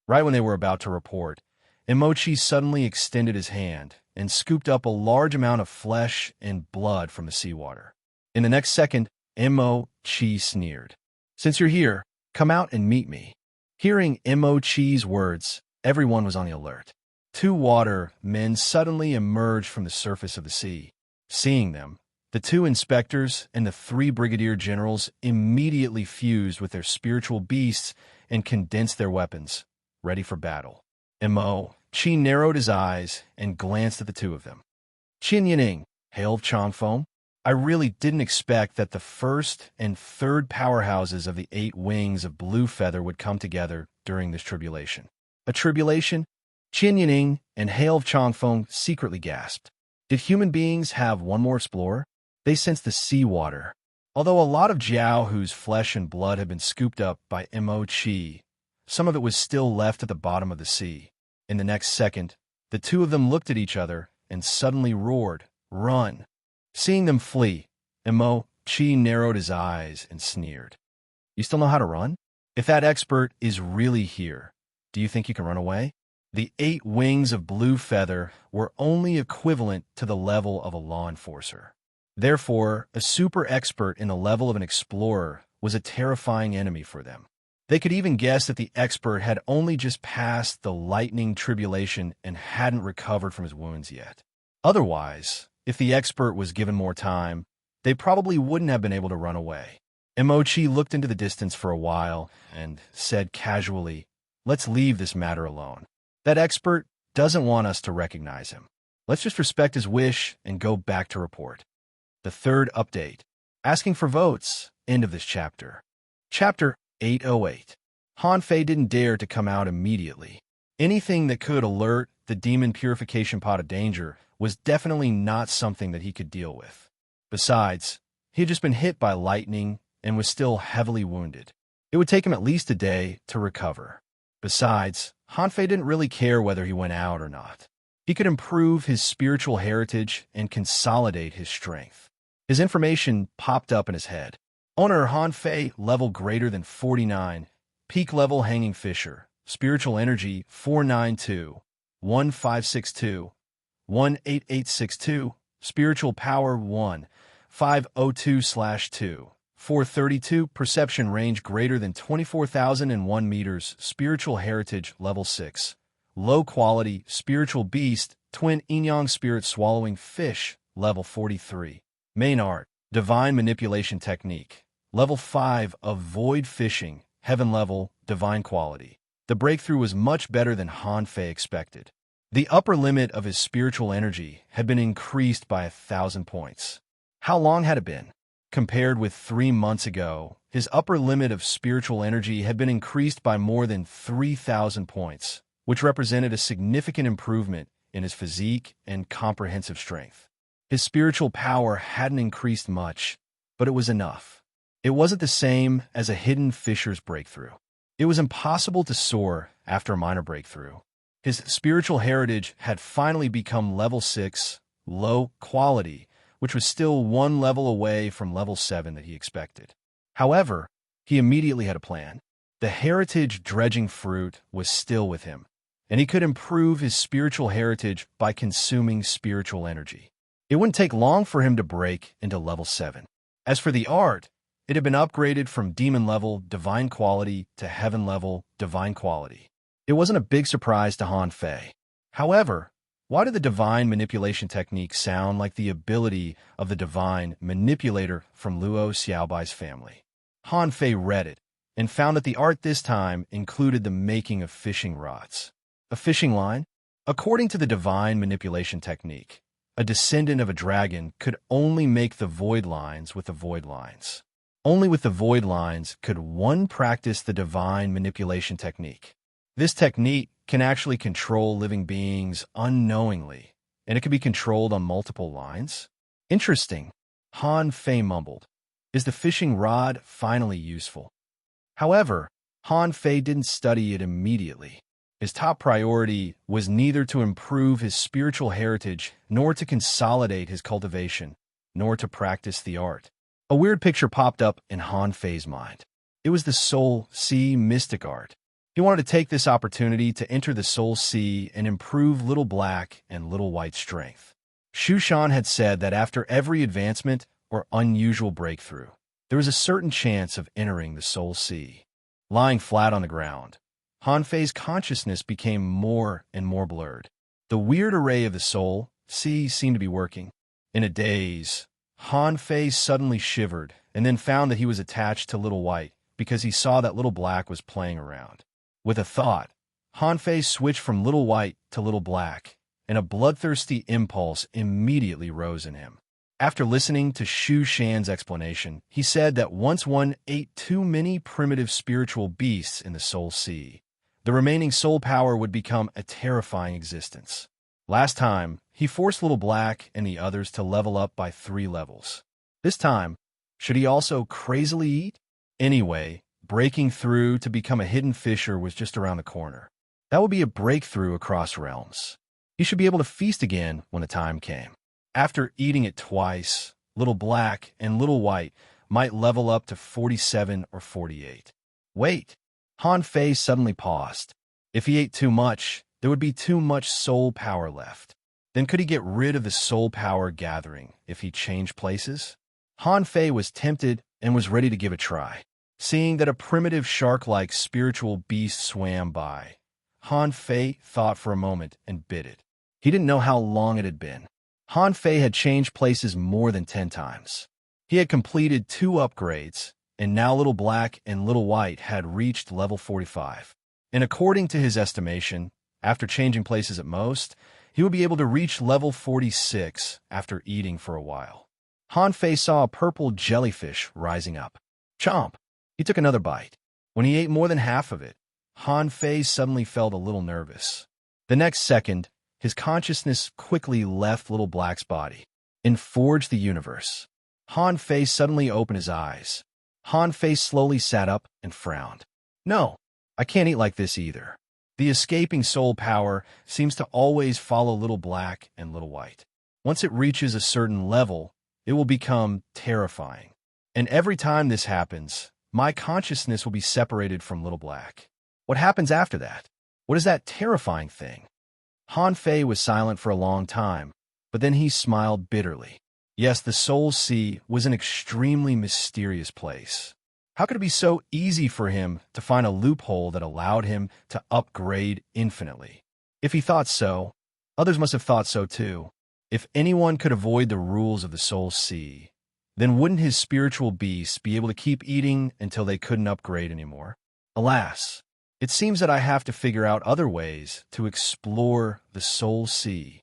Right when they were about to report, Emochi suddenly extended his hand and scooped up a large amount of flesh and blood from the seawater. In the next second, Emochi sneered. "Since you're here, come out and meet me." Hearing Emochi's words, everyone was on the alert. Two water men suddenly emerged from the surface of the sea. Seeing them, the two inspectors and the three brigadier generals immediately fused with their spiritual beasts and condensed their weapons, ready for battle. Emochi narrowed his eyes and glanced at the two of them. "Qin Yining, hail of Changfeng, I really didn't expect that the first and third powerhouses of the 8 wings of Blue Feather would come together during this tribulation." "A tribulation?" Qin Yining and Hail of Changfeng secretly gasped. Did human beings have one more explorer? They sensed the seawater. Although a lot of Jiao whose flesh and blood had been scooped up by Emochi, some of it was still left at the bottom of the sea. In the next second, the two of them looked at each other and suddenly roared, "Run!" Seeing them flee, Emochi narrowed his eyes and sneered. "You still know how to run? If that expert is really here, do you think you can run away?" The 8 wings of Blue Feather were only equivalent to the level of a law enforcer. Therefore, a super expert in the level of an explorer was a terrifying enemy for them. They could even guess that the expert had only just passed the lightning tribulation and hadn't recovered from his wounds yet. Otherwise, if the expert was given more time, they probably wouldn't have been able to run away. Emochi looked into the distance for a while and said casually, "Let's leave this matter alone. That expert doesn't want us to recognize him. Let's just respect his wish and go back to report." The third update. Asking for votes. End of this chapter. Chapter 808. Han Fei didn't dare to come out immediately. Anything that could alert the demon purification pot of danger was definitely not something that he could deal with. Besides, he had just been hit by lightning and was still heavily wounded. It would take him at least a day to recover. Besides, Han Fei didn't really care whether he went out or not. He could improve his spiritual heritage and consolidate his strength. His information popped up in his head. Owner Han Fei, level greater than 49, peak level hanging fisher, spiritual energy 492, 1562, 18862, spiritual power 1, 502/2. 432, perception range greater than 24,001 meters, spiritual heritage level 6, low quality, spiritual beast, twin yin-yang spirit swallowing fish, level 43, main art, divine manipulation technique, level 5 of void fishing, heaven level, divine quality. The breakthrough was much better than Han Fei expected. The upper limit of his spiritual energy had been increased by 1,000 points. How long had it been? Compared with 3 months ago, his upper limit of spiritual energy had been increased by more than 3,000 points, which represented a significant improvement in his physique and comprehensive strength. His spiritual power hadn't increased much, but it was enough. It wasn't the same as a hidden fisher's breakthrough. It was impossible to soar after a minor breakthrough. His spiritual heritage had finally become level 6, low quality, which was still 1 level away from level 7 that he expected. However, he immediately had a plan. The heritage dredging fruit was still with him, and he could improve his spiritual heritage by consuming spiritual energy. It wouldn't take long for him to break into level 7. As for the art, it had been upgraded from demon level, divine quality, to heaven level, divine quality. It wasn't a big surprise to Han Fei. However, why did the divine manipulation technique sound like the ability of the divine manipulator from Luo Xiaobai's family? Han Fei read it and found that the art this time included the making of fishing rods. A fishing line? According to the divine manipulation technique, a descendant of a dragon could only make the void lines with the void lines. Only with the void lines could one practice the divine manipulation technique. This technique can actually control living beings unknowingly, and it can be controlled on multiple lines. Interesting, Han Fei mumbled. Is the fishing rod finally useful? However, Han Fei didn't study it immediately. His top priority was neither to improve his spiritual heritage, nor to consolidate his cultivation, nor to practice the art. A weird picture popped up in Han Fei's mind. It was the Soul Sea mystic art. He wanted to take this opportunity to enter the Soul Sea and improve Little Black and Little White's strength. Shu Shan had said that after every advancement or unusual breakthrough, there was a certain chance of entering the Soul Sea. Lying flat on the ground, Han Fei's consciousness became more and more blurred. The weird array of the Soul Sea seemed to be working. In a daze, Han Fei suddenly shivered and then found that he was attached to Little White because he saw that Little Black was playing around. With a thought, Han Fei switched from Little White to Little Black, and a bloodthirsty impulse immediately rose in him. After listening to Shu Shan's explanation, he said that once one ate too many primitive spiritual beasts in the Soul Sea, the remaining soul power would become a terrifying existence. Last time, he forced Little Black and the others to level up by 3 levels. This time, should he also crazily eat? Anyway, breaking through to become a hidden fisher was just around the corner. That would be a breakthrough across realms. He should be able to feast again when the time came. After eating it twice, Little Black and Little White might level up to 47 or 48. Wait, Han Fei suddenly paused. If he ate too much, there would be too much soul power left. Then could he get rid of the soul power gathering if he changed places? Han Fei was tempted and was ready to give it a try. Seeing that a primitive shark-like spiritual beast swam by, Han Fei thought for a moment and bit it. He didn't know how long it had been. Han Fei had changed places more than 10 times. He had completed 2 upgrades, and now Little Black and Little White had reached level 45. And according to his estimation, after changing places at most, he would be able to reach level 46 after eating for a while. Han Fei saw a purple jellyfish rising up. Chomp! He took another bite. When he ate more than half of it, Han Fei suddenly felt a little nervous. The next second, his consciousness quickly left Little Black's body and forged the universe. Han Fei suddenly opened his eyes. Han Fei slowly sat up and frowned. No, I can't eat like this either. The escaping soul power seems to always follow Little Black and Little White. Once it reaches a certain level, it will become terrifying. And every time this happens, my consciousness will be separated from Little Black. What happens after that? What is that terrifying thing? Han Fei was silent for a long time, but then he smiled bitterly. Yes, the Soul Sea was an extremely mysterious place. How could it be so easy for him to find a loophole that allowed him to upgrade infinitely? If he thought so, others must have thought so too. If anyone could avoid the rules of the Soul Sea, then wouldn't his spiritual beasts be able to keep eating until they couldn't upgrade anymore? Alas, it seems that I have to figure out other ways to explore the Soul Sea.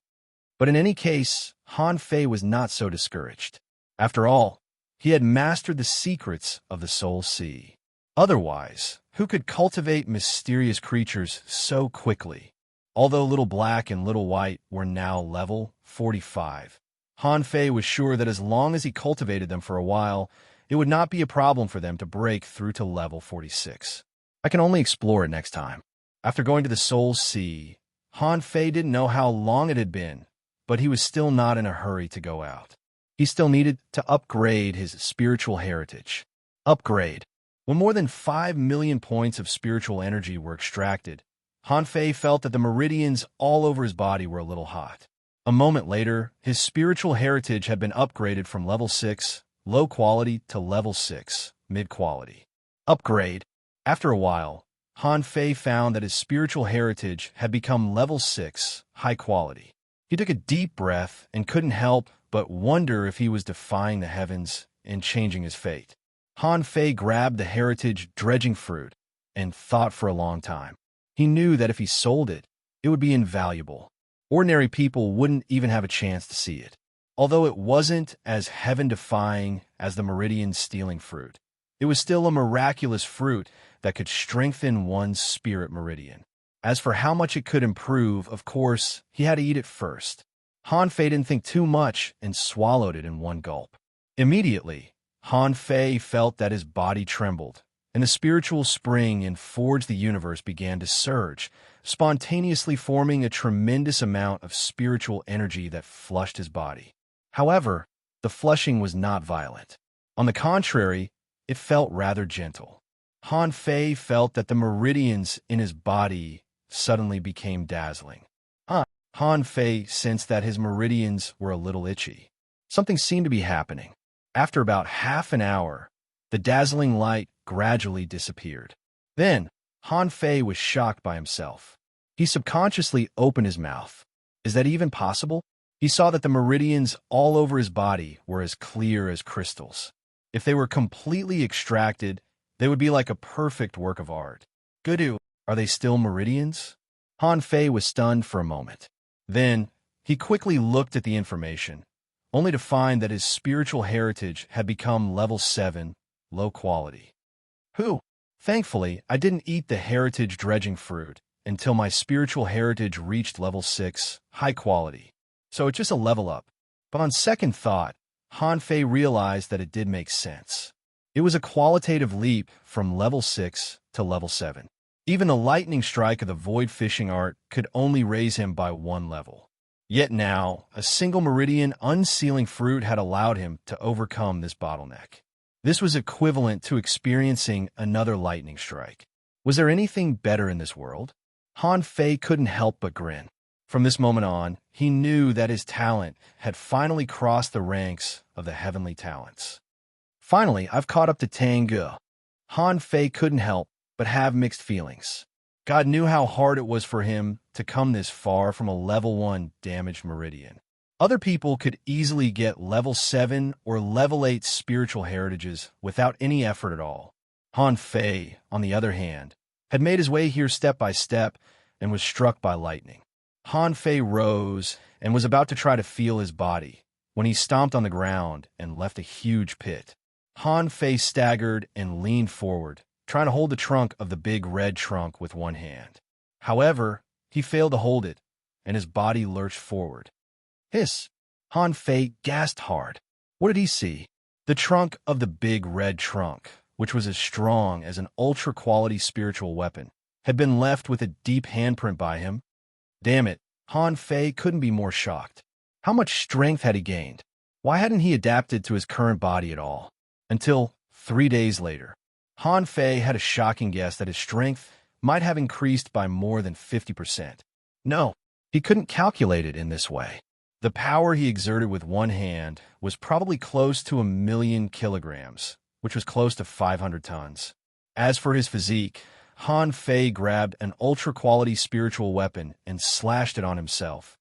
But in any case, Han Fei was not so discouraged. After all, he had mastered the secrets of the Soul Sea. Otherwise, who could cultivate mysterious creatures so quickly? Although Little Black and Little White were now level 45, Han Fei was sure that as long as he cultivated them for a while, it would not be a problem for them to break through to level 46. I can only explore it next time. After going to the Soul Sea, Han Fei didn't know how long it had been, but he was still not in a hurry to go out. He still needed to upgrade his spiritual heritage. Upgrade. When more than 5 million points of spiritual energy were extracted, Han Fei felt that the meridians all over his body were a little hot. A moment later, his spiritual heritage had been upgraded from level 6, low quality, to level 6, mid quality. Upgrade. After a while, Han Fei found that his spiritual heritage had become level 6, high quality. He took a deep breath and couldn't help but wonder if he was defying the heavens and changing his fate. Han Fei grabbed the heritage dredging fruit and thought for a long time. He knew that if he sold it, it would be invaluable. Ordinary people wouldn't even have a chance to see it. Although it wasn't as heaven-defying as the meridian stealing fruit, it was still a miraculous fruit that could strengthen one's spirit meridian. As for how much it could improve, of course, he had to eat it first. Han Fei didn't think too much and swallowed it in one gulp. Immediately, Han Fei felt that his body trembled, and the spiritual spring in Forge the Universe began to surge, spontaneously forming a tremendous amount of spiritual energy that flushed his body. However, the flushing was not violent. On the contrary, it felt rather gentle. Han Fei felt that the meridians in his body suddenly became dazzling. Han Fei sensed that his meridians were a little itchy. Something seemed to be happening. After about half an hour, the dazzling light gradually disappeared. Then, Han Fei was shocked by himself. He subconsciously opened his mouth. Is that even possible? He saw that the meridians all over his body were as clear as crystals. If they were completely extracted, they would be like a perfect work of art. Gudu, are they still meridians? Han Fei was stunned for a moment. Then, he quickly looked at the information, only to find that his spiritual heritage had become level 7, low quality. Thankfully, I didn't eat the heritage dredging fruit until my spiritual heritage reached level 6, high quality. So it's just a level up. But on second thought, Han Fei realized that it did make sense. It was a qualitative leap from level 6 to level 7. Even the lightning strike of the void fishing art could only raise him by 1 level. Yet now, a single meridian unsealing fruit had allowed him to overcome this bottleneck. This was equivalent to experiencing another lightning strike. Was there anything better in this world? Han Fei couldn't help but grin. From this moment on, he knew that his talent had finally crossed the ranks of the heavenly talents. Finally, I've caught up to Tangge. Han Fei couldn't help but have mixed feelings. God knew how hard it was for him to come this far from a level 1 damaged meridian. Other people could easily get level 7 or level 8 spiritual heritages without any effort at all. Han Fei, on the other hand, had made his way here step by step and was struck by lightning. Han Fei rose and was about to try to feel his body when he stomped on the ground and left a huge pit. Han Fei staggered and leaned forward, trying to hold the trunk of the big red trunk with one hand. However, he failed to hold it, and his body lurched forward. Hiss! Han Fei gasped hard. What did he see? The trunk of the big red trunk, which was as strong as an ultra-quality spiritual weapon, had been left with a deep handprint by him. Damn it, Han Fei couldn't be more shocked. How much strength had he gained? Why hadn't he adapted to his current body at all? Until 3 days later. Han Fei had a shocking guess that his strength might have increased by more than 50%. No, he couldn't calculate it in this way. The power he exerted with one hand was probably close to 1,000,000 kilograms, which was close to 500 tons. As for his physique, Han Fei grabbed an ultra-quality spiritual weapon and slashed it on himself,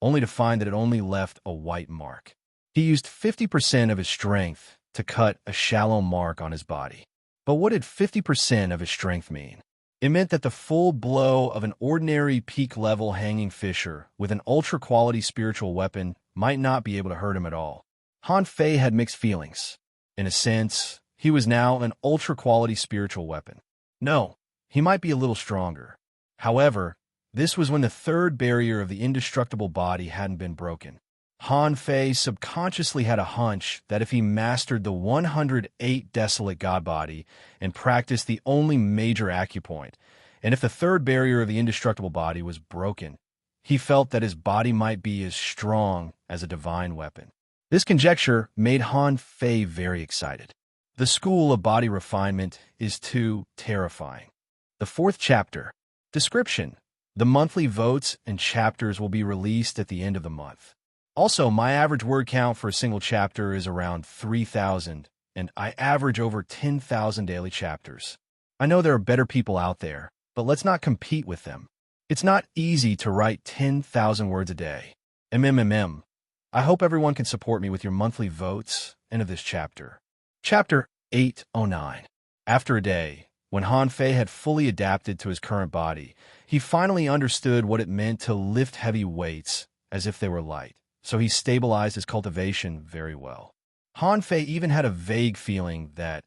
only to find that it only left a white mark. He used 50% of his strength to cut a shallow mark on his body. But what did 50% of his strength mean? It meant that the full blow of an ordinary peak-level hanging fisher with an ultra-quality spiritual weapon might not be able to hurt him at all. Han Fei had mixed feelings. In a sense, he was now an ultra-quality spiritual weapon. No, he might be a little stronger. However, this was when the third barrier of the indestructible body hadn't been broken. Han Fei subconsciously had a hunch that if he mastered the 108 desolate god body and practiced the only major acupoint, and if the third barrier of the indestructible body was broken, he felt that his body might be as strong as a divine weapon. This conjecture made Han Fei very excited. The school of body refinement is too terrifying. The 4th chapter. Description. The monthly votes and chapters will be released at the end of the month. Also, my average word count for a single chapter is around 3,000, and I average over 10,000 daily chapters. I know there are better people out there, but let's not compete with them. It's not easy to write 10,000 words a day. I hope everyone can support me with your monthly votes. End of this chapter. Chapter 809. After a day, when Han Fei had fully adapted to his current body, he finally understood what it meant to lift heavy weights as if they were light. So he stabilized his cultivation very well. Han Fei even had a vague feeling that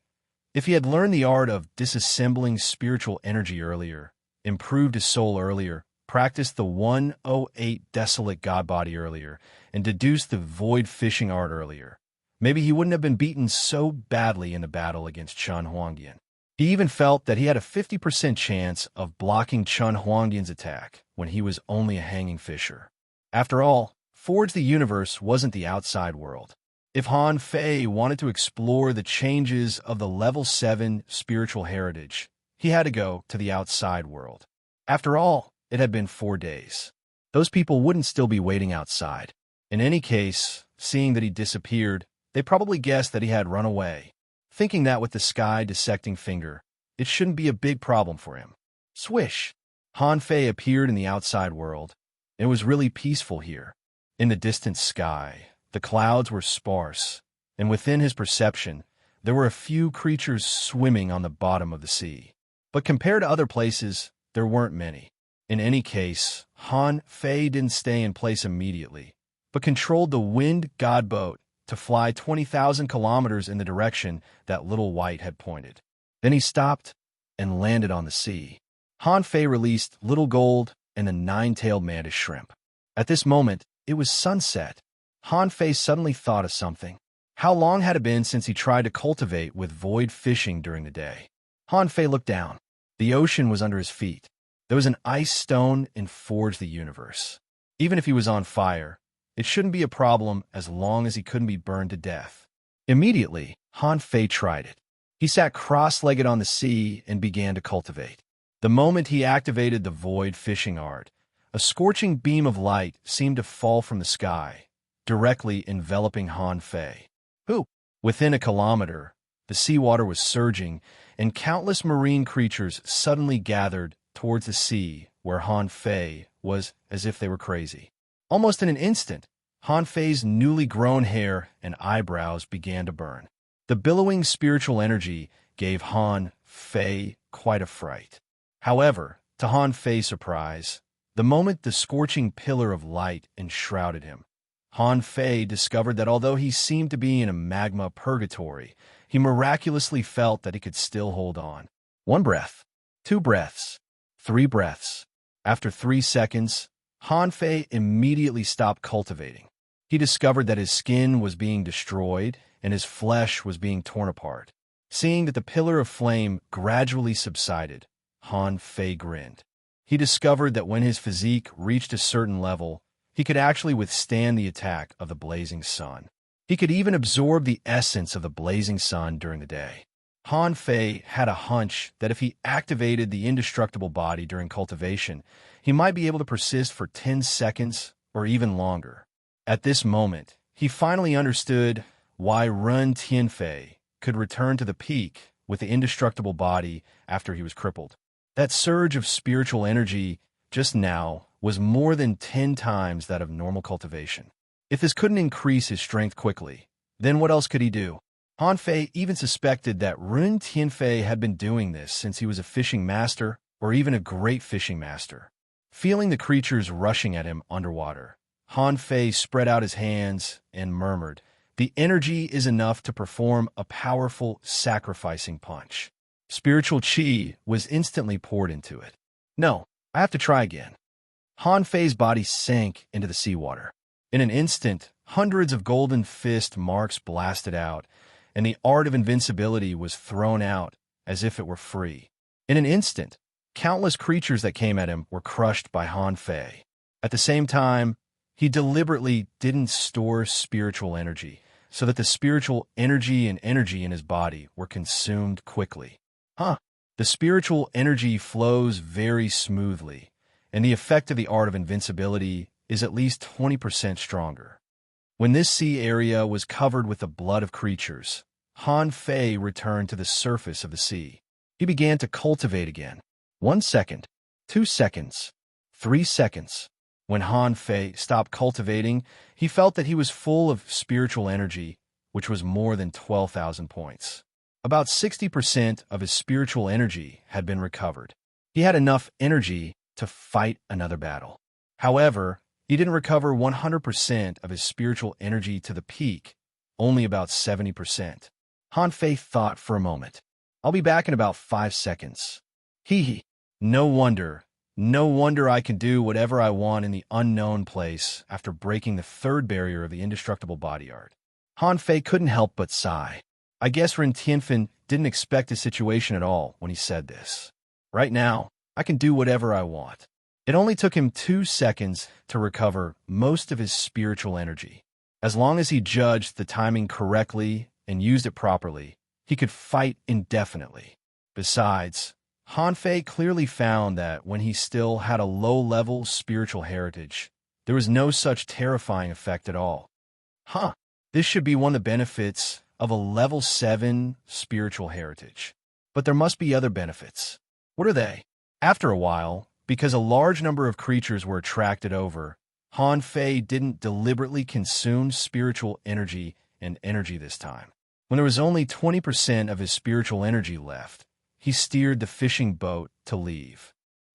If he had learned the art of disassembling spiritual energy earlier, improved his soul earlier, practiced the 108 desolate god body earlier, and deduced the void fishing art earlier, maybe he wouldn't have been beaten so badly in the battle against Chun Huangdian. He even felt that he had a 50% chance of blocking Chun Huangdian's attack when he was only a hanging fisher. After all, Forge the Universe wasn't the outside world. If Han Fei wanted to explore the changes of the Level 7 spiritual heritage, he had to go to the outside world. After all, it had been 4 days. Those people wouldn't still be waiting outside. In any case, seeing that he disappeared, they probably guessed that he had run away. Thinking that with the sky dissecting finger, it shouldn't be a big problem for him. Swish! Han Fei appeared in the outside world. It was really peaceful here. In the distant sky, the clouds were sparse, and within his perception, there were a few creatures swimming on the bottom of the sea. But compared to other places, there weren't many. In any case, Han Fei didn't stay in place immediately, but controlled the wind god boat to fly 20,000 kilometers in the direction that Little White had pointed. Then he stopped and landed on the sea. Han Fei released Little Gold and the nine-tailed mantis shrimp. At this moment, it was sunset. Han Fei suddenly thought of something. How long had it been since he tried to cultivate with void fishing during the day? Han Fei looked down. The ocean was under his feet. There was an ice stone in Forge the Universe. Even if he was on fire, it shouldn't be a problem as long as he couldn't be burned to death. Immediately, Han Fei tried it. He sat cross-legged on the sea and began to cultivate. The moment he activated the void fishing art, a scorching beam of light seemed to fall from the sky, directly enveloping Han Fei. Within a kilometer, the seawater was surging, and countless marine creatures suddenly gathered towards the sea where Han Fei was as if they were crazy. Almost in an instant, Han Fei's newly grown hair and eyebrows began to burn. The billowing spiritual energy gave Han Fei quite a fright. However, to Han Fei's surprise, the moment the scorching pillar of light enshrouded him, Han Fei discovered that although he seemed to be in a magma purgatory, he miraculously felt that he could still hold on. 1 breath, 2 breaths, 3 breaths. After 3 seconds, Han Fei immediately stopped cultivating. He discovered that his skin was being destroyed and his flesh was being torn apart. Seeing that the pillar of flame gradually subsided, Han Fei grinned. He discovered that when his physique reached a certain level, he could actually withstand the attack of the blazing sun. He could even absorb the essence of the blazing sun during the day. Han Fei had a hunch that if he activated the indestructible body during cultivation, he might be able to persist for 10 seconds or even longer. At this moment, he finally understood why Run Tianfei could return to the peak with the indestructible body after he was crippled. That surge of spiritual energy just now was more than 10 times that of normal cultivation. If this couldn't increase his strength quickly, then what else could he do? Han Fei even suspected that Run Tianfei had been doing this since he was a fishing master or even a great fishing master. Feeling the creatures rushing at him underwater, Han Fei spread out his hands and murmured, "The energy is enough to perform a powerful sacrificing punch." Spiritual chi was instantly poured into it. No, I have to try again. Han Fei's body sank into the seawater. In an instant, hundreds of golden fist marks blasted out, and the art of invincibility was thrown out as if it were free. In an instant, countless creatures that came at him were crushed by Han Fei. At the same time, he deliberately didn't store spiritual energy, so that the spiritual energy and energy in his body were consumed quickly. The spiritual energy flows very smoothly, and the effect of the art of invincibility is at least 20% stronger. When this sea area was covered with the blood of creatures, Han Fei returned to the surface of the sea. He began to cultivate again. 1 second, 2 seconds, 3 seconds. When Han Fei stopped cultivating, he felt that he was full of spiritual energy, which was more than 12,000 points. About 60% of his spiritual energy had been recovered. He had enough energy to fight another battle. However, he didn't recover 100% of his spiritual energy to the peak, only about 70%. Han Fei thought for a moment. I'll be back in about 5 seconds. Hee hee. No wonder. No wonder I can do whatever I want in the unknown place after breaking the third barrier of the indestructible body art. Han Fei couldn't help but sigh. I guess Ren Tianfen didn't expect his situation at all when he said this. Right now, I can do whatever I want. It only took him 2 seconds to recover most of his spiritual energy. As long as he judged the timing correctly and used it properly, he could fight indefinitely. Besides, Han Fei clearly found that when he still had a low-level spiritual heritage, there was no such terrifying effect at all. This should be one of the benefits of a level 7 spiritual heritage. But there must be other benefits. What are they? After a while, because a large number of creatures were attracted over, Han Fei didn't deliberately consume spiritual energy and energy this time. When there was only 20% of his spiritual energy left, he steered the fishing boat to leave.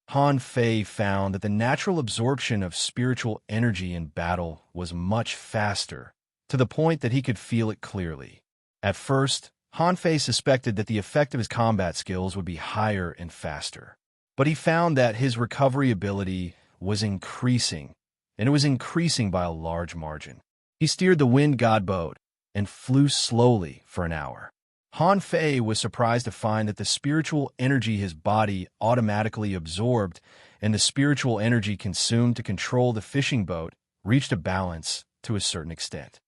Han Fei found that the natural absorption of spiritual energy in battle was much faster, to the point that he could feel it clearly. At first, Han Fei suspected that the effect of his combat skills would be higher and faster. But he found that his recovery ability was increasing, and it was increasing by a large margin. He steered the wind god boat and flew slowly for an hour. Han Fei was surprised to find that the spiritual energy his body automatically absorbed and the spiritual energy consumed to control the fishing boat reached a balance to a certain extent.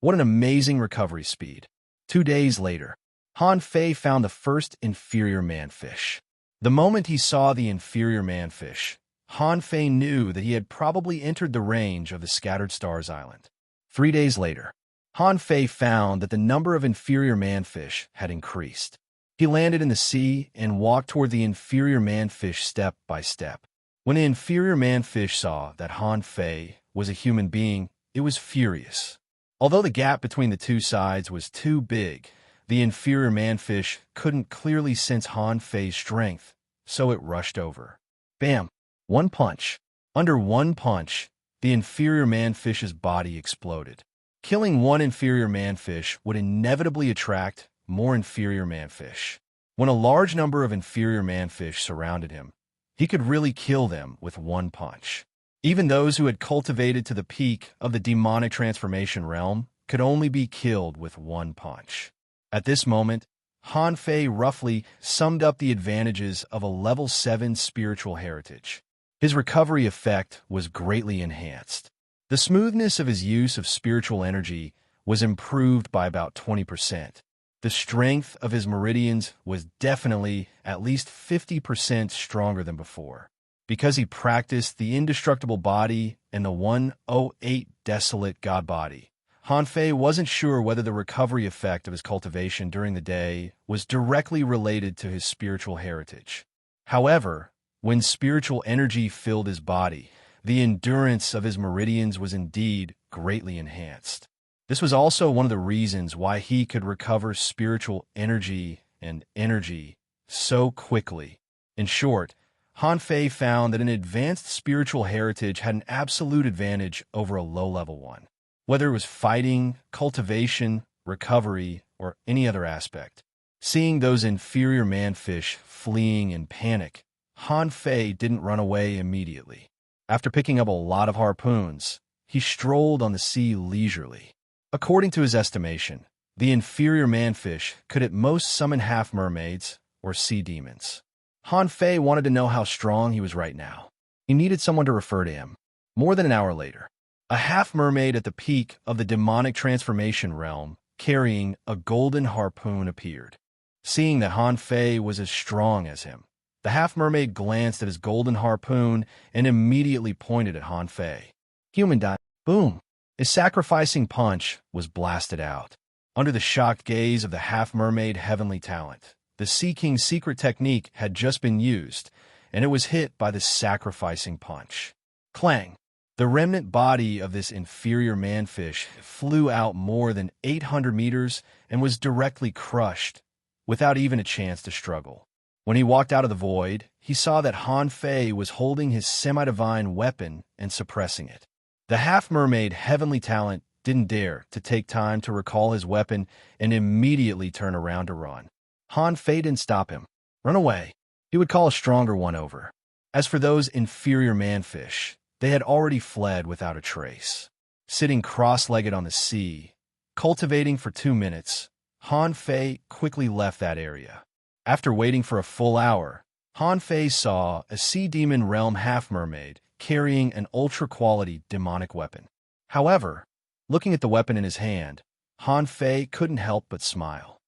What an amazing recovery speed. 2 days later, Han Fei found the first inferior manfish. The moment he saw the inferior manfish, Han Fei knew that he had probably entered the range of the Scattered Stars Island. 3 days later, Han Fei found that the number of inferior manfish had increased. He landed in the sea and walked toward the inferior manfish step by step. When the inferior manfish saw that Han Fei was a human being, it was furious. Although the gap between the two sides was too big, the inferior manfish couldn't clearly sense Han Fei's strength, so it rushed over. Bam! One punch. Under one punch, the inferior manfish's body exploded. Killing one inferior manfish would inevitably attract more inferior manfish. When a large number of inferior manfish surrounded him, he could really kill them with one punch. Even those who had cultivated to the peak of the demonic transformation realm could only be killed with one punch. At this moment, Han Fei roughly summed up the advantages of a level 7 spiritual heritage. His recovery effect was greatly enhanced. The smoothness of his use of spiritual energy was improved by about 20%. The strength of his meridians was definitely at least 50% stronger than before. Because he practiced the indestructible body and the 108 desolate god body, Han Fei wasn't sure whether the recovery effect of his cultivation during the day was directly related to his spiritual heritage. However, when spiritual energy filled his body, the endurance of his meridians was indeed greatly enhanced. This was also one of the reasons why he could recover spiritual energy and energy so quickly. In short, Han Fei found that an advanced spiritual heritage had an absolute advantage over a low-level one. Whether it was fighting, cultivation, recovery, or any other aspect. Seeing those inferior manfish fleeing in panic, Han Fei didn't run away immediately. After picking up a lot of harpoons, he strolled on the sea leisurely. According to his estimation, the inferior manfish could at most summon half-mermaids or sea demons. Han Fei wanted to know how strong he was right now. He needed someone to refer to him. More than an hour later, a half-mermaid at the peak of the demonic transformation realm, carrying a golden harpoon, appeared. Seeing that Han Fei was as strong as him, the half-mermaid glanced at his golden harpoon and immediately pointed at Han Fei. Human dot. Boom! His sacrificing punch was blasted out. Under the shocked gaze of the half-mermaid heavenly talent, the Sea King's secret technique had just been used, and it was hit by the sacrificing punch. Clang! The remnant body of this inferior manfish flew out more than 800 meters and was directly crushed, without even a chance to struggle. When he walked out of the void, he saw that Han Fei was holding his semi-divine weapon and suppressing it. The half-mermaid heavenly talent didn't dare to take time to recall his weapon and immediately turn around to run. Han Fei didn't stop him. Run away. He would call a stronger one over. As for those inferior manfish, they had already fled without a trace. Sitting cross-legged on the sea, cultivating for 2 minutes, Han Fei quickly left that area. After waiting for a full hour, Han Fei saw a sea demon realm half-mermaid carrying an ultra-quality demonic weapon. However, looking at the weapon in his hand, Han Fei couldn't help but smile.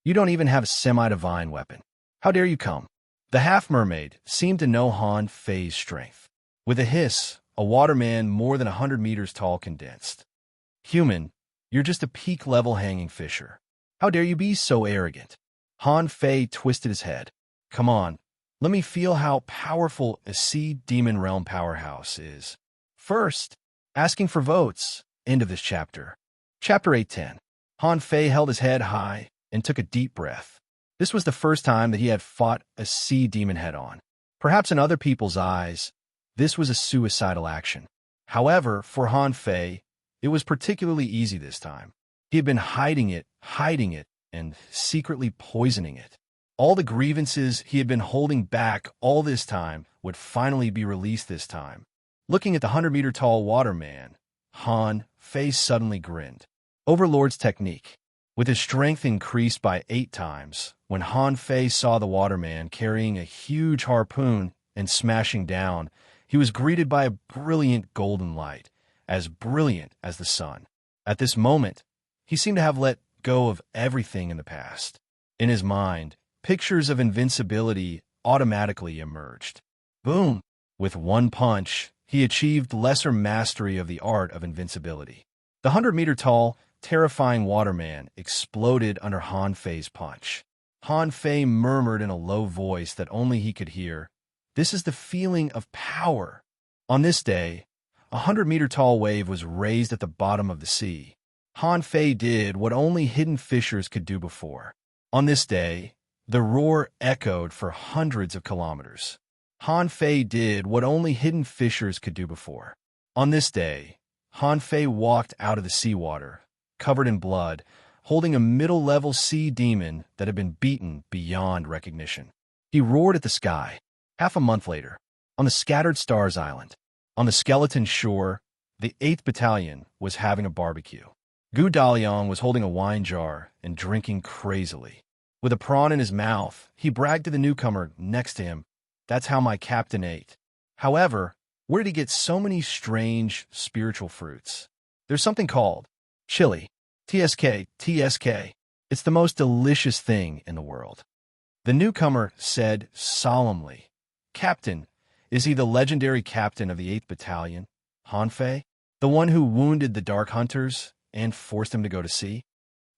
You don't even have a semi-divine weapon. How dare you come? The half-mermaid seemed to know Han Fei's strength. With a hiss, a waterman more than 100 meters tall condensed. Human, you're just a peak-level hanging fisher. How dare you be so arrogant? Han Fei twisted his head. Come on, let me feel how powerful a sea demon realm powerhouse is. First, asking for votes. End of this chapter. Chapter 810. Han Fei held his head high and took a deep breath. This was the first time that he had fought a sea demon head-on. Perhaps in other people's eyes, this was a suicidal action. However, for Han Fei, it was particularly easy this time. He had been hiding it, and secretly poisoning it. All the grievances he had been holding back all this time would finally be released this time. Looking at the 100-meter-tall waterman, Han Fei suddenly grinned. Overlord's technique. With his strength increased by 8 times, when Han Fei saw the waterman carrying a huge harpoon and smashing down, he was greeted by a brilliant golden light, as brilliant as the sun. At this moment, he seemed to have let go of everything in the past. In his mind, pictures of invincibility automatically emerged. Boom! With one punch, he achieved lesser mastery of the art of invincibility. The 100-meter-tall, terrifying waterman exploded under Han Fei's punch. Han Fei murmured in a low voice that only he could hear, "This is the feeling of power." On this day, a 100-meter-tall wave was raised at the bottom of the sea. Han Fei did what only hidden fishers could do before. On this day, the roar echoed for hundreds of kilometers. Han Fei did what only hidden fishers could do before. On this day, Han Fei walked out of the seawater, covered in blood, holding a middle-level sea demon that had been beaten beyond recognition. He roared at the sky. Half a month later, on the Scattered Stars Island, on the skeleton shore, the 8th Battalion was having a barbecue. Gu Daliang was holding a wine jar and drinking crazily. With a prawn in his mouth, he bragged to the newcomer next to him, "That's how my captain ate." However, where did he get so many strange spiritual fruits? There's something called chili. TSK. It's the most delicious thing in the world. The newcomer said solemnly, "Captain, is he the legendary captain of the 8th Battalion, Han Fei? The one who wounded the Dark Hunters and forced him to go to sea?"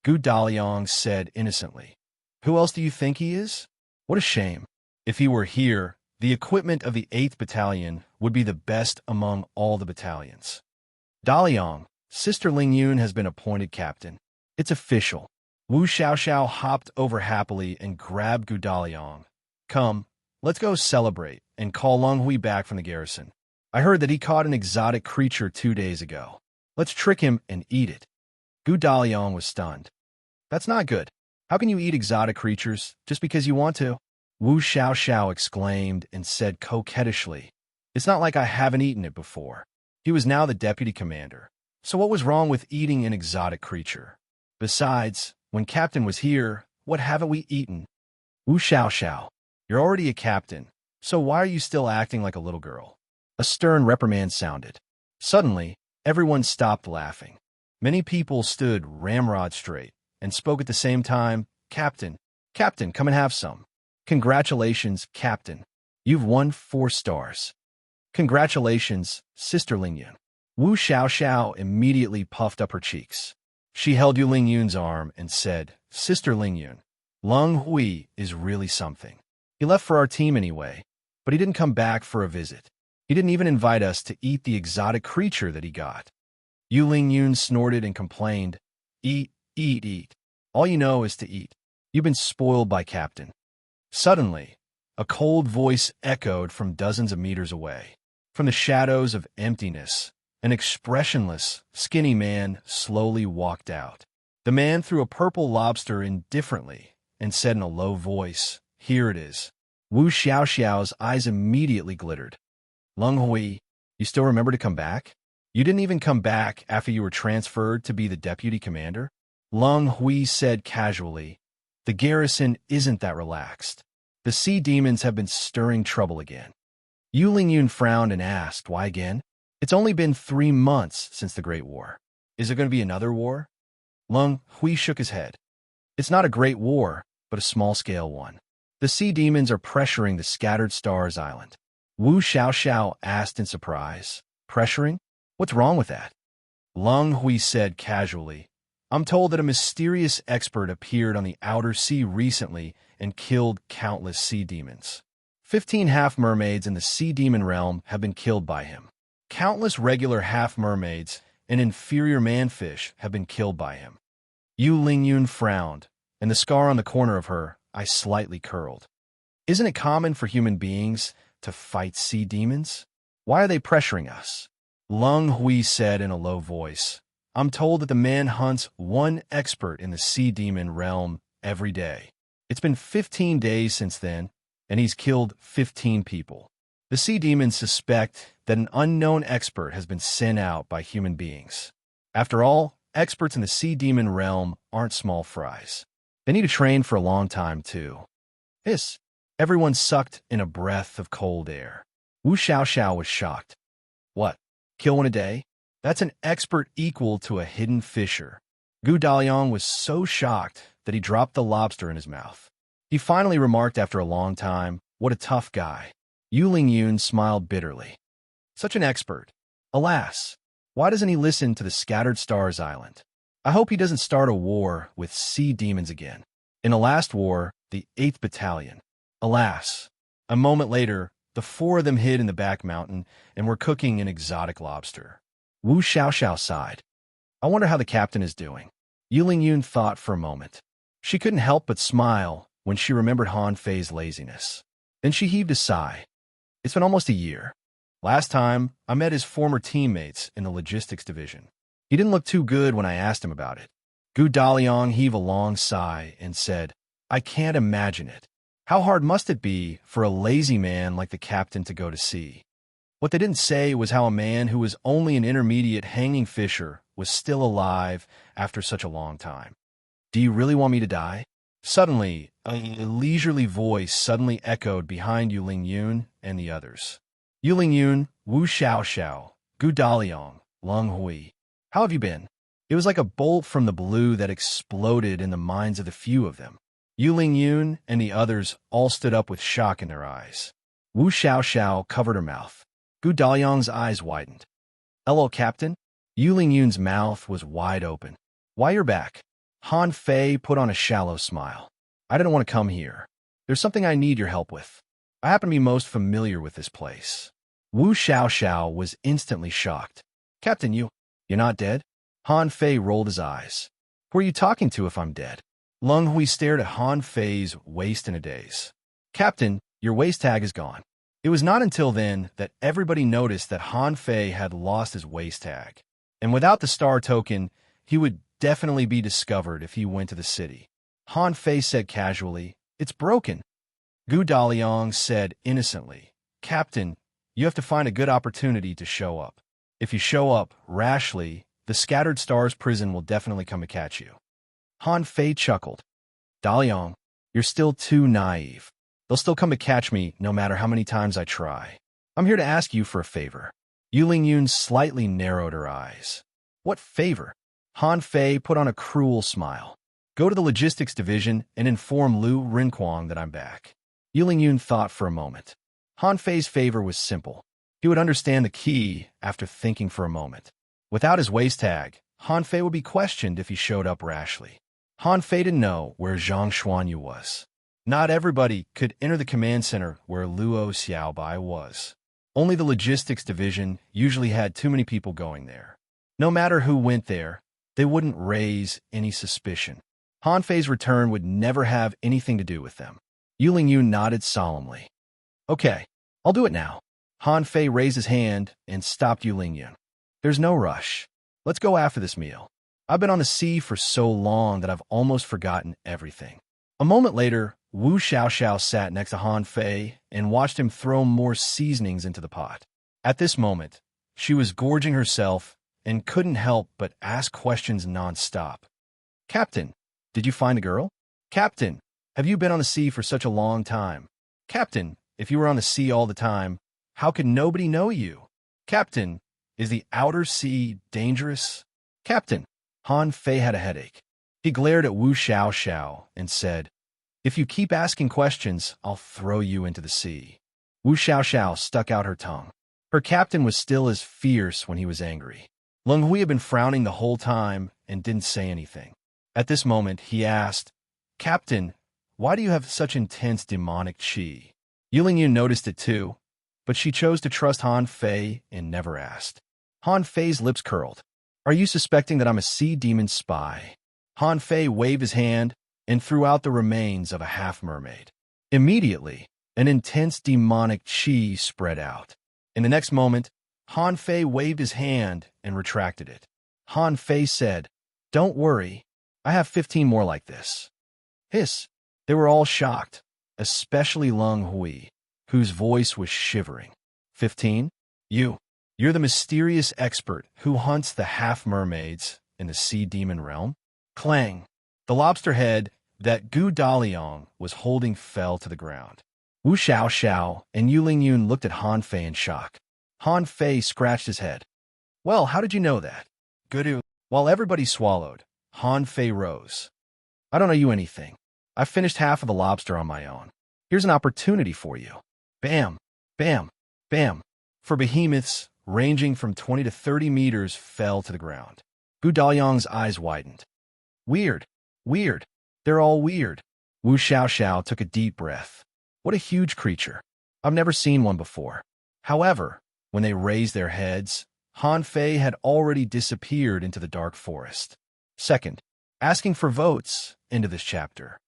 Gu Daliang said innocently, "Who else do you think he is? What a shame. If he were here, the equipment of the 8th Battalion would be the best among all the battalions." "Daliang, Sister Ling Yun has been appointed captain. It's official." Wu Xiaoxiao hopped over happily and grabbed Gu Daliang. "Come, let's go celebrate and call Long Hui back from the garrison. I heard that he caught an exotic creature 2 days ago. Let's trick him and eat it." Gu Daliang was stunned. "That's not good. How can you eat exotic creatures just because you want to?" Wu Xiaoxiao exclaimed and said coquettishly, "It's not like I haven't eaten it before." He was now the deputy commander. So what was wrong with eating an exotic creature? Besides, when Captain was here, what haven't we eaten? Wu Xiaoxiao, you're already a captain, so why are you still acting like a little girl? A stern reprimand sounded. Suddenly, everyone stopped laughing. Many people stood ramrod straight and spoke at the same time, "Captain, come and have some." "Congratulations, Captain. You've won 4 stars. "Congratulations, Sister Ling Yun." Wu Xiaoxiao immediately puffed up her cheeks. She held Yu Ling Yun's arm and said, "Sister Ling Yun, Long Hui is really something. He left for our team anyway, but he didn't come back for a visit. He didn't even invite us to eat the exotic creature that he got." Yu Ling Yun snorted and complained, "Eat. All you know is to eat. You've been spoiled by Captain." Suddenly, a cold voice echoed from dozens of meters away. From the shadows of emptiness, an expressionless, skinny man slowly walked out. The man threw a purple lobster indifferently and said in a low voice, "Here it is." Wu Xiaoxiao's eyes immediately glittered. "Leng Hui, you still remember to come back? You didn't even come back after you were transferred to be the deputy commander?" Leng Hui said casually, "The garrison isn't that relaxed. The sea demons have been stirring trouble again." Yu Lingyun frowned and asked, "Why again? It's only been 3 months since the Great War. Is there going to be another war?" Leng Hui shook his head. "It's not a great war, but a small-scale one. The sea demons are pressuring the Scattered Stars Island." Wu Xiaoxiao asked in surprise. "Pressuring? What's wrong with that?" Leng Hui said casually, "I'm told that a mysterious expert appeared on the outer sea recently and killed countless sea demons. 15 half-mermaids in the sea demon realm have been killed by him. Countless regular half-mermaids and inferior manfish have been killed by him." Yu Lingyun frowned, and the scar on the corner of her eye slightly curled. "Isn't it common for human beings to fight sea demons? Why are they pressuring us?" Leng Hui said in a low voice, "I'm told that the man hunts one expert in the sea demon realm every day. It's been 15 days since then, and he's killed 15 people. The sea demons suspect that an unknown expert has been sent out by human beings. After all, experts in the sea demon realm aren't small fries. They need to train for a long time, too." Hiss! Everyone sucked in a breath of cold air. Wu Xiaoxiao was shocked. "What? Kill one a day? That's an expert equal to a hidden fisher." Gu Daliang was so shocked that he dropped the lobster in his mouth. He finally remarked after a long time, "What a tough guy." Yu Lingyun smiled bitterly. "Such an expert. Alas, why doesn't he listen to the Scattered Stars Island? I hope he doesn't start a war with sea demons again. In the last war, the 8th Battalion. Alas." A moment later, the 4 of them hid in the back mountain and were cooking an exotic lobster. Wu Xiaoxiao sighed. "I wonder how the captain is doing." Yu Lingyun thought for a moment. She couldn't help but smile when she remembered Han Fei's laziness. Then she heaved a sigh. "It's been almost a year. Last time, I met his former teammates in the logistics division. He didn't look too good when I asked him about it." Gu Daliang heaved a long sigh and said, "I can't imagine it. How hard must it be for a lazy man like the captain to go to sea?" What they didn't say was how a man who was only an intermediate hanging fisher was still alive after such a long time. "Do you really want me to die?" Suddenly, a leisurely voice suddenly echoed behind Yu Lingyun and the others. "Yu Lingyun, Wu Xiaoxiao, Gu Daliang, Leng Hui. How have you been?" It was like a bolt from the blue that exploded in the minds of the few of them. Yu Lingyun and the others all stood up with shock in their eyes. Wu Xiaoxiao covered her mouth. Gu Daliang's eyes widened. "Hello, Captain?" Yu Lingyun's mouth was wide open. "Why you're back?" Han Fei put on a shallow smile. "I didn't want to come here. There's something I need your help with. I happen to be most familiar with this place." Wu Xiaoxiao was instantly shocked. "Captain, you're not dead?" Han Fei rolled his eyes. "Who are you talking to if I'm dead?" Leng Hui stared at Han Fei's waist in a daze. "Captain, your waist tag is gone." It was not until then that everybody noticed that Han Fei had lost his waist tag. And without the star token, he would definitely be discovered if he went to the city. Han Fei said casually, "It's broken." Gu Daliang said innocently, "Captain, you have to find a good opportunity to show up. If you show up rashly, the Scattered Stars prison will definitely come to catch you." Han Fei chuckled. "Daliang, you're still too naive. They'll still come to catch me no matter how many times I try. I'm here to ask you for a favor." Yu Lingyun slightly narrowed her eyes. "What favor?" Han Fei put on a cruel smile. "Go to the logistics division and inform Lu Rinquang that I'm back." Yu Lingyun thought for a moment. Han Fei's favor was simple. He would understand the key after thinking for a moment. Without his waist tag, Han Fei would be questioned if he showed up rashly. Han Fei didn't know where Zhang Xuanyu was. Not everybody could enter the command center where Luo Xiaobai was. Only the logistics division usually had too many people going there. No matter who went there, they wouldn't raise any suspicion. Han Fei's return would never have anything to do with them. Yu Lingyun nodded solemnly. "Okay, I'll do it now." Han Fei raised his hand and stopped Yu Lingyun. "There's no rush. Let's go after this meal. I've been on the sea for so long that I've almost forgotten everything. A moment later, Wu Xiaoxiao sat next to Han Fei and watched him throw more seasonings into the pot. At this moment, she was gorging herself and couldn't help but ask questions non-stop. Captain, did you find a girl? Captain, have you been on the sea for such a long time? Captain, if you were on the sea all the time, how could nobody know you? Captain, is the outer sea dangerous? Captain, Han Fei had a headache. He glared at Wu Xiaoxiao and said, if you keep asking questions, I'll throw you into the sea. Wu Xiaoxiao stuck out her tongue. Her captain was still as fierce when he was angry. Leng Hui had been frowning the whole time and didn't say anything. At this moment, he asked, Captain, why do you have such intense demonic qi? Yulingyun noticed it too, but she chose to trust Han Fei and never asked. Han Fei's lips curled. Are you suspecting that I'm a sea demon spy? Han Fei waved his hand and threw out the remains of a half-mermaid. Immediately, an intense demonic qi spread out. In the next moment, Han Fei waved his hand and retracted it. Han Fei said, don't worry, I have 15 more like this. Hiss! They were all shocked, especially Leng Hui, whose voice was shivering. 15? You're the mysterious expert who hunts the half-mermaids in the sea demon realm? Clang! The lobster head that Gu Daliang was holding fell to the ground. Wu Xiaoxiao and Yulingyun looked at Han Fei in shock. Han Fei scratched his head. Well, how did you know that? Gudu. While everybody swallowed, Han Fei rose. I don't owe you anything. I finished half of the lobster on my own. Here's an opportunity for you. Bam, bam, bam. For behemoths, ranging from 20 to 30 meters, fell to the ground. Gu Daliang's eyes widened. Weird. They're all weird. Wu Xiaoxiao took a deep breath. What a huge creature. I've never seen one before. However, when they raised their heads, Han Fei had already disappeared into the dark forest. Second, asking for votes into this chapter.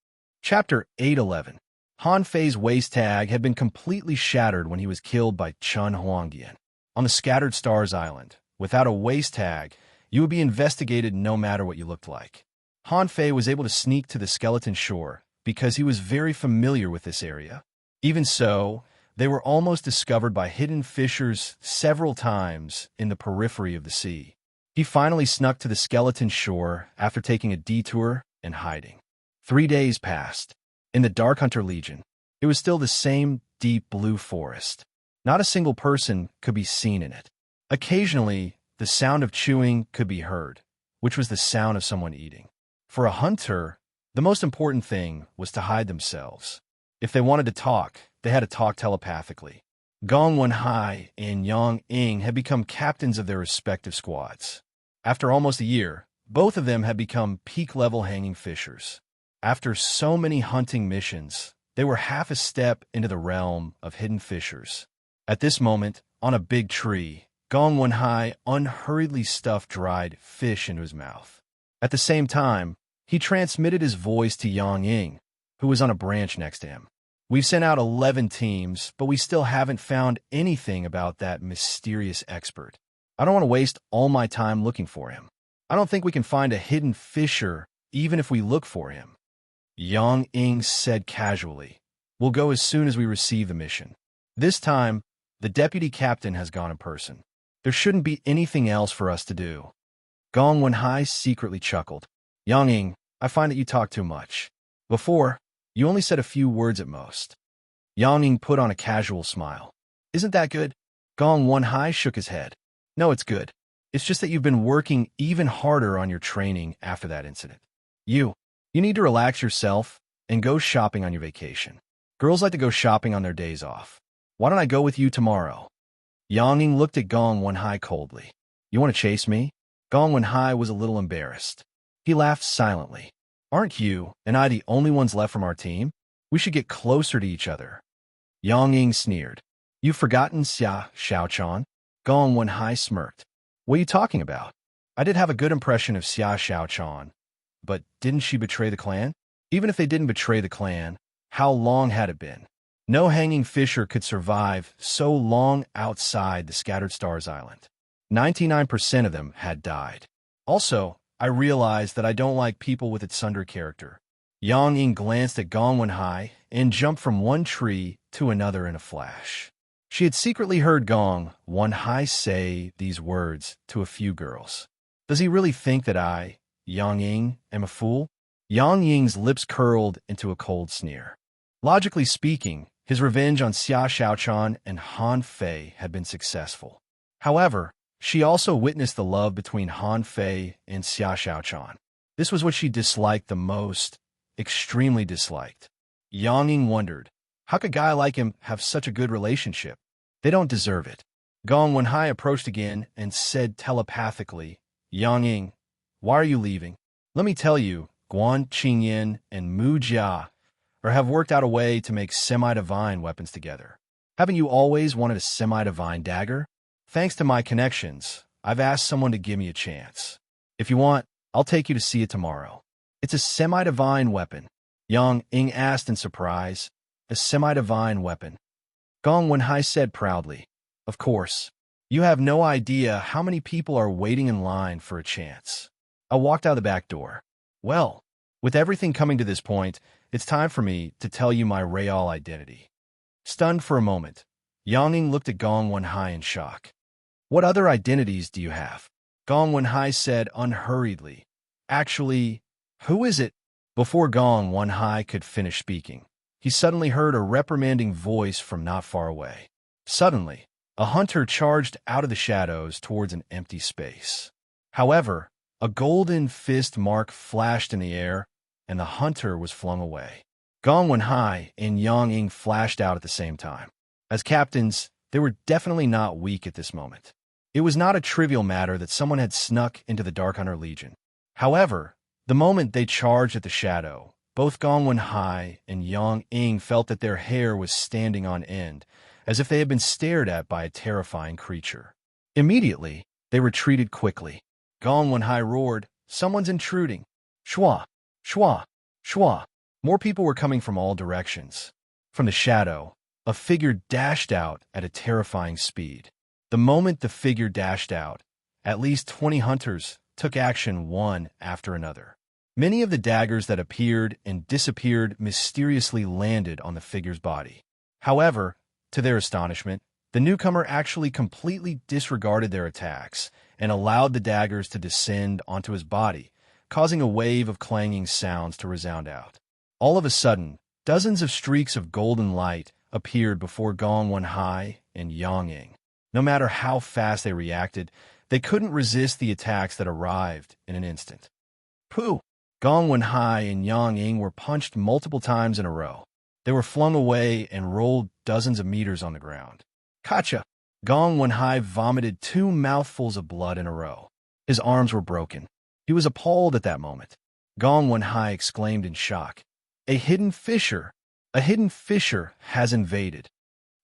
Chapter 811. Han Fei's waist tag had been completely shattered when he was killed by Chun Huangdian. On the Scattered Stars Island, without a waist tag, you would be investigated no matter what you looked like. Han Fei was able to sneak to the skeleton shore because he was very familiar with this area. Even so, they were almost discovered by hidden fishers several times in the periphery of the sea. He finally snuck to the skeleton shore after taking a detour and hiding. 3 days passed. In the Dark Hunter Legion, it was still the same deep blue forest. Not a single person could be seen in it. Occasionally, the sound of chewing could be heard, which was the sound of someone eating. For a hunter, the most important thing was to hide themselves. If they wanted to talk, they had to talk telepathically. Gong Wenhai and Yang Ying had become captains of their respective squads. After almost a year, both of them had become peak-level hanging fishers. After so many hunting missions, they were half a step into the realm of hidden fishers. At this moment, on a big tree, Gong Wenhai unhurriedly stuffed dried fish into his mouth. At the same time, he transmitted his voice to Yang Ying, who was on a branch next to him. We've sent out 11 teams, but we still haven't found anything about that mysterious expert. I don't want to waste all my time looking for him. I don't think we can find a hidden fisher even if we look for him. Yang Ying said casually, we'll go as soon as we receive the mission. This time, the deputy captain has gone in person. There shouldn't be anything else for us to do. Gong Wenhai secretly chuckled. Yang Ying, I find that you talk too much. Before, you only said a few words at most. Yang Ying put on a casual smile. Isn't that good? Gong Wenhai shook his head. No, it's good. It's just that you've been working even harder on your training after that incident. You need to relax yourself and go shopping on your vacation. Girls like to go shopping on their days off. Why don't I go with you tomorrow? Yang Ying looked at Gong Wenhai coldly. You want to chase me? Gong Wenhai was a little embarrassed. He laughed silently. Aren't you and I the only ones left from our team? We should get closer to each other. Yang Ying sneered. You've forgotten Xia Xiaochan? Gong Wenhai smirked. What are you talking about? I did have a good impression of Xia Xiaochan, but didn't she betray the clan? Even if they didn't betray the clan, how long had it been? No hanging fisher could survive so long outside the Scattered Stars Island. 99% of them had died. Also, I realized that I don't like people with its Sunder character. Yang Ying glanced at Gong Wenhai and jumped from one tree to another in a flash. She had secretly heard Gong Wenhai say these words to a few girls. Does he really think that I, Yang Ying, am a fool? Yang Ying's lips curled into a cold sneer. Logically speaking, his revenge on Xia Xiaochan and Han Fei had been successful. However, she also witnessed the love between Han Fei and Xia Xiaochan. This was what she disliked the most, extremely disliked. Yang Ying wondered, how could a guy like him have such a good relationship? They don't deserve it. Gong Wenhai approached again and said telepathically, Yang Ying, why are you leaving? Let me tell you, Guan Qingyan and Mu Jia have worked out a way to make semi-divine weapons together. Haven't you always wanted a semi-divine dagger? Thanks to my connections, I've asked someone to give me a chance. If you want, I'll take you to see it tomorrow. It's a semi-divine weapon. Yang Ying asked in surprise. A semi-divine weapon. Gong Wenhai said proudly. Of course. You have no idea how many people are waiting in line for a chance. I walked out the back door. Well, with everything coming to this point, it's time for me to tell you my real identity. Stunned for a moment, Yang Ying looked at Gong Wenhai in shock. What other identities do you have? Gong Wenhai said unhurriedly. Actually, who is it? Before Gong Wenhai could finish speaking, he suddenly heard a reprimanding voice from not far away. Suddenly, a hunter charged out of the shadows towards an empty space. However, a golden fist mark flashed in the air, and the hunter was flung away. Gong Wenhai and Yang Ying flashed out at the same time. As captains, they were definitely not weak at this moment. It was not a trivial matter that someone had snuck into the Dark Hunter Legion. However, the moment they charged at the shadow, both Gong Wenhai and Yang Ying felt that their hair was standing on end, as if they had been stared at by a terrifying creature. Immediately, they retreated quickly. Gong Wenhai roared, "Someone's intruding!" Shwa! Shwa! Shwa! More people were coming from all directions. From the shadow, a figure dashed out at a terrifying speed. The moment the figure dashed out, at least 20 hunters took action one after another. Many of the daggers that appeared and disappeared mysteriously landed on the figure's body. However, to their astonishment, the newcomer actually completely disregarded their attacks and allowed the daggers to descend onto his body, causing a wave of clanging sounds to resound out. All of a sudden, dozens of streaks of golden light appeared before Gong Wenhai and Yang Ying. No matter how fast they reacted, they couldn't resist the attacks that arrived in an instant. Pooh! Gong Wenhai and Yang Ying were punched multiple times in a row. They were flung away and rolled dozens of meters on the ground. Kacha! Gong Wenhai vomited 2 mouthfuls of blood in a row. His arms were broken. He was appalled at that moment. Gong Wenhai exclaimed in shock. A hidden fissure has invaded.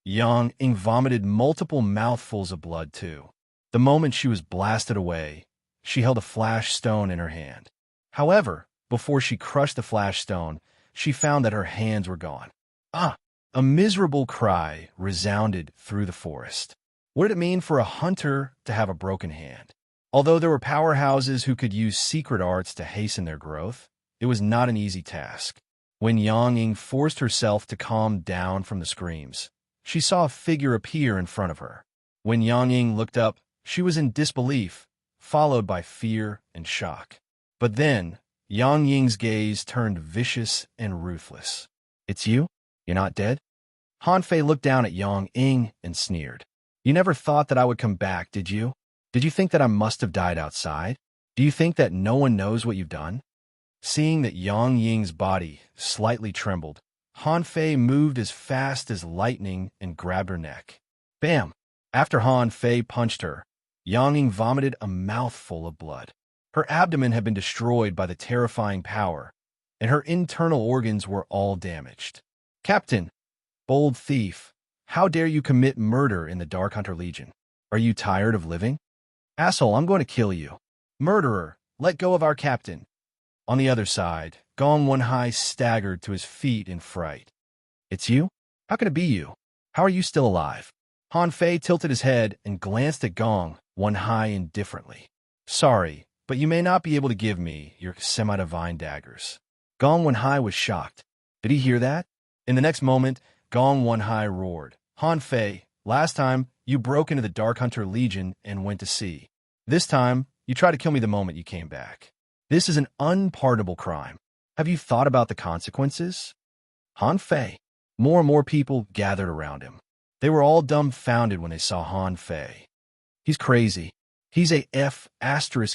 Yang Ying vomited multiple mouthfuls of blood too. The moment she was blasted away, she held a flash stone in her hand. However, before she crushed the flash stone, she found that her hands were gone. Ah! A miserable cry resounded through the forest. What did it mean for a hunter to have a broken hand? Although there were powerhouses who could use secret arts to hasten their growth, it was not an easy task. When Yang Ying forced herself to calm down from the screams, she saw a figure appear in front of her. When Yang Ying looked up, she was in disbelief, followed by fear and shock. But then, Yang Ying's gaze turned vicious and ruthless. It's you? You're not dead? Han Fei looked down at Yang Ying and sneered. You never thought that I would come back, did you? Did you think that I must have died outside? Do you think that no one knows what you've done? Seeing that Yang Ying's body slightly trembled, Han Fei moved as fast as lightning and grabbed her neck. Bam! After Han Fei punched her, Yang Ying vomited a mouthful of blood. Her abdomen had been destroyed by the terrifying power, and her internal organs were all damaged. Captain, bold thief, how dare you commit murder in the Dark Hunter Legion? Are you tired of living? Asshole, I'm going to kill you. Murderer, let go of our captain. On the other side, Gong Wenhai staggered to his feet in fright. It's you? How can it be you? How are you still alive? Han Fei tilted his head and glanced at Gong Wenhai indifferently. Sorry, but you may not be able to give me your semi-divine daggers. Gong Wenhai was shocked. Did he hear that? In the next moment, Gong Wenhai roared, Han Fei, last time you broke into the Dark Hunter Legion and went to sea. This time, you tried to kill me the moment you came back. This is an unpardonable crime. Have you thought about the consequences? Han Fei. More and more people gathered around him. They were all dumbfounded when they saw Han Fei. He's crazy. He's a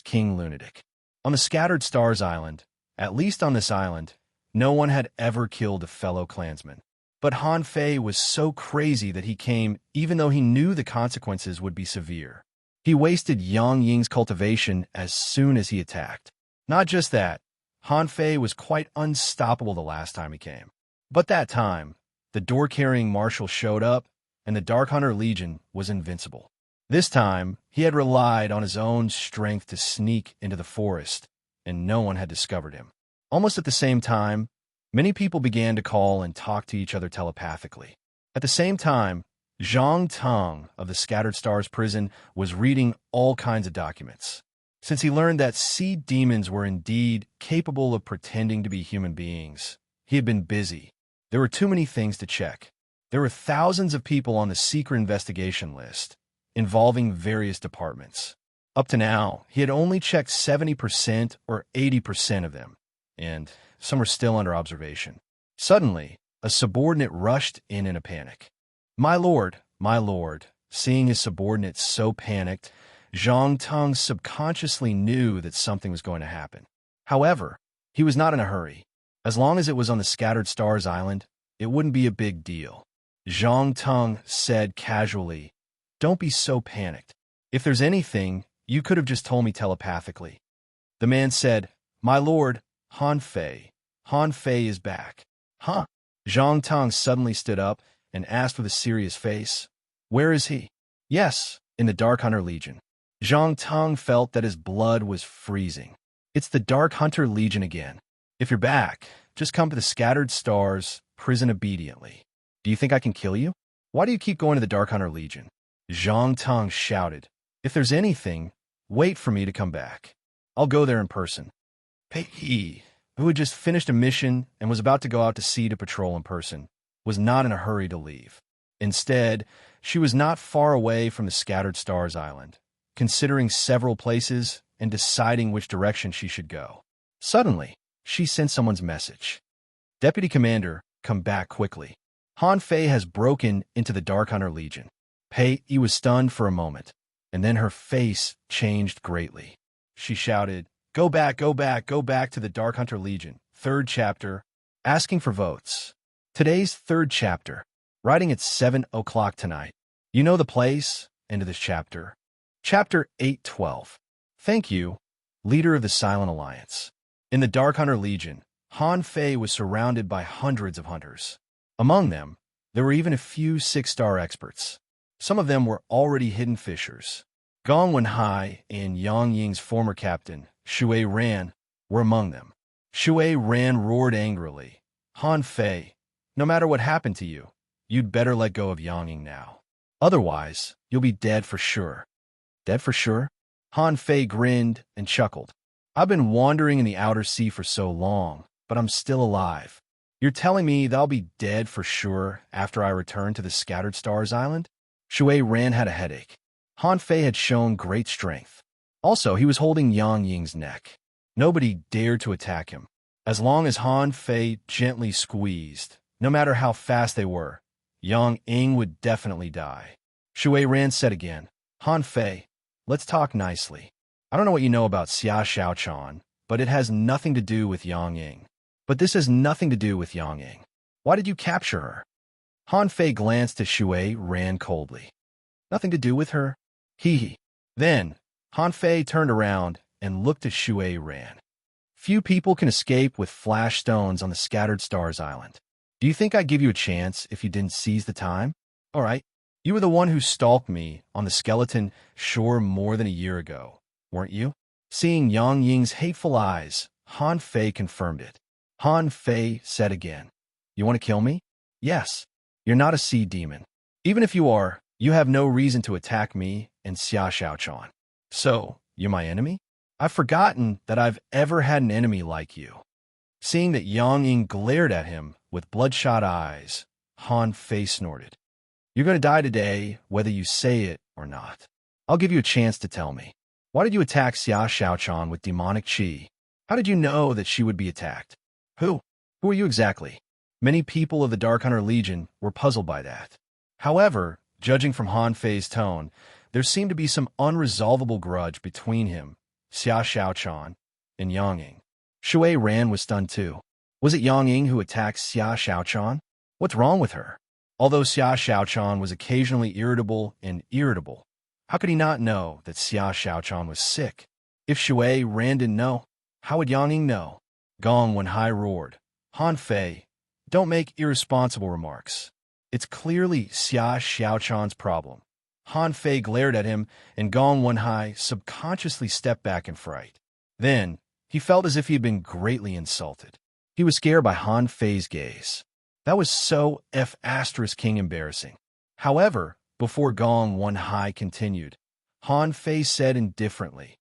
King lunatic. On the Scattered Stars Island, at least on this island, no one had ever killed a fellow clansman. But Han Fei was so crazy that he came even though he knew the consequences would be severe. He wasted Yang Ying's cultivation as soon as he attacked. Not just that, Han Fei was quite unstoppable the last time he came. But that time, the door-carrying marshal showed up, and the Dark Hunter Legion was invincible. This time, he had relied on his own strength to sneak into the forest, and no one had discovered him. Almost at the same time, many people began to call and talk to each other telepathically. At the same time, Zhang Tong of the Scattered Stars prison was reading all kinds of documents. Since he learned that sea demons were indeed capable of pretending to be human beings, he had been busy. There were too many things to check. There were thousands of people on the secret investigation list, involving various departments. Up to now, he had only checked 70% or 80% of them, and some were still under observation. Suddenly, a subordinate rushed in a panic. My lord, seeing his subordinate so panicked, Zhang Tong subconsciously knew that something was going to happen. However, he was not in a hurry. As long as it was on the Scattered Stars Island, it wouldn't be a big deal. Zhang Tong said casually, "Don't be so panicked. If there's anything, you could have just told me telepathically." The man said, "My lord, Han Fei. Han Fei is back." Huh? Zhang Tong suddenly stood up and asked with a serious face, "Where is he?" "Yes, in the Dark Hunter Legion." Zhang Tong felt that his blood was freezing. It's the Dark Hunter Legion again. If you're back, just come to the Scattered Stars prison obediently. Do you think I can kill you? Why do you keep going to the Dark Hunter Legion? Zhang Tong shouted. If there's anything, wait for me to come back. I'll go there in person. Pei, who had just finished a mission and was about to go out to sea to patrol in person, was not in a hurry to leave. Instead, she was not far away from the Scattered Stars Island, considering several places and deciding which direction she should go. Suddenly, she sent someone's message. Deputy Commander, come back quickly. Han Fei has broken into the Dark Hunter Legion. Pei was stunned for a moment, and then her face changed greatly. She shouted, go back to the Dark Hunter Legion. Third chapter, asking for votes. Today's third chapter, writing at 7 o'clock tonight. You know the place, end of this chapter. Chapter 812. Thank you, leader of the Silent Alliance. In the Dark Hunter Legion, Han Fei was surrounded by hundreds of hunters. Among them, there were even a few 6-star experts. Some of them were already hidden fishers. Gong Wenhai and Yang Ying's former captain, Shui Ran, were among them. Shui Ran roared angrily, Han Fei, no matter what happened to you, you'd better let go of Yang Ying now. Otherwise, you'll be dead for sure. Dead for sure? Han Fei grinned and chuckled. I've been wandering in the outer sea for so long, but I'm still alive. You're telling me that I'll be dead for sure after I return to the Scattered Stars Island? Shui Ran had a headache. Han Fei had shown great strength. Also, he was holding Yang Ying's neck. Nobody dared to attack him. As long as Han Fei gently squeezed, no matter how fast they were, Yang Ying would definitely die. Shui Ran said again, Han Fei, let's talk nicely. I don't know what you know about Xia Xiaochan, but it has nothing to do with Yang Ying. But this has nothing to do with Yang Ying. Why did you capture her? Han Fei glanced at Shui Ran coldly. Nothing to do with her? Hee. Then, Han Fei turned around and looked at Shui Ran. Few people can escape with flash stones on the Scattered Stars Island. Do you think I'd give you a chance if you didn't seize the time? All right. You were the one who stalked me on the skeleton shore more than a year ago, weren't you? Seeing Yang Ying's hateful eyes, Han Fei confirmed it. Han Fei said again, you want to kill me? Yes. You're not a sea demon. Even if you are, you have no reason to attack me and Xia Xiaochan. So, you're my enemy? I've forgotten that I've ever had an enemy like you. Seeing that Yang Ying glared at him with bloodshot eyes, Han Fei snorted. You're going to die today, whether you say it or not. I'll give you a chance to tell me. Why did you attack Xia Xiaochan with demonic qi? How did you know that she would be attacked? Who? Who are you exactly? Many people of the Dark Hunter Legion were puzzled by that. However, judging from Han Fei's tone, there seemed to be some unresolvable grudge between him, Xia Xiaochan, and Yang Ying. Shui Ran was stunned too. Was it Yang Ying who attacked Xia Xiaochan? What's wrong with her? Although Xia Xiaochan was occasionally irritable, how could he not know that Xia Xiaochan was sick? If Shui Ran didn't know, how would Yang Ying know? Gong Wenhai roared. Han Fei, don't make irresponsible remarks. It's clearly Xia Xiaochan's problem. Han Fei glared at him, and Gong Wenhai subconsciously stepped back in fright. Then, he felt as if he had been greatly insulted. He was scared by Han Fei's gaze. That was so F***ing embarrassing. However, before Gong Wenhai continued, Han Fei said indifferently,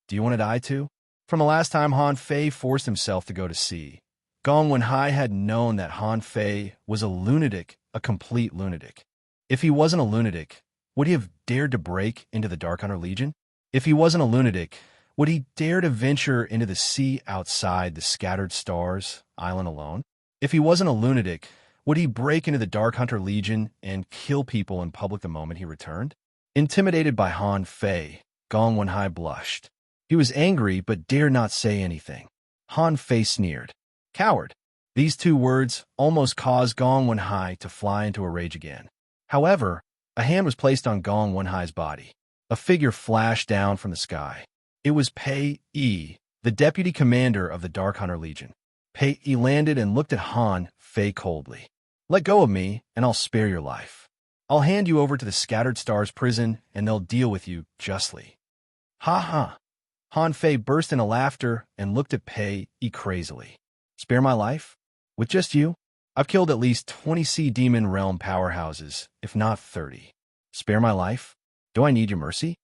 Do you want to die too? From the last time Han Fei forced himself to go to sea, Gong Wenhai had known that Han Fei was a lunatic, a complete lunatic. If he wasn't a lunatic, would he have dared to break into the Dark Hunter Legion? If he wasn't a lunatic, would he dare to venture into the sea outside the Scattered Stars island alone? If he wasn't a lunatic, would he break into the Dark Hunter Legion and kill people in public the moment he returned? Intimidated by Han Fei, Gong Wenhai blushed. He was angry but dared not say anything. Han Fei sneered. Coward. These two words almost caused Gong Wenhai to fly into a rage again. However, a hand was placed on Gong Wenhai's body. A figure flashed down from the sky. It was Pei Yi, the deputy commander of the Dark Hunter Legion. Pei Yi landed and looked at Han Fei coldly. Let go of me, and I'll spare your life. I'll hand you over to the Scattered Stars prison, and they'll deal with you justly. Ha ha. Han Fei burst into laughter and looked at Pei Yi crazily. Spare my life? With just you? I've killed at least 20 Sea Demon Realm powerhouses, if not 30. Spare my life? Do I need your mercy?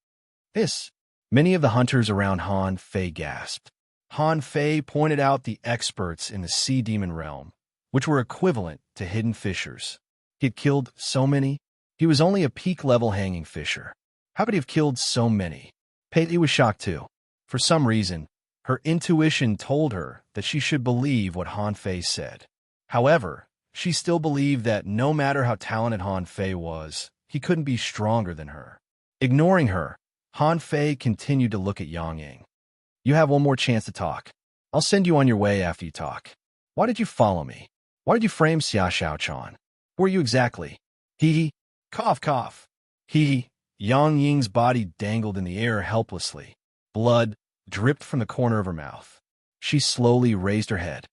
Hiss. Many of the hunters around Han Fei gasped. Han Fei pointed out the experts in the Sea Demon Realm, which were equivalent to hidden fishers. He had killed so many. He was only a peak-level hanging fisher. How could he have killed so many? Pei Yi was shocked too. For some reason, her intuition told her that she should believe what Han Fei said. However, she still believed that no matter how talented Han Fei was, he couldn't be stronger than her. Ignoring her, Han Fei continued to look at Yang Ying. You have one more chance to talk. I'll send you on your way after you talk. Why did you follow me? Why did you frame Xia Xiaochan? Who are you exactly? Hee. Cough, cough. Hee. Yang Ying's body dangled in the air helplessly. Blood dripped from the corner of her mouth. She slowly raised her head.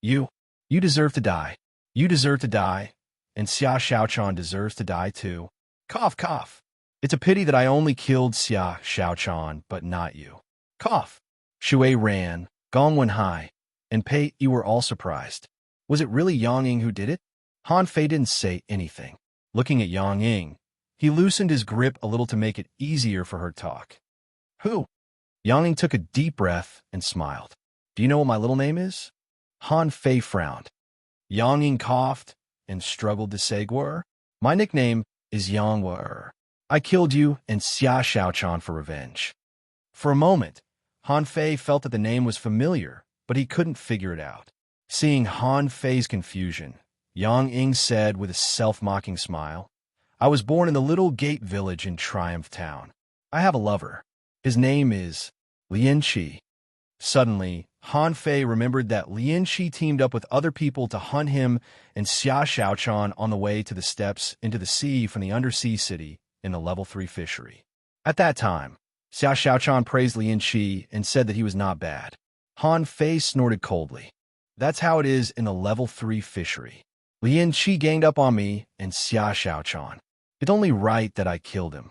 You deserve to die. You deserve to die, and Xia Xiaochan deserves to die too. Cough, cough. It's a pity that I only killed Xia Xiaochan, but not you. Cough. Shui Ran, Gong Wenhai, and Pei Yi were all surprised. Was it really Yang Ying who did it? Han Fei didn't say anything. Looking at Yang Ying, he loosened his grip a little to make it easier for her to talk. Who? Yang Ying took a deep breath and smiled. Do you know what my little name is? Han Fei frowned. Yang Ying coughed and struggled to say Guer. My nickname is Yang Guer. I killed you and Xia Xiaochan for revenge. For a moment, Han Fei felt that the name was familiar, but he couldn't figure it out. Seeing Han Fei's confusion, Yang Ying said with a self-mocking smile, I was born in the little gate village in Triumph Town. I have a lover. His name is Lian Qi. Suddenly, Han Fei remembered that Lian Qi teamed up with other people to hunt him and Xia Xiaochan on the way to the steps into the sea from the undersea city in the level 3 fishery. At that time, Xia Xiaochan praised Lian Qi and said that he was not bad. Han Fei snorted coldly. That's how it is in the level 3 fishery. Lian Qi ganged up on me and Xia Xiaochan. It's only right that I killed him.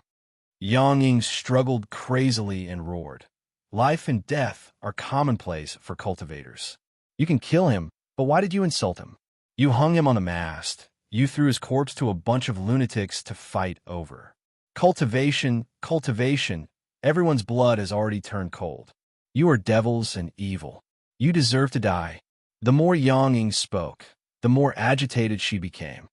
Yang Ying struggled crazily and roared. Life and death are commonplace for cultivators. You can kill him, but why did you insult him? You hung him on the mast. You threw his corpse to a bunch of lunatics to fight over. Cultivation. Everyone's blood has already turned cold. You are devils and evil. You deserve to die. The more Yang Ying spoke, the more agitated she became.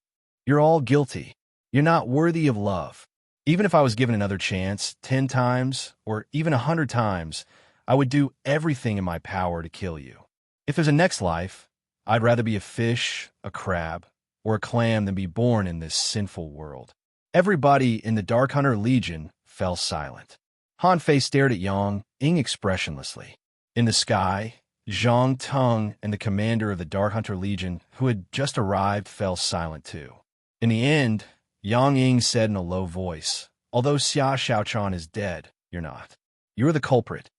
You're all guilty. You're not worthy of love. Even if I was given another chance, 10 times, or even 100 times, I would do everything in my power to kill you. If there's a next life, I'd rather be a fish, a crab, or a clam than be born in this sinful world. Everybody in the Dark Hunter Legion fell silent. Han Fei stared at Yang Ying expressionlessly. In the sky, Zhang Teng and the commander of the Dark Hunter Legion, who had just arrived, fell silent too. In the end, Yang Ying said in a low voice, "Although Xia Xiaochan is dead, you're not. You're the culprit."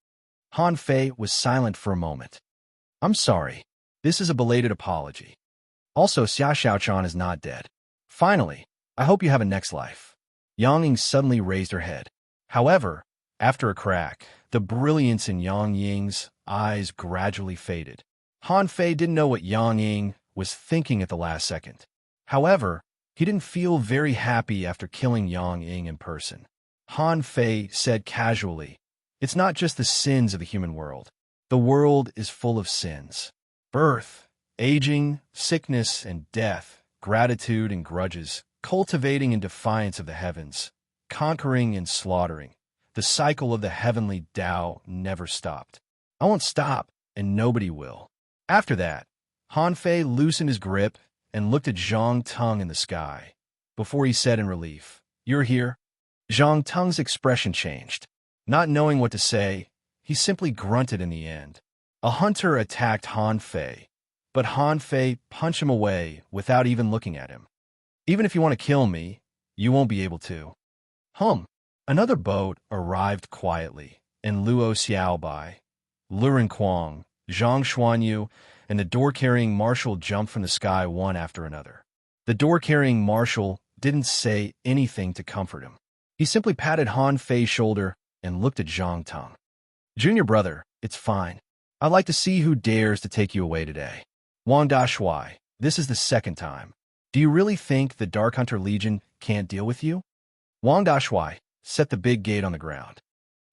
Han Fei was silent for a moment. "I'm sorry. This is a belated apology. Also, Xia Xiaochan is not dead. Finally, I hope you have a next life." Yang Ying suddenly raised her head. However, after a crack, the brilliance in Yang Ying's eyes gradually faded. Han Fei didn't know what Yang Ying was thinking at the last second. However, he didn't feel very happy after killing Yang Ying in person. Han Fei said casually, "It's not just the sins of the human world. The world is full of sins. Birth, aging, sickness and death, gratitude and grudges, cultivating in defiance of the heavens, conquering and slaughtering. The cycle of the heavenly Tao never stopped. I won't stop, and nobody will." After that, Han Fei loosened his grip and looked at Zhang Teng in the sky. Before he said in relief, "You're here?" Zhang Teng's expression changed. Not knowing what to say, he simply grunted in the end. A hunter attacked Han Fei, but Han Fei punched him away without even looking at him. "Even if you want to kill me, you won't be able to." Another boat arrived quietly, and Luo Xiaobai, Luren Kuang, Zhang Xuanyu, and the door-carrying marshal jumped from the sky one after another. The door-carrying marshal didn't say anything to comfort him. He simply patted Han Fei's shoulder and looked at Zhang Teng. "Junior brother, it's fine. I'd like to see who dares to take you away today. Wang Dashuai, this is the second time. Do you really think the Dark Hunter Legion can't deal with you?" Wang Dashuai set the big gate on the ground.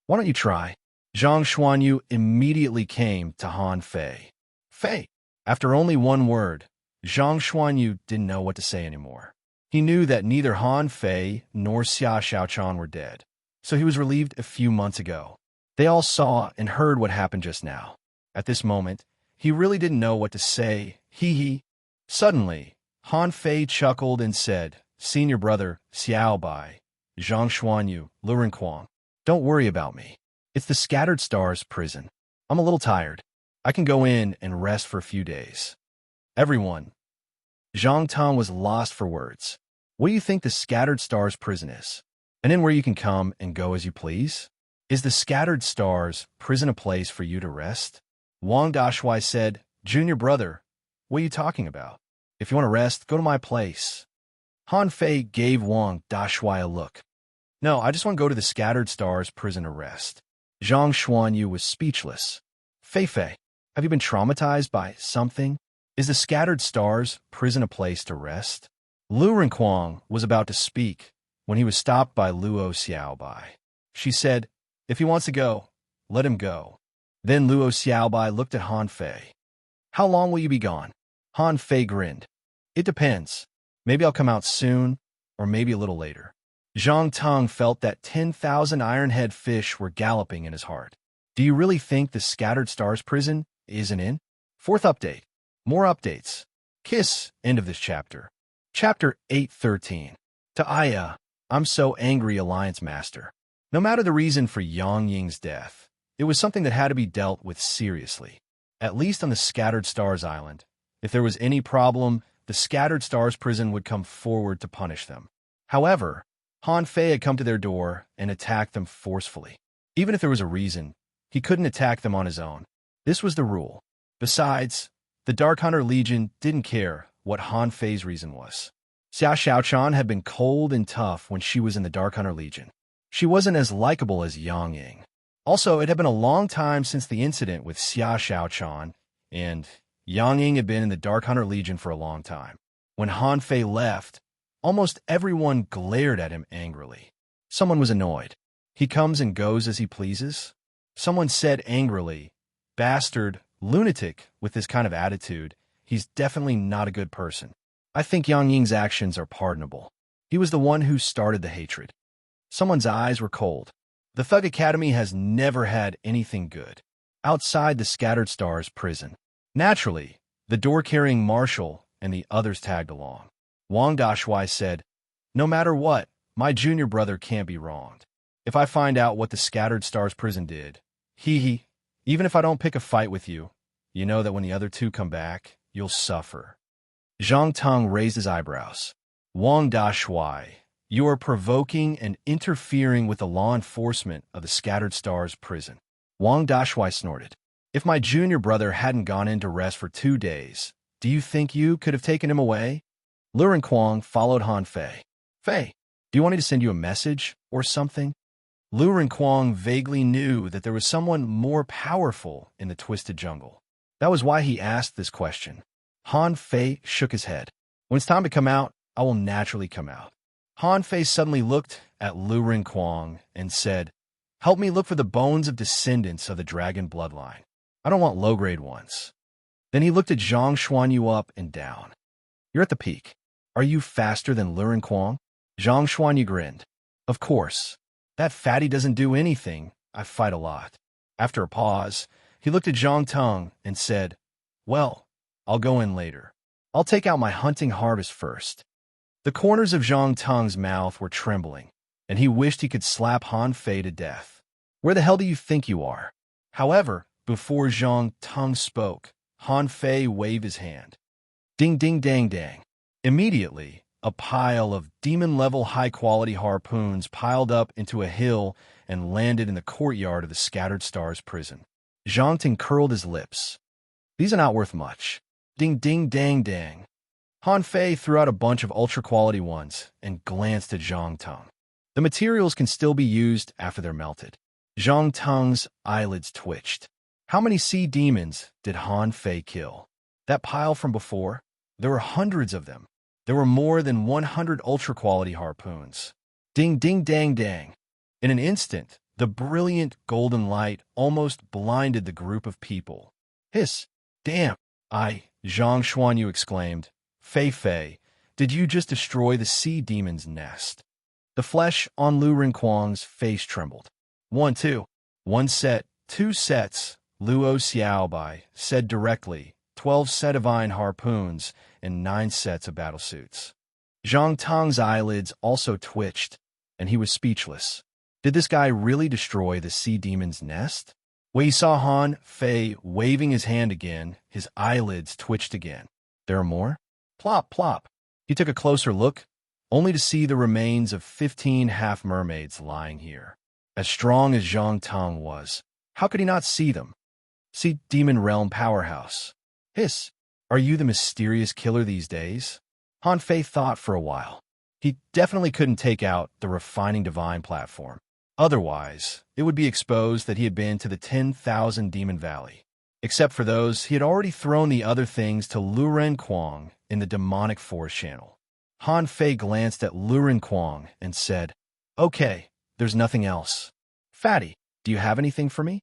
"Why don't you try?" Zhang Xuanyu immediately came to Han Fei. "Fei." After only one word, Zhang Xuanyu didn't know what to say anymore. He knew that neither Han Fei nor Xia Xiaochan were dead, so he was relieved a few months ago. They all saw and heard what happened just now. At this moment, he really didn't know what to say. Hee. Suddenly, Han Fei chuckled and said, "Senior brother, Xiaobai, Zhang Xuanyu, Luren Kuang, don't worry about me. It's the Scattered Stars prison. I'm a little tired. I can go in and rest for a few days." Everyone. Zhang Teng was lost for words. "What do you think the Scattered Stars prison is? And in where you can come and go as you please? Is the Scattered Stars prison a place for you to rest?" Wang Dashuai said, "Junior brother, what are you talking about? If you want to rest, go to my place." Han Fei gave Wang Dashuai a look. "No, I just want to go to the Scattered Stars prison to rest." Zhang Xuanyu was speechless. Fei, have you been traumatized by something? Is the Scattered Stars prison a place to rest?" Lu Renkuang was about to speak when he was stopped by Luo Xiaobai. She said, "If he wants to go, let him go." Then Luo Xiaobai looked at Han Fei. "How long will you be gone?" Han Fei grinned. "It depends. Maybe I'll come out soon, or maybe a little later." Zhang Teng felt that 10,000 iron-head fish were galloping in his heart. Do you really think the Scattered Stars prison isn't in? Fourth update. More updates. Kiss. End of this chapter. Chapter 8:13. To Aya, I'm so angry, Alliance Master. No matter the reason for Yang Ying's death, it was something that had to be dealt with seriously. At least on the Scattered Stars Island. If there was any problem, the Scattered Stars prison would come forward to punish them. However, Han Fei had come to their door and attacked them forcefully. Even if there was a reason, he couldn't attack them on his own. This was the rule. Besides, the Dark Hunter Legion didn't care what Han Fei's reason was. Xia Xiaochan had been cold and tough when she was in the Dark Hunter Legion. She wasn't as likable as Yang Ying. Also, it had been a long time since the incident with Xia Xiaochan, and Yang Ying had been in the Dark Hunter Legion for a long time. When Han Fei left, almost everyone glared at him angrily. Someone was annoyed. He comes and goes as he pleases. Someone said angrily, "Bastard, Lunatic with this kind of attitude, he's definitely not a good person. I think Yang Ying's actions are pardonable. He was the one who started the hatred. Someone's eyes were cold. The Thug Academy has never had anything good. Outside the Scattered Stars prison. Naturally, the door-carrying marshal and the others tagged along. Wang Dashui said, "No matter what, my junior brother can't be wronged. If I find out what the Scattered Stars prison did, even if I don't pick a fight with you, you know that when the other two come back, you'll suffer." Zhang Tong raised his eyebrows. Wang Dashui, you are provoking and interfering with the law enforcement of the Scattered Stars prison. Wang Dashui snorted. If my junior brother hadn't gone into rest for 2 days, do you think you could have taken him away? Lu Renquang followed Han Fei. Fei, do you want me to send you a message or something? Lu Renquang vaguely knew that there was someone more powerful in the twisted jungle. That was why he asked this question. Han Fei shook his head. When it's time to come out, I will naturally come out. Han Fei suddenly looked at Lu Renquang and said, "Help me look for the bones of descendants of the dragon bloodline. I don't want low-grade ones." Then he looked at Zhang Xuanyu up and down. "You're at the peak. Are you faster than Lu Renquang?" Zhang Xuanyu grinned. "Of course. That fatty doesn't do anything. I fight a lot." After a pause, he looked at Zhang Tong and said, "Well, I'll go in later. I'll take out my hunting harvest first." The corners of Zhang Tong's mouth were trembling, and he wished he could slap Han Fei to death. "Where the hell do you think you are?" However, before Zhang Tong spoke, Han Fei waved his hand. Ding ding dang dang. Immediately, a pile of demon-level high-quality harpoons piled up into a hill and landed in the courtyard of the Scattered Stars prison. Zhang Ting curled his lips. "These are not worth much." Ding ding dang dang. Han Fei threw out a bunch of ultra-quality ones and glanced at Zhang Tong. The materials can still be used after they're melted. Zhang Tong's eyelids twitched. How many sea demons did Han Fei kill? That pile from before? There were hundreds of them. There were more than 100 ultra-quality harpoons. Ding ding dang dang. In an instant, the brilliant golden light almost blinded the group of people. "Hiss! Damn! Zhang Xuanyu exclaimed. "Fei Fei, did you just destroy the sea demon's nest?" The flesh on Lu Renquang's face trembled. One set, 2 sets, Luo Xiaobai said directly, 12 set of iron harpoons and 9 sets of battlesuits. Zhang Tong's eyelids also twitched, and he was speechless. Did this guy really destroy the sea demon's nest? When he saw Han Fei waving his hand again, his eyelids twitched again. There are more? Plop, plop. He took a closer look, only to see the remains of 15 half-mermaids lying here. As strong as Zhang Tong was, how could he not see them? See Demon Realm Powerhouse. Hiss, are you the mysterious killer these days? Han Fei thought for a while. He definitely couldn't take out the refining divine platform. Otherwise, it would be exposed that he had been to the 10,000 Demon Valley. Except for those, he had already thrown the other things to Lu Renquang in the demonic forest channel. Han Fei glanced at Lu Renquang and said, "Okay, there's nothing else. Fatty, do you have anything for me?"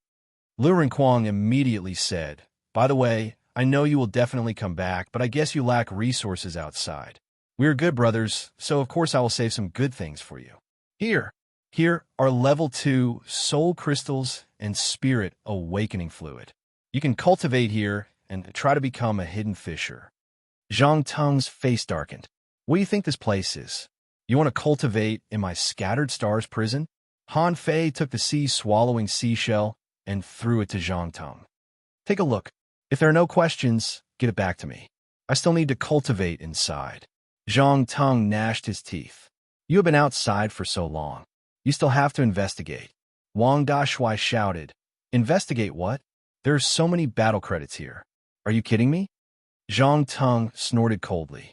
Lu Renquang immediately said, "By the way, I know you will definitely come back, but I guess you lack resources outside. We are good brothers, so of course I will save some good things for you. Here are level 2 soul crystals and spirit awakening fluid. You can cultivate here and try to become a hidden fisher." Zhang Tong's face darkened. "What do you think this place is? You want to cultivate in my Scattered Stars prison?" Han Fei took the sea-swallowing seashell and threw it to Zhang Tong. "Take a look. If there are no questions, give it back to me. I still need to cultivate inside." Zhang Tong gnashed his teeth. "You have been outside for so long. You still have to investigate." Wang Dashui shouted, "Investigate what? There are so many battle credits here. Are you kidding me?" Zhang Tong snorted coldly.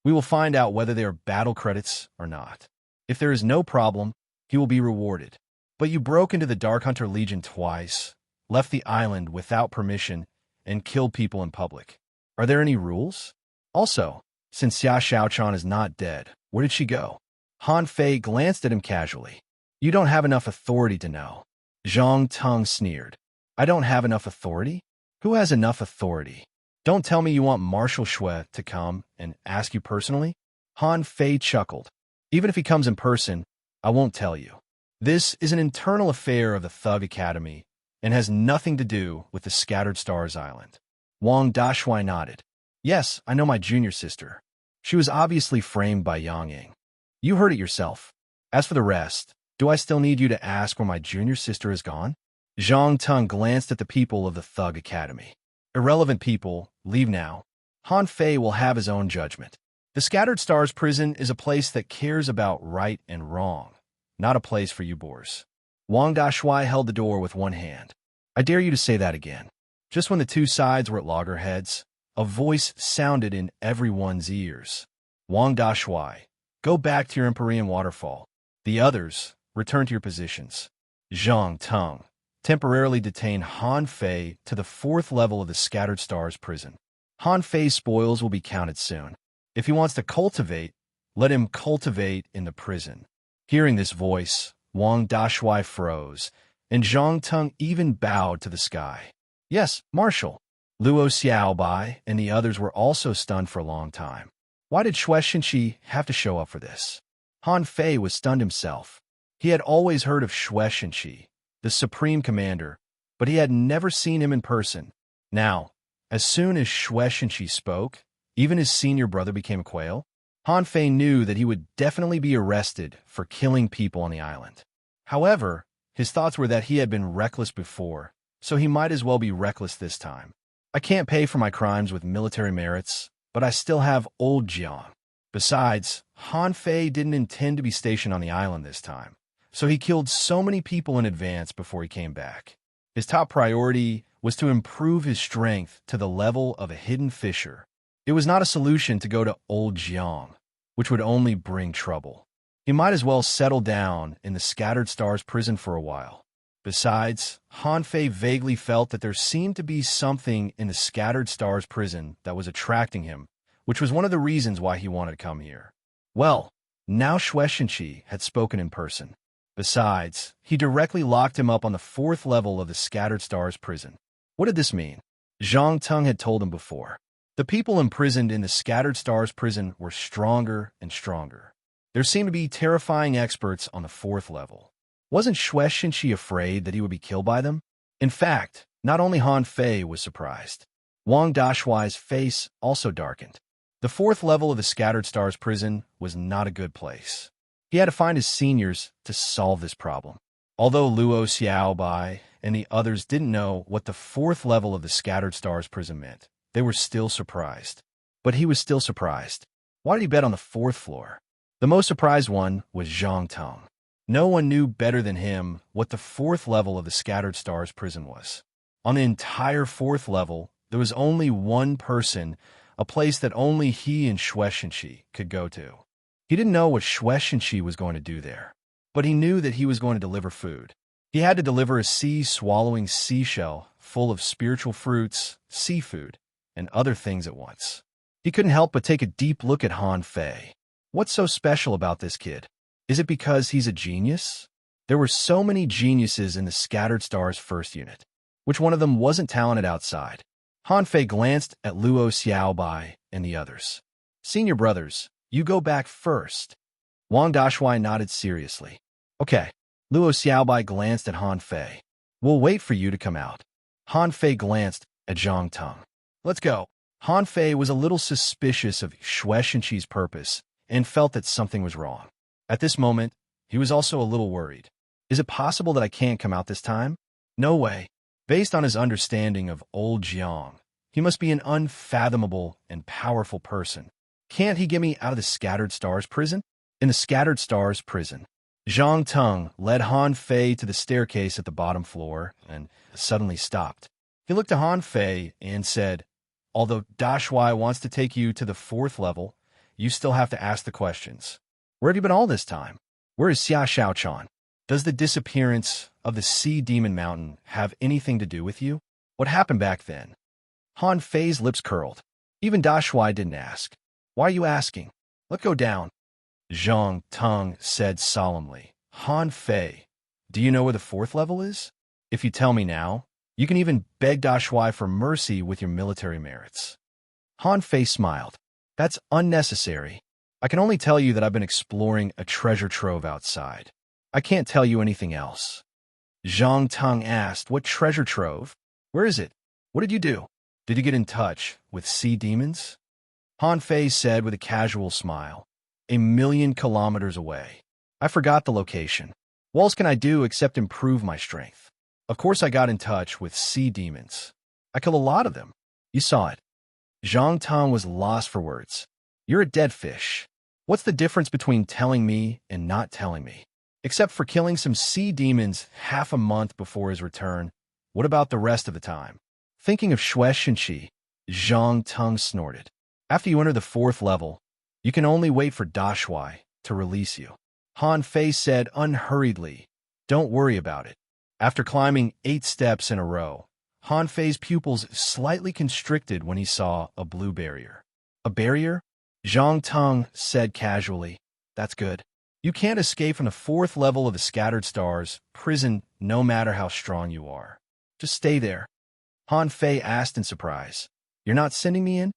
"We will find out whether they are battle credits or not. If there is no problem, he will be rewarded. But you broke into the Dark Hunter Legion twice, left the island without permission, and killed people in public. Are there any rules? Also, since Xia Xiaochan is not dead, where did she go?" Han Fei glanced at him casually. "You don't have enough authority to know." Zhang Tong sneered. "I don't have enough authority? Who has enough authority? Don't tell me you want Marshal Shui to come and ask you personally? Han Fei chuckled. Even if he comes in person, I won't tell you. This is an internal affair of the Thug Academy and has nothing to do with the Scattered Stars Island. Wang Dashui nodded. Yes, I know my junior sister. She was obviously framed by Yang Ying. You heard it yourself. As for the rest, do I still need you to ask where my junior sister has gone? Zhang Teng glanced at the people of the Thug Academy. Irrelevant people, leave now. Han Fei will have his own judgment. The Scattered Stars prison is a place that cares about right and wrong, not a place for you boors. Wang Dashui held the door with one hand. I dare you to say that again. Just when the two sides were at loggerheads, a voice sounded in everyone's ears. Wang Dashui, go back to your Empyrean waterfall. The others, return to your positions. Zhang Teng, temporarily detain Han Fei to the 4th level of the Scattered Stars prison. Han Fei's spoils will be counted soon. If he wants to cultivate, let him cultivate in the prison. Hearing this voice, Wang Dashui froze, and Zhang Teng even bowed to the sky. Yes, Marshal. Luo Xiaobai and the others were also stunned for a long time. Why did Xue Xinqi have to show up for this? Han Fei was stunned himself. He had always heard of Xue Xinqi, the Supreme Commander, but he had never seen him in person. Now, as soon as Xue Xinqi spoke, even his senior brother became a quail. Han Fei knew that he would definitely be arrested for killing people on the island. However, his thoughts were that he had been reckless before, so he might as well be reckless this time. I can't pay for my crimes with military merits, but I still have Old Jiang. Besides, Han Fei didn't intend to be stationed on the island this time, so he killed so many people in advance before he came back. His top priority was to improve his strength to the level of a hidden fisher. It was not a solution to go to Old Jiang, which would only bring trouble. He might as well settle down in the Scattered Stars prison for a while. Besides, Han Fei vaguely felt that there seemed to be something in the Scattered Stars prison that was attracting him, which was one of the reasons why he wanted to come here. Well, now Xue Xinqi had spoken in person. Besides, he directly locked him up on the 4th level of the Scattered Stars prison. What did this mean? Zhang Teng had told him before. The people imprisoned in the Scattered Stars prison were stronger and stronger. There seemed to be terrifying experts on the 4th level. Wasn't Xue Xinqi afraid that he would be killed by them? In fact, not only Han Fei was surprised. Wang Dashui's face also darkened. The 4th level of the Scattered Stars prison was not a good place. He had to find his seniors to solve this problem. Although Luo Xiaobai and the others didn't know what the 4th level of the Scattered Stars prison meant, they were still surprised. But he was still surprised. Why did he bet on the 4th floor? The most surprised one was Zhang Teng. No one knew better than him what the 4th level of the Scattered Stars prison was. On the entire 4th level, there was only one person, a place that only he and Xue Xinqi could go to. He didn't know what Xue Xinqi was going to do there, but he knew that he was going to deliver food. He had to deliver a sea-swallowing seashell full of spiritual fruits, seafood, and other things at once. He couldn't help but take a deep look at Han Fei. What's so special about this kid? Is it because he's a genius? There were so many geniuses in the Scattered Stars first unit. Which one of them wasn't talented outside? Han Fei glanced at Luo Xiaobai and the others. Senior brothers, you go back first. Wang Dashui nodded seriously. Okay. Luo Xiaobai glanced at Han Fei. We'll wait for you to come out. Han Fei glanced at Zhang Teng. Let's go. Han Fei was a little suspicious of Xue Xinqi's purpose and felt that something was wrong. At this moment, he was also a little worried. Is it possible that I can't come out this time? No way. Based on his understanding of Old Jiang, he must be an unfathomable and powerful person. Can't he get me out of the Scattered Stars prison? In the Scattered Stars prison, Zhang Teng led Han Fei to the staircase at the bottom floor and suddenly stopped. He looked to Han Fei and said, although Dashui wants to take you to the 4th level, you still have to ask the questions. Where have you been all this time? Where is Xia Xiaochan? Does the disappearance of the Sea Demon Mountain have anything to do with you? What happened back then? Han Fei's lips curled. Even Dashui didn't ask. Why are you asking? Let go down. Zhang Teng said solemnly. Han Fei, do you know where the 4th level is? If you tell me now, You can even beg Da Shui for mercy with your military merits. Han Fei smiled. That's unnecessary. I can only tell you that I've been exploring a treasure trove outside. I can't tell you anything else. Zhang Teng asked, what treasure trove? Where is it? What did you do? Did you get in touch with sea demons? Han Fei said with a casual smile, 1,000,000 kilometers away. I forgot the location. What else can I do except improve my strength? Of course I got in touch with sea demons. I killed a lot of them. You saw it. Zhang Teng was lost for words. You're a dead fish. What's the difference between telling me and not telling me? Except for killing some sea demons half a month before his return, what about the rest of the time? Thinking of Xue Shenqi, Zhang Teng snorted. After you enter the 4th level, you can only wait for Da Shui to release you. Han Fei said unhurriedly, don't worry about it. After climbing 8 steps in a row, Han Fei's pupils slightly constricted when he saw a blue barrier. A barrier? Zhang Teng said casually, that's good. You can't escape from the 4th level of the Scattered Stars prison no matter how strong you are. Just stay there. Han Fei asked in surprise. You're not sending me in?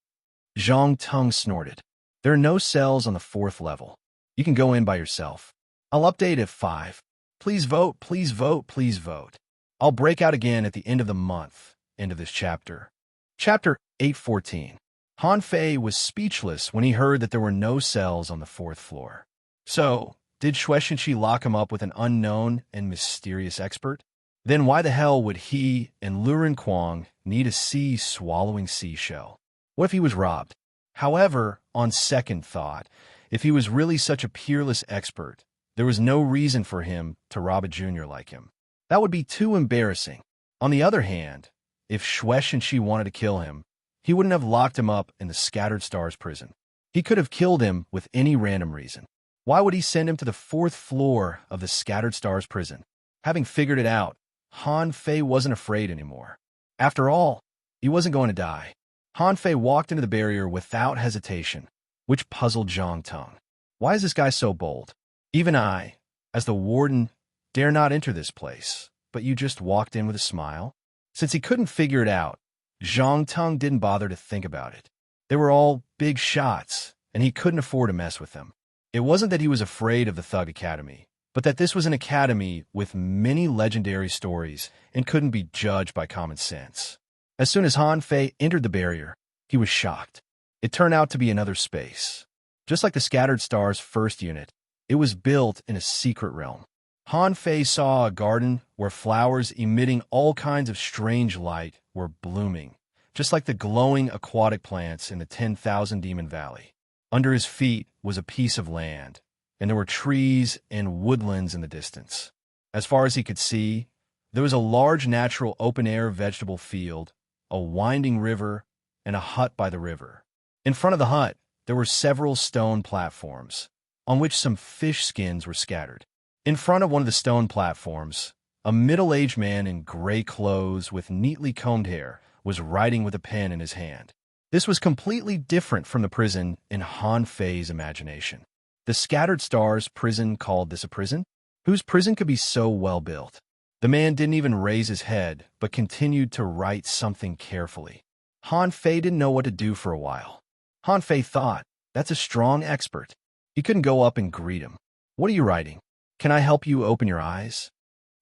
Zhang Teng snorted. There are no cells on the 4th level. You can go in by yourself. I'll update at 5. Please vote, please vote, please vote. I'll break out again at the end of the month. End of this chapter. Chapter 814. Han Fei was speechless when he heard that there were no cells on the 4th floor. So, did Xue Shenqi lock him up with an unknown and mysterious expert? Then why the hell would he and Luren Kuang need a sea-swallowing seashell? What if he was robbed? However, on second thought, if he was really such a peerless expert, there was no reason for him to rob a junior like him. That would be too embarrassing. On the other hand, if Xue Shenqi wanted to kill him, he wouldn't have locked him up in the Scattered Stars prison. He could have killed him with any random reason. Why would he send him to the 4th floor of the Scattered Stars prison? Having figured it out, Han Fei wasn't afraid anymore. After all, he wasn't going to die. Han Fei walked into the barrier without hesitation, which puzzled Zhang Teng. Why is this guy so bold? Even I, as the warden, dare not enter this place, but you just walked in with a smile? Since he couldn't figure it out, Zhang Teng didn't bother to think about it. They were all big shots, and he couldn't afford to mess with them. It wasn't that he was afraid of the Thug Academy, but that this was an academy with many legendary stories and couldn't be judged by common sense. As soon as Han Fei entered the barrier, he was shocked. It turned out to be another space. Just like the Scattered Stars first unit, it was built in a secret realm. Han Fei saw a garden where flowers emitting all kinds of strange light were blooming, just like the glowing aquatic plants in the 10,000 Demon Valley. Under his feet was a piece of land, and there were trees and woodlands in the distance. As far as he could see, there was a large natural open-air vegetable field, a winding river, and a hut by the river. In front of the hut, there were several stone platforms, on which some fish skins were scattered. In front of one of the stone platforms, a middle-aged man in gray clothes with neatly combed hair was writing with a pen in his hand. This was completely different from the prison in Han Fei's imagination. The Scattered Stars prison called this a prison? Whose prison could be so well built? The man didn't even raise his head, but continued to write something carefully. Han Fei didn't know what to do for a while. Han Fei thought, that's a strong expert. He couldn't go up and greet him. What are you writing? Can I help you open your eyes?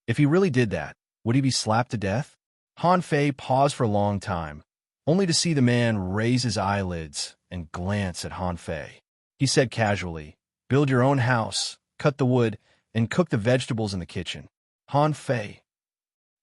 If he really did that, would he be slapped to death? Han Fei paused for a long time, only to see the man raise his eyelids and glance at Han Fei. He said casually, build your own house, cut the wood, and cook the vegetables in the kitchen. Han Fei.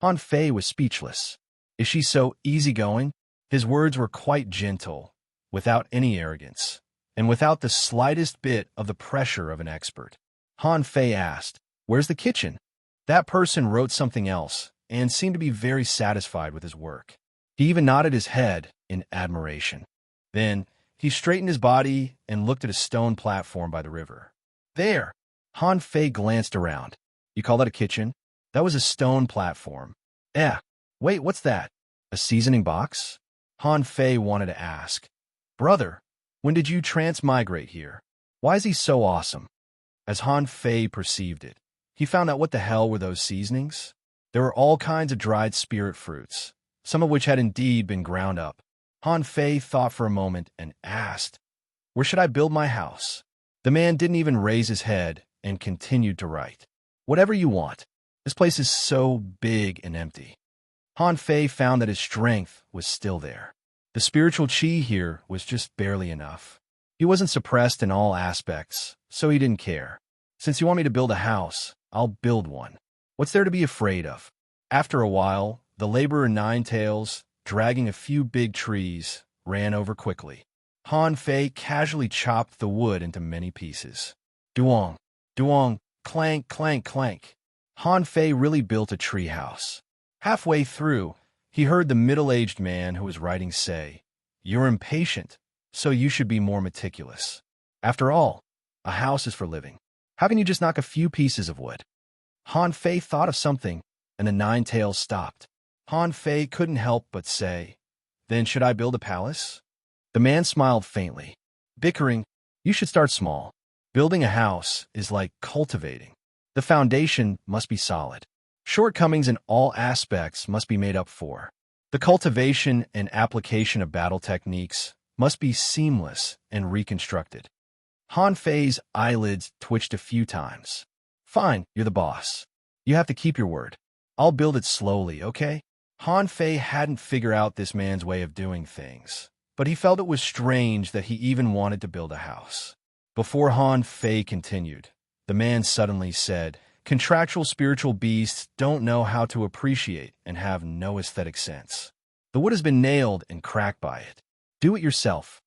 Han Fei was speechless. Is she so easygoing? His words were quite gentle, without any arrogance, and without the slightest bit of the pressure of an expert. Han Fei asked, where's the kitchen? That person wrote something else and seemed to be very satisfied with his work. He even nodded his head in admiration. Then he straightened his body and looked at a stone platform by the river. There! Han Fei glanced around. You call that a kitchen? That was a stone platform. Wait, what's that? A seasoning box? Han Fei wanted to ask. Brother, when did you transmigrate here? Why is he so awesome? As Han Fei perceived it, he found out what the hell were those seasonings? There were all kinds of dried spirit fruits, some of which had indeed been ground up. Han Fei thought for a moment and asked, "Where should I build my house?" The man didn't even raise his head and continued to write. "Whatever you want. This place is so big and empty." Han Fei found that his strength was still there. The spiritual chi here was just barely enough. He wasn't suppressed in all aspects, so he didn't care. "Since you want me to build a house, I'll build one. What's there to be afraid of?" After a while, the laborer Nine Tails, dragging a few big trees, ran over quickly. Han Fei casually chopped the wood into many pieces. Duong, duong, clank, clank, clank. Han Fei really built a tree house. Halfway through, he heard the middle-aged man who was writing say, "You're impatient, so you should be more meticulous. After all, a house is for living. How can you just knock a few pieces of wood?" Han Fei thought of something, and the Nine Tails stopped. Han Fei couldn't help but say, "Then should I build a palace?" The man smiled faintly. Bickering, "You should start small. Building a house is like cultivating. The foundation must be solid. Shortcomings in all aspects must be made up for. The cultivation and application of battle techniques must be seamless and reconstructed." Han Fei's eyelids twitched a few times. "Fine, you're the boss. You have to keep your word. I'll build it slowly, okay?" Han Fei hadn't figured out this man's way of doing things, but he felt it was strange that he even wanted to build a house. Before Han Fei continued, the man suddenly said, "Contractual spiritual beasts don't know how to appreciate and have no aesthetic sense. The wood has been nailed and cracked by it. Do it yourself."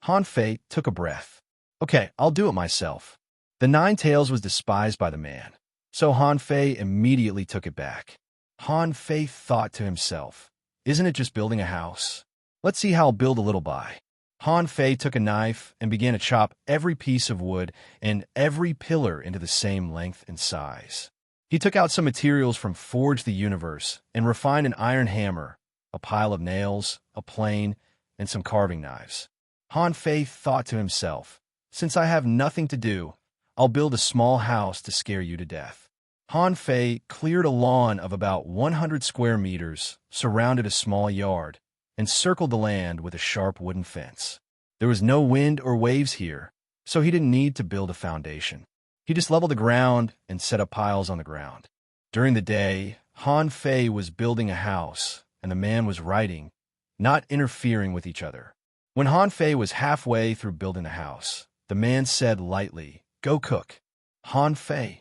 Han Fei took a breath. "Okay, I'll do it myself." The Nine Tails was despised by the man, so Han Fei immediately took it back. Han Fei thought to himself, "Isn't it just building a house? Let's see how I'll build a little by." Han Fei took a knife and began to chop every piece of wood and every pillar into the same length and size. He took out some materials from Forge the Universe and refined an iron hammer, a pile of nails, a plane, and some carving knives. Han Fei thought to himself, "Since I have nothing to do, I'll build a small house to scare you to death." Han Fei cleared a lawn of about 100 square meters, surrounded a small yard, and circled the land with a sharp wooden fence. There was no wind or waves here, so he didn't need to build a foundation. He just leveled the ground and set up piles on the ground. During the day, Han Fei was building a house, and the man was writing, not interfering with each other. When Han Fei was halfway through building the house, the man said lightly, "Go cook." Han Fei,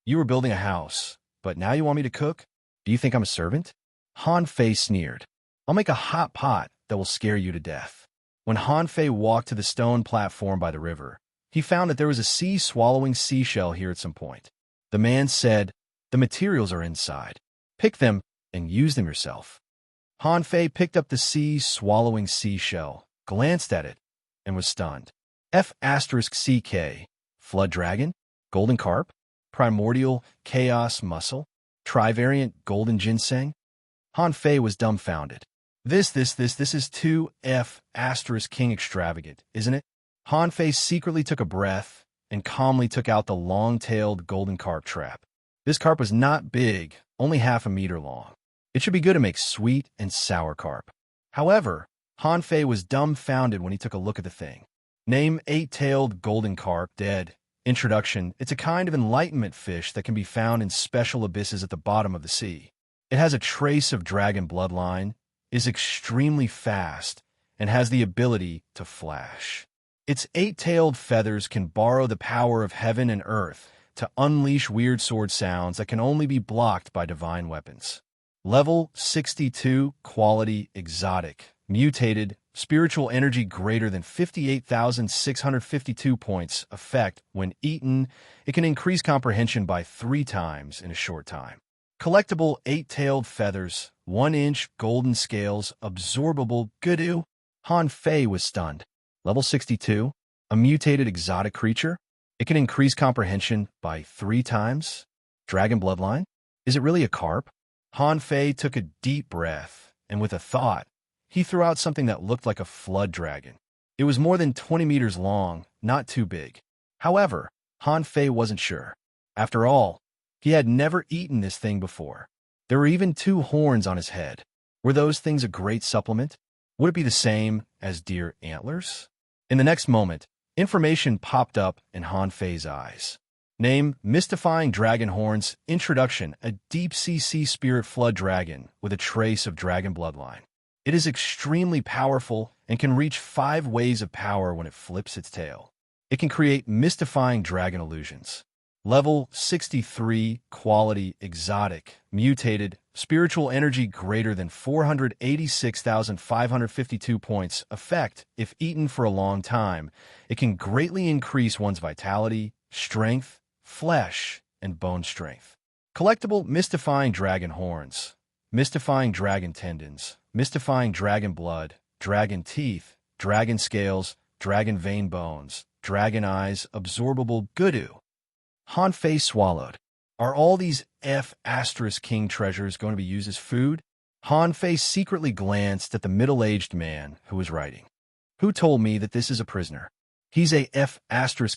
"You were building a house, but now you want me to cook? Do you think I'm a servant?" Han Fei sneered. "I'll make a hot pot that will scare you to death." When Han Fei walked to the stone platform by the river, he found that there was a sea-swallowing seashell here at some point. The man said, "The materials are inside. Pick them and use them yourself." Han Fei picked up the sea-swallowing seashell, glanced at it, and was stunned. F***CK, Flood Dragon, Golden Carp, Primordial Chaos Mussel, Trivariant Golden Ginseng. Han Fei was dumbfounded. This is too King extravagant, isn't it? Han Fei secretly took a breath and calmly took out the long-tailed golden carp trap. This carp was not big, only half a meter long. It should be good to make sweet and sour carp. However, Han Fei was dumbfounded when he took a look at the thing. Name eight-tailed golden carp, dead. Introduction: it's a kind of enlightenment fish that can be found in special abysses at the bottom of the sea. It has a trace of dragon bloodline, is extremely fast, and has the ability to flash. Its eight-tailed feathers can borrow the power of heaven and earth to unleash weird sword sounds that can only be blocked by divine weapons. Level 62, quality exotic, mutated, spiritual energy greater than 58,652 points. Effect: when eaten, it can increase comprehension by 3 times in a short time. Collectible: eight-tailed feathers, 1-inch golden scales, absorbable. Goodoo. Han Fei was stunned. Level 62, a mutated exotic creature. It can increase comprehension by 3 times. Dragon bloodline. Is it really a carp? Han Fei took a deep breath, and with a thought, he threw out something that looked like a flood dragon. It was more than 20 meters long, not too big. However, Han Fei wasn't sure. After all, he had never eaten this thing before. There were even 2 horns on his head. Were those things a great supplement? Would it be the same as deer antlers? In the next moment, information popped up in Han Fei's eyes. Name: Mystifying Dragon Horns. Introduction: a deep-sea spirit flood dragon with a trace of dragon bloodline. It is extremely powerful and can reach 5 ways of power when it flips its tail. It can create mystifying dragon illusions. Level 63, quality, exotic, mutated, spiritual energy greater than 486,552 points. Effect: if eaten for a long time, it can greatly increase one's vitality, strength, flesh, and bone strength. Collectible: Mystifying Dragon Horns, Mystifying Dragon Tendons, Mystifying Dragon Blood, Dragon Teeth, Dragon Scales, Dragon Vein Bones, Dragon Eyes, Absorbable. Gudu. Han Fei swallowed. Are all these King treasures going to be used as food? Han Fei secretly glanced at the middle-aged man who was writing. Who told me that this is a prisoner? He's a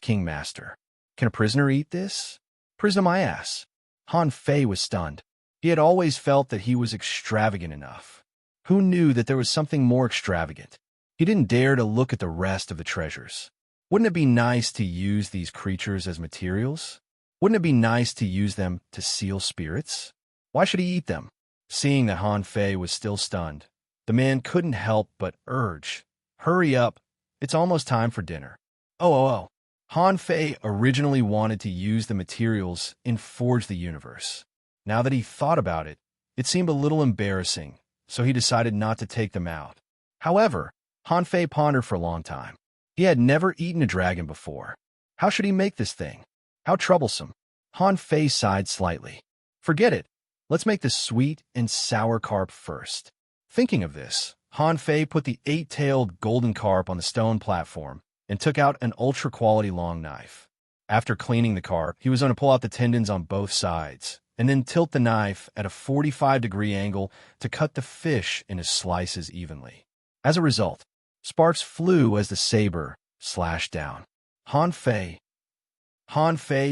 King master. Can a prisoner eat this? Prison my ass. Han Fei was stunned. He had always felt that he was extravagant enough. Who knew that there was something more extravagant? He didn't dare to look at the rest of the treasures. Wouldn't it be nice to use these creatures as materials? Wouldn't it be nice to use them to seal spirits? Why should he eat them? Seeing that Han Fei was still stunned, the man couldn't help but urge, "Hurry up, it's almost time for dinner." Oh. Han Fei originally wanted to use the materials in Forge the Universe. Now that he thought about it, it seemed a little embarrassing, so he decided not to take them out. However, Han Fei pondered for a long time. He had never eaten a dragon before. How should he make this thing? How troublesome. Han Fei sighed slightly. Forget it. Let's make the sweet and sour carp first. Thinking of this, Han Fei put the 8-tailed golden carp on the stone platform and took out an ultra-quality long knife. After cleaning the carp, he was going to pull out the tendons on both sides and then tilt the knife at a 45-degree angle to cut the fish into slices evenly. As a result, sparks flew as the saber slashed down. Han Fei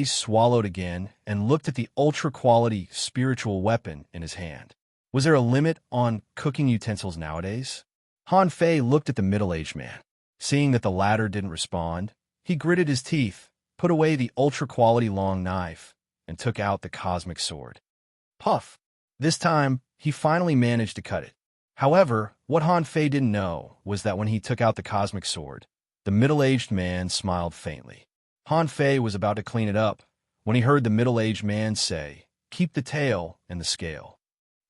swallowed again and looked at the ultra-quality spiritual weapon in his hand. Was there a limit on cooking utensils nowadays? Han Fei looked at the middle-aged man. Seeing that the latter didn't respond, he gritted his teeth, put away the ultra-quality long knife, and took out the cosmic sword. Puff! This time, he finally managed to cut it. However, what Han Fei didn't know was that when he took out the cosmic sword, the middle-aged man smiled faintly. Han Fei was about to clean it up when he heard the middle-aged man say, "Keep the tail and the scale."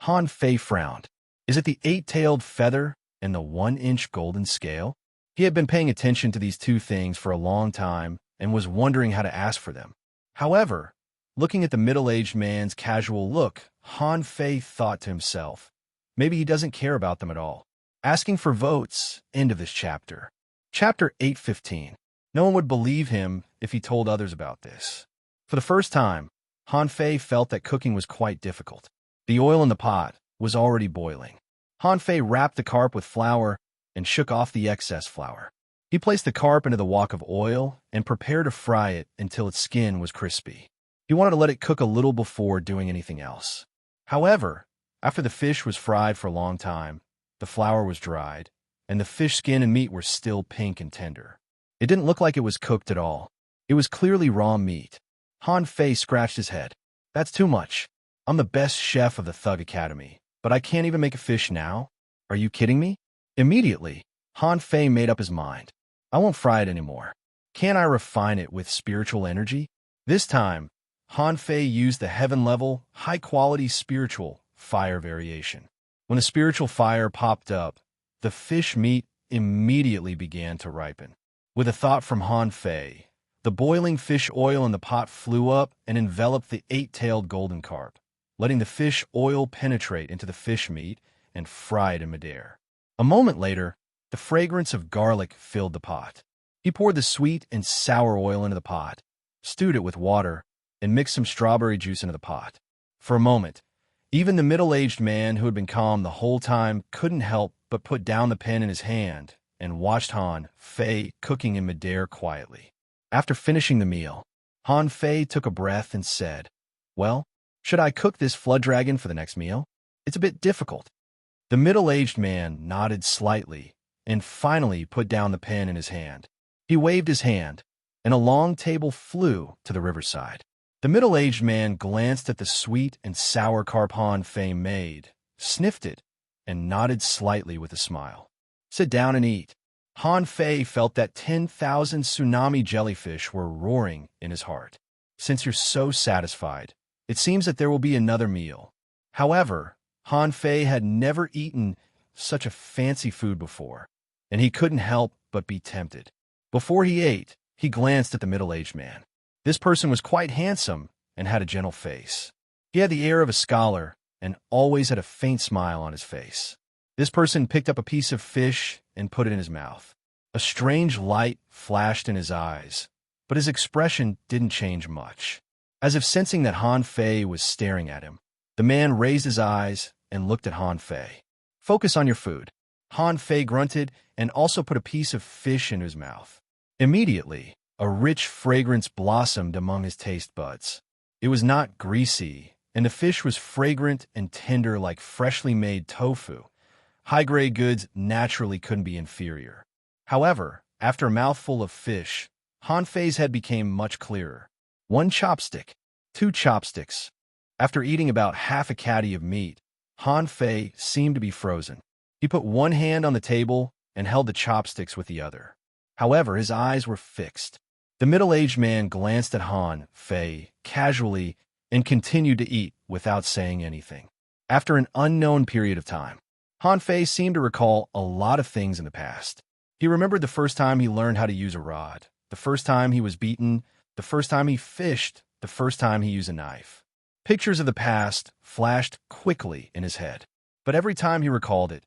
Han Fei frowned. Is it the 8-tailed feather and the 1-inch golden scale? He had been paying attention to these 2 things for a long time and was wondering how to ask for them. However, looking at the middle-aged man's casual look, Han Fei thought to himself, maybe he doesn't care about them at all. Asking for votes. End of this chapter. Chapter 8:15. No one would believe him if he told others about this. For the first time, Han Fei felt that cooking was quite difficult. The oil in the pot was already boiling. Han Fei wrapped the carp with flour and shook off the excess flour. He placed the carp into the wok of oil and prepared to fry it until its skin was crispy. He wanted to let it cook a little before doing anything else. However, after the fish was fried for a long time, the flour was dried, and the fish skin and meat were still pink and tender. It didn't look like it was cooked at all. It was clearly raw meat. Han Fei scratched his head. That's too much. I'm the best chef of the Thug Academy, but I can't even make a fish now? Are you kidding me? Immediately, Han Fei made up his mind. I won't fry it anymore. Can't I refine it with spiritual energy? This time, Han Fei used the heaven-level, high-quality spiritual fire variation. When the spiritual fire popped up, the fish meat immediately began to ripen. With a thought from Han Fei, the boiling fish oil in the pot flew up and enveloped the 8-tailed golden carp, letting the fish oil penetrate into the fish meat and fry it in midair. A moment later, the fragrance of garlic filled the pot. He poured the sweet and sour oil into the pot, stewed it with water, and mixed some strawberry juice into the pot. For a moment, even the middle-aged man who had been calm the whole time couldn't help but put down the pen in his hand and watched Han Fei cooking in midair quietly. After finishing the meal, Han Fei took a breath and said, "Well, Should I cook this flood dragon for the next meal? It's a bit difficult. The middle-aged man nodded slightly and finally put down the pen in his hand. He waved his hand, and a long table flew to the riverside. The middle-aged man glanced at the sweet and sour carp Han Fei made, sniffed it, and nodded slightly with a smile. Sit down and eat. Han Fei felt that 10,000 tsunami jellyfish were roaring in his heart. Since you're so satisfied, it seems that there will be another meal. However, Han Fei had never eaten such a fancy food before, and he couldn't help but be tempted. Before he ate, he glanced at the middle-aged man. This person was quite handsome and had a gentle face. He had the air of a scholar and always had a faint smile on his face. This person picked up a piece of fish and put it in his mouth. A strange light flashed in his eyes, but his expression didn't change much. As if sensing that Han Fei was staring at him, the man raised his eyes and looked at Han Fei. Focus on your food. Han Fei grunted and also put a piece of fish in his mouth. Immediately, a rich fragrance blossomed among his taste buds. It was not greasy, and the fish was fragrant and tender like freshly made tofu. High-grade goods naturally couldn't be inferior. However, after a mouthful of fish, Han Fei's head became much clearer. 1 chopstick, 2 chopsticks. After eating about half a caddy of meat, Han Fei seemed to be frozen. He put one hand on the table and held the chopsticks with the other. However, his eyes were fixed. The middle-aged man glanced at Han Fei casually and continued to eat without saying anything. After an unknown period of time, Han Fei seemed to recall a lot of things in the past. He remembered the first time he learned how to use a rod, the first time he was beaten, the first time he fished, the first time he used a knife. Pictures of the past flashed quickly in his head. But every time he recalled it,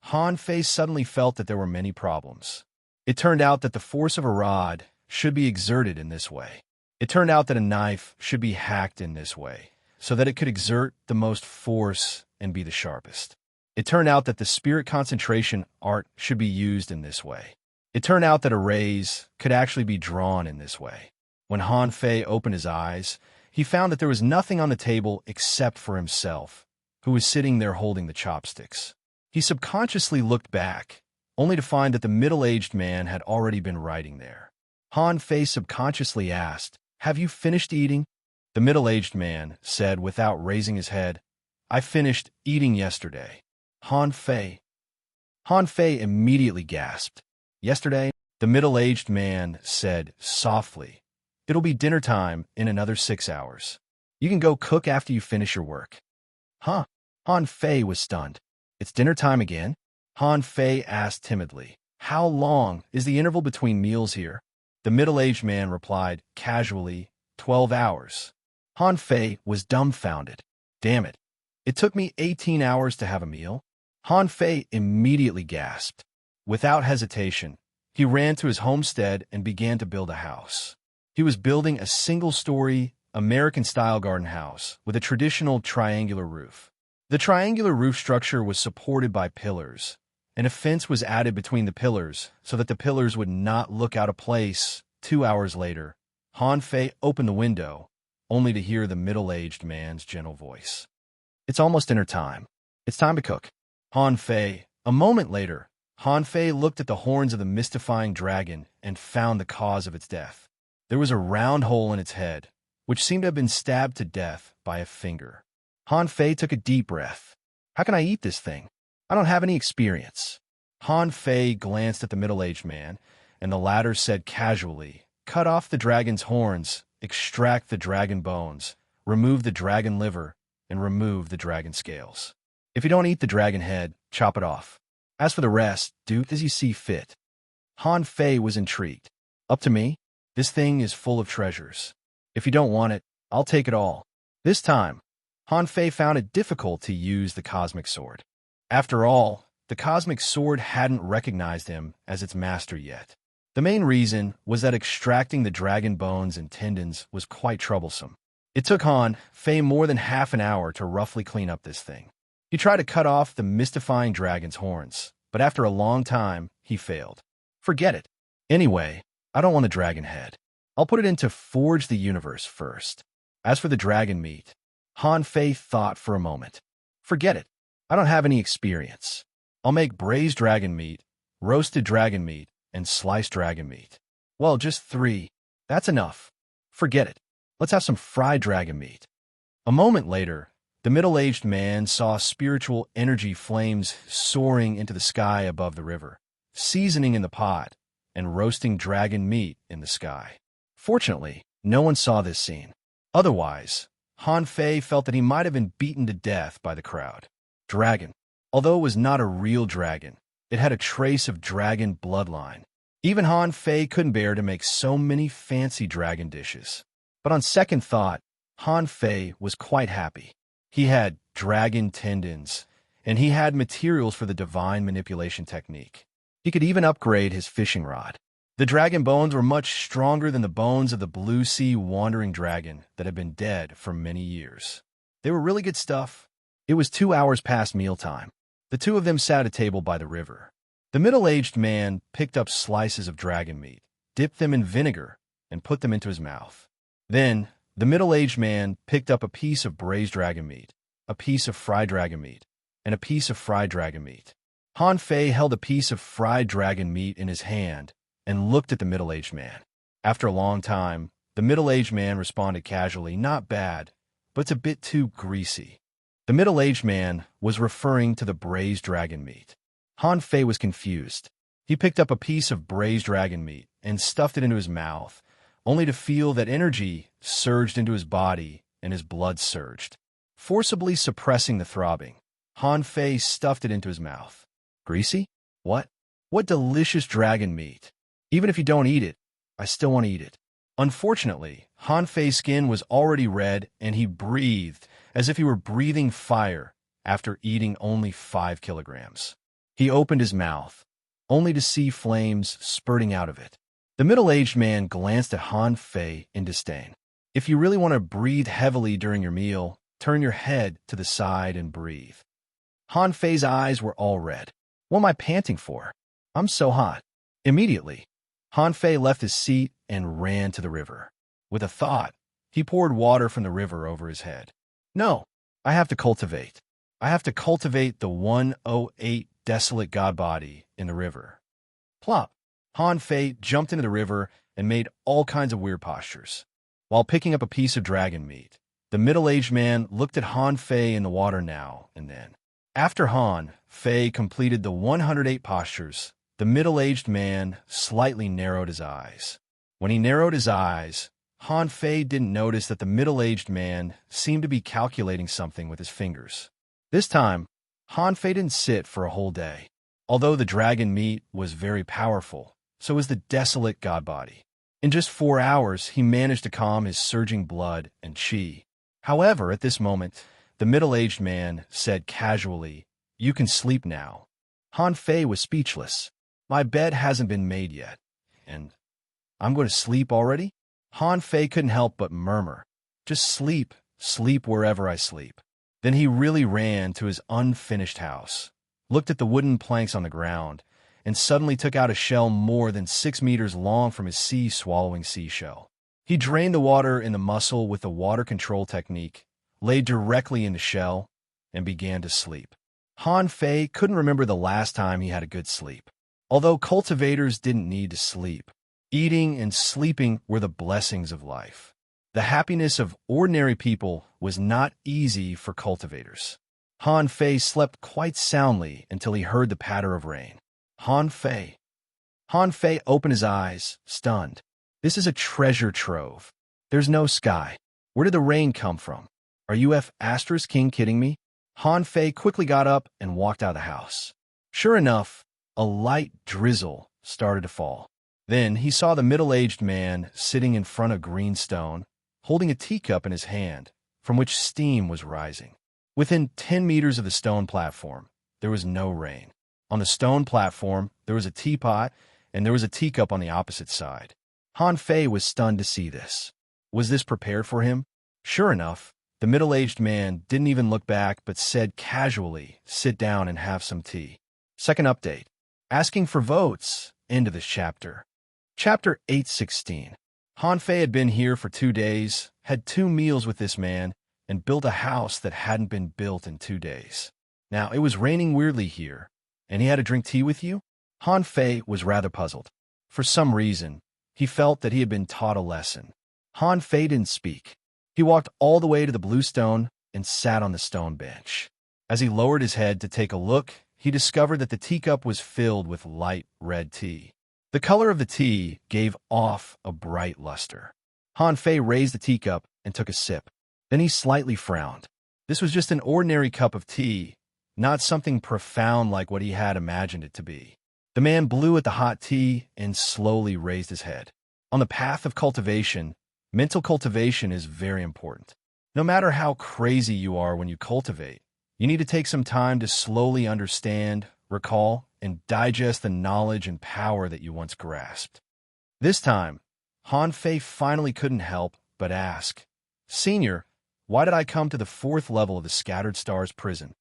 Han Fei suddenly felt that there were many problems. It turned out that the force of a rod should be exerted in this way. It turned out that a knife should be hacked in this way, so that it could exert the most force and be the sharpest. It turned out that the spirit concentration art should be used in this way. It turned out that a rays could actually be drawn in this way. When Han Fei opened his eyes, he found that there was nothing on the table except for himself, who was sitting there holding the chopsticks. He subconsciously looked back, only to find that the middle-aged man had already been writing there. Han Fei subconsciously asked, "Have you finished eating?" The middle-aged man said without raising his head, "I finished eating yesterday." Han Fei immediately gasped. "Yesterday?" The middle-aged man said softly, "It'll be dinner time in another 6 hours. You can go cook after you finish your work." Huh? Han Fei was stunned. "It's dinner time again?" Han Fei asked timidly. "How long is the interval between meals here?" The middle-aged man replied casually, 12 hours. Han Fei was dumbfounded. "Damn it. It took me 18 hours to have a meal." Han Fei immediately gasped. Without hesitation, he ran to his homestead and began to build a house. He was building a single-story, American-style garden house with a traditional triangular roof. The triangular roof structure was supported by pillars, and a fence was added between the pillars so that the pillars would not look out of place. 2 hours later, Han Fei opened the window, only to hear the middle-aged man's gentle voice. "It's almost dinner time. It's time to cook." Han Fei. A moment later, Han Fei looked at the horns of the mystifying dragon and found the cause of its death. There was a round hole in its head, which seemed to have been stabbed to death by a finger. Han Fei took a deep breath. "How can I eat this thing? I don't have any experience." Han Fei glanced at the middle-aged man, and the latter said casually, "Cut off the dragon's horns, extract the dragon bones, remove the dragon liver, and remove the dragon scales. If you don't eat the dragon head, chop it off. As for the rest, do as you see fit." Han Fei was intrigued. "Up to me? This thing is full of treasures. If you don't want it, I'll take it all." This time, Han Fei found it difficult to use the cosmic sword. After all, the cosmic sword hadn't recognized him as its master yet. The main reason was that extracting the dragon bones and tendons was quite troublesome. It took Han Fei more than half an hour to roughly clean up this thing. He tried to cut off the mystifying dragon's horns, but after a long time, he failed. "Forget it. Anyway, I don't want the dragon head. I'll put it in to forge the universe first. As for the dragon meat, Han Fei thought for a moment. Forget it. I don't have any experience. I'll make braised dragon meat, roasted dragon meat, and sliced dragon meat. Well, just 3. That's enough. Forget it. Let's have some fried dragon meat. A moment later, the middle-aged man saw spiritual energy flames soaring into the sky above the river, seasoning in the pot, and roasting dragon meat in the sky. Fortunately, no one saw this scene. Otherwise, Han Fei felt that he might have been beaten to death by the crowd. Dragon. Although it was not a real dragon, it had a trace of dragon bloodline. Even Han Fei couldn't bear to make so many fancy dragon dishes. But on second thought, Han Fei was quite happy. He had dragon tendons, and he had materials for the divine manipulation technique. He could even upgrade his fishing rod. The dragon bones were much stronger than the bones of the blue sea wandering dragon that had been dead for many years. They were really good stuff. It was 2 hours past mealtime. The two of them sat at a table by the river. The middle-aged man picked up slices of dragon meat, dipped them in vinegar, and put them into his mouth. Then, the middle-aged man picked up a piece of braised dragon meat, a piece of fried dragon meat, and a piece of fried dragon meat. Han Fei held a piece of fried dragon meat in his hand and looked at the middle-aged man. After a long time, the middle-aged man responded casually, "Not bad, but it's a bit too greasy." The middle-aged man was referring to the braised dragon meat. Han Fei was confused. He picked up a piece of braised dragon meat and stuffed it into his mouth, only to feel that energy surged into his body and his blood surged. Forcibly suppressing the throbbing, Han Fei stuffed it into his mouth. Greasy? What? What delicious dragon meat. Even if you don't eat it, I still want to eat it. Unfortunately, Han Fei's skin was already red and he breathed as if he were breathing fire after eating only 5 kilograms. He opened his mouth, only to see flames spurting out of it. The middle-aged man glanced at Han Fei in disdain. If you really want to breathe heavily during your meal, turn your head to the side and breathe. Han Fei's eyes were all red. What am I panting for? I'm so hot. Immediately, Han Fei left his seat and ran to the river. With a thought, he poured water from the river over his head. No, I have to cultivate. I have to cultivate the 108 desolate god body in the river. Plop. Han Fei jumped into the river and made all kinds of weird postures. While picking up a piece of dragon meat, the middle-aged man looked at Han Fei in the water now and then. After Han Fei completed the 108 postures, the middle-aged man slightly narrowed his eyes. When he narrowed his eyes, Han Fei didn't notice that the middle-aged man seemed to be calculating something with his fingers. This time, Han Fei didn't sit for a whole day. Although the dragon meat was very powerful, so was the desolate god body. In just 4 hours, he managed to calm his surging blood and qi. However, at this moment, the middle-aged man said casually, "You can sleep now." Han Fei was speechless. My bed hasn't been made yet, and I'm going to sleep already? Han Fei couldn't help but murmur, "Just sleep, sleep wherever I sleep." Then he really ran to his unfinished house, looked at the wooden planks on the ground, and suddenly took out a shell more than 6 meters long from his sea-swallowing seashell. He drained the water in the mussel with the water control technique, laid directly in the shell, and began to sleep. Han Fei couldn't remember the last time he had a good sleep. Although cultivators didn't need to sleep, eating and sleeping were the blessings of life. The happiness of ordinary people was not easy for cultivators. Han Fei slept quite soundly until he heard the patter of rain. Han Fei opened his eyes, stunned. This is a treasure trove. There's no sky. Where did the rain come from? Are you King kidding me? Han Fei quickly got up and walked out of the house. Sure enough, a light drizzle started to fall. Then he saw the middle-aged man sitting in front of green stone, holding a teacup in his hand, from which steam was rising. Within 10 meters of the stone platform, there was no rain. On the stone platform, there was a teapot, and there was a teacup on the opposite side. Han Fei was stunned to see this. Was this prepared for him? Sure enough, the middle-aged man didn't even look back but said casually, "Sit down and have some tea." Second update. Asking for votes. End of this chapter. Chapter 816. Han Fei had been here for 2 days, had 2 meals with this man, and built a house that hadn't been built in 2 days. Now, it was raining weirdly here, and he had to drink tea with you? Han Fei was rather puzzled. For some reason, he felt that he had been taught a lesson. Han Fei didn't speak. He walked all the way to the blue stone and sat on the stone bench. As he lowered his head to take a look, he discovered that the teacup was filled with light red tea. The color of the tea gave off a bright luster. Han Fei raised the teacup and took a sip. Then he slightly frowned. This was just an ordinary cup of tea, not something profound like what he had imagined it to be. The man blew at the hot tea and slowly raised his head. On the path of cultivation, mental cultivation is very important. No matter how crazy you are when you cultivate, you need to take some time to slowly understand, recall, and digest the knowledge and power that you once grasped. This time, Han Fei finally couldn't help but ask, "Senior, why did I come to the 4th level of the Scattered Stars prison?"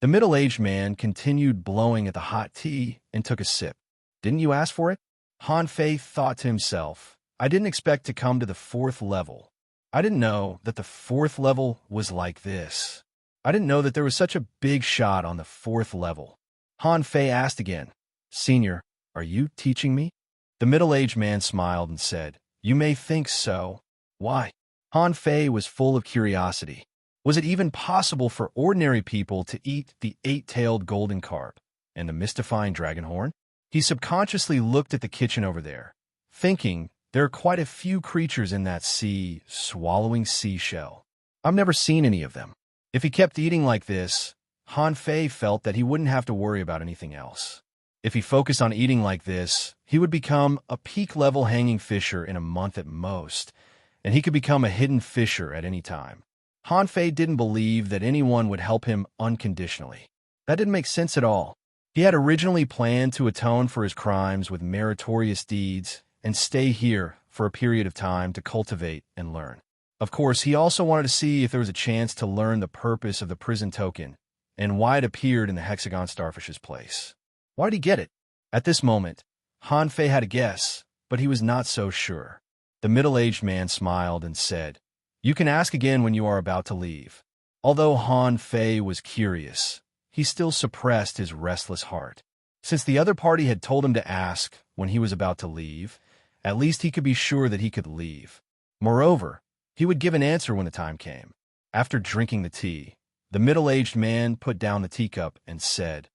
The middle-aged man continued blowing at the hot tea and took a sip. "Didn't you ask for it?" Han Fei thought to himself, "I didn't expect to come to the 4th level. I didn't know that the 4th level was like this. I didn't know that there was such a big shot on the 4th level." Han Fei asked again, "Senior, are you teaching me?" The middle-aged man smiled and said, "You may think so. Why?" Han Fei was full of curiosity. Was it even possible for ordinary people to eat the 8-tailed golden carp and the mystifying dragon horn? He subconsciously looked at the kitchen over there, thinking, there are quite a few creatures in that sea swallowing seashell. I've never seen any of them. If he kept eating like this, Han Fei felt that he wouldn't have to worry about anything else. If he focused on eating like this, he would become a peak-level hanging fisher in a month at most, and he could become a hidden fisher at any time. Han Fei didn't believe that anyone would help him unconditionally. That didn't make sense at all. He had originally planned to atone for his crimes with meritorious deeds and stay here for a period of time to cultivate and learn. Of course, he also wanted to see if there was a chance to learn the purpose of the prison token and why it appeared in the hexagon starfish's place. Why did he get it? At this moment, Han Fei had a guess, but he was not so sure. The middle-aged man smiled and said, "You can ask again when you are about to leave." Although Han Fei was curious, he still suppressed his restless heart. Since the other party had told him to ask when he was about to leave, at least he could be sure that he could leave. Moreover, he would give an answer when the time came. After drinking the tea, the middle-aged man put down the teacup and said,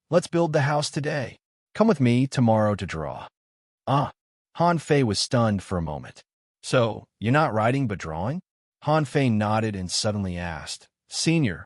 "Let's build the house today. Come with me tomorrow to draw." Ah, Han Fei was stunned for a moment. "So, you're not writing but drawing?" Han Fei nodded and suddenly asked, "Senior,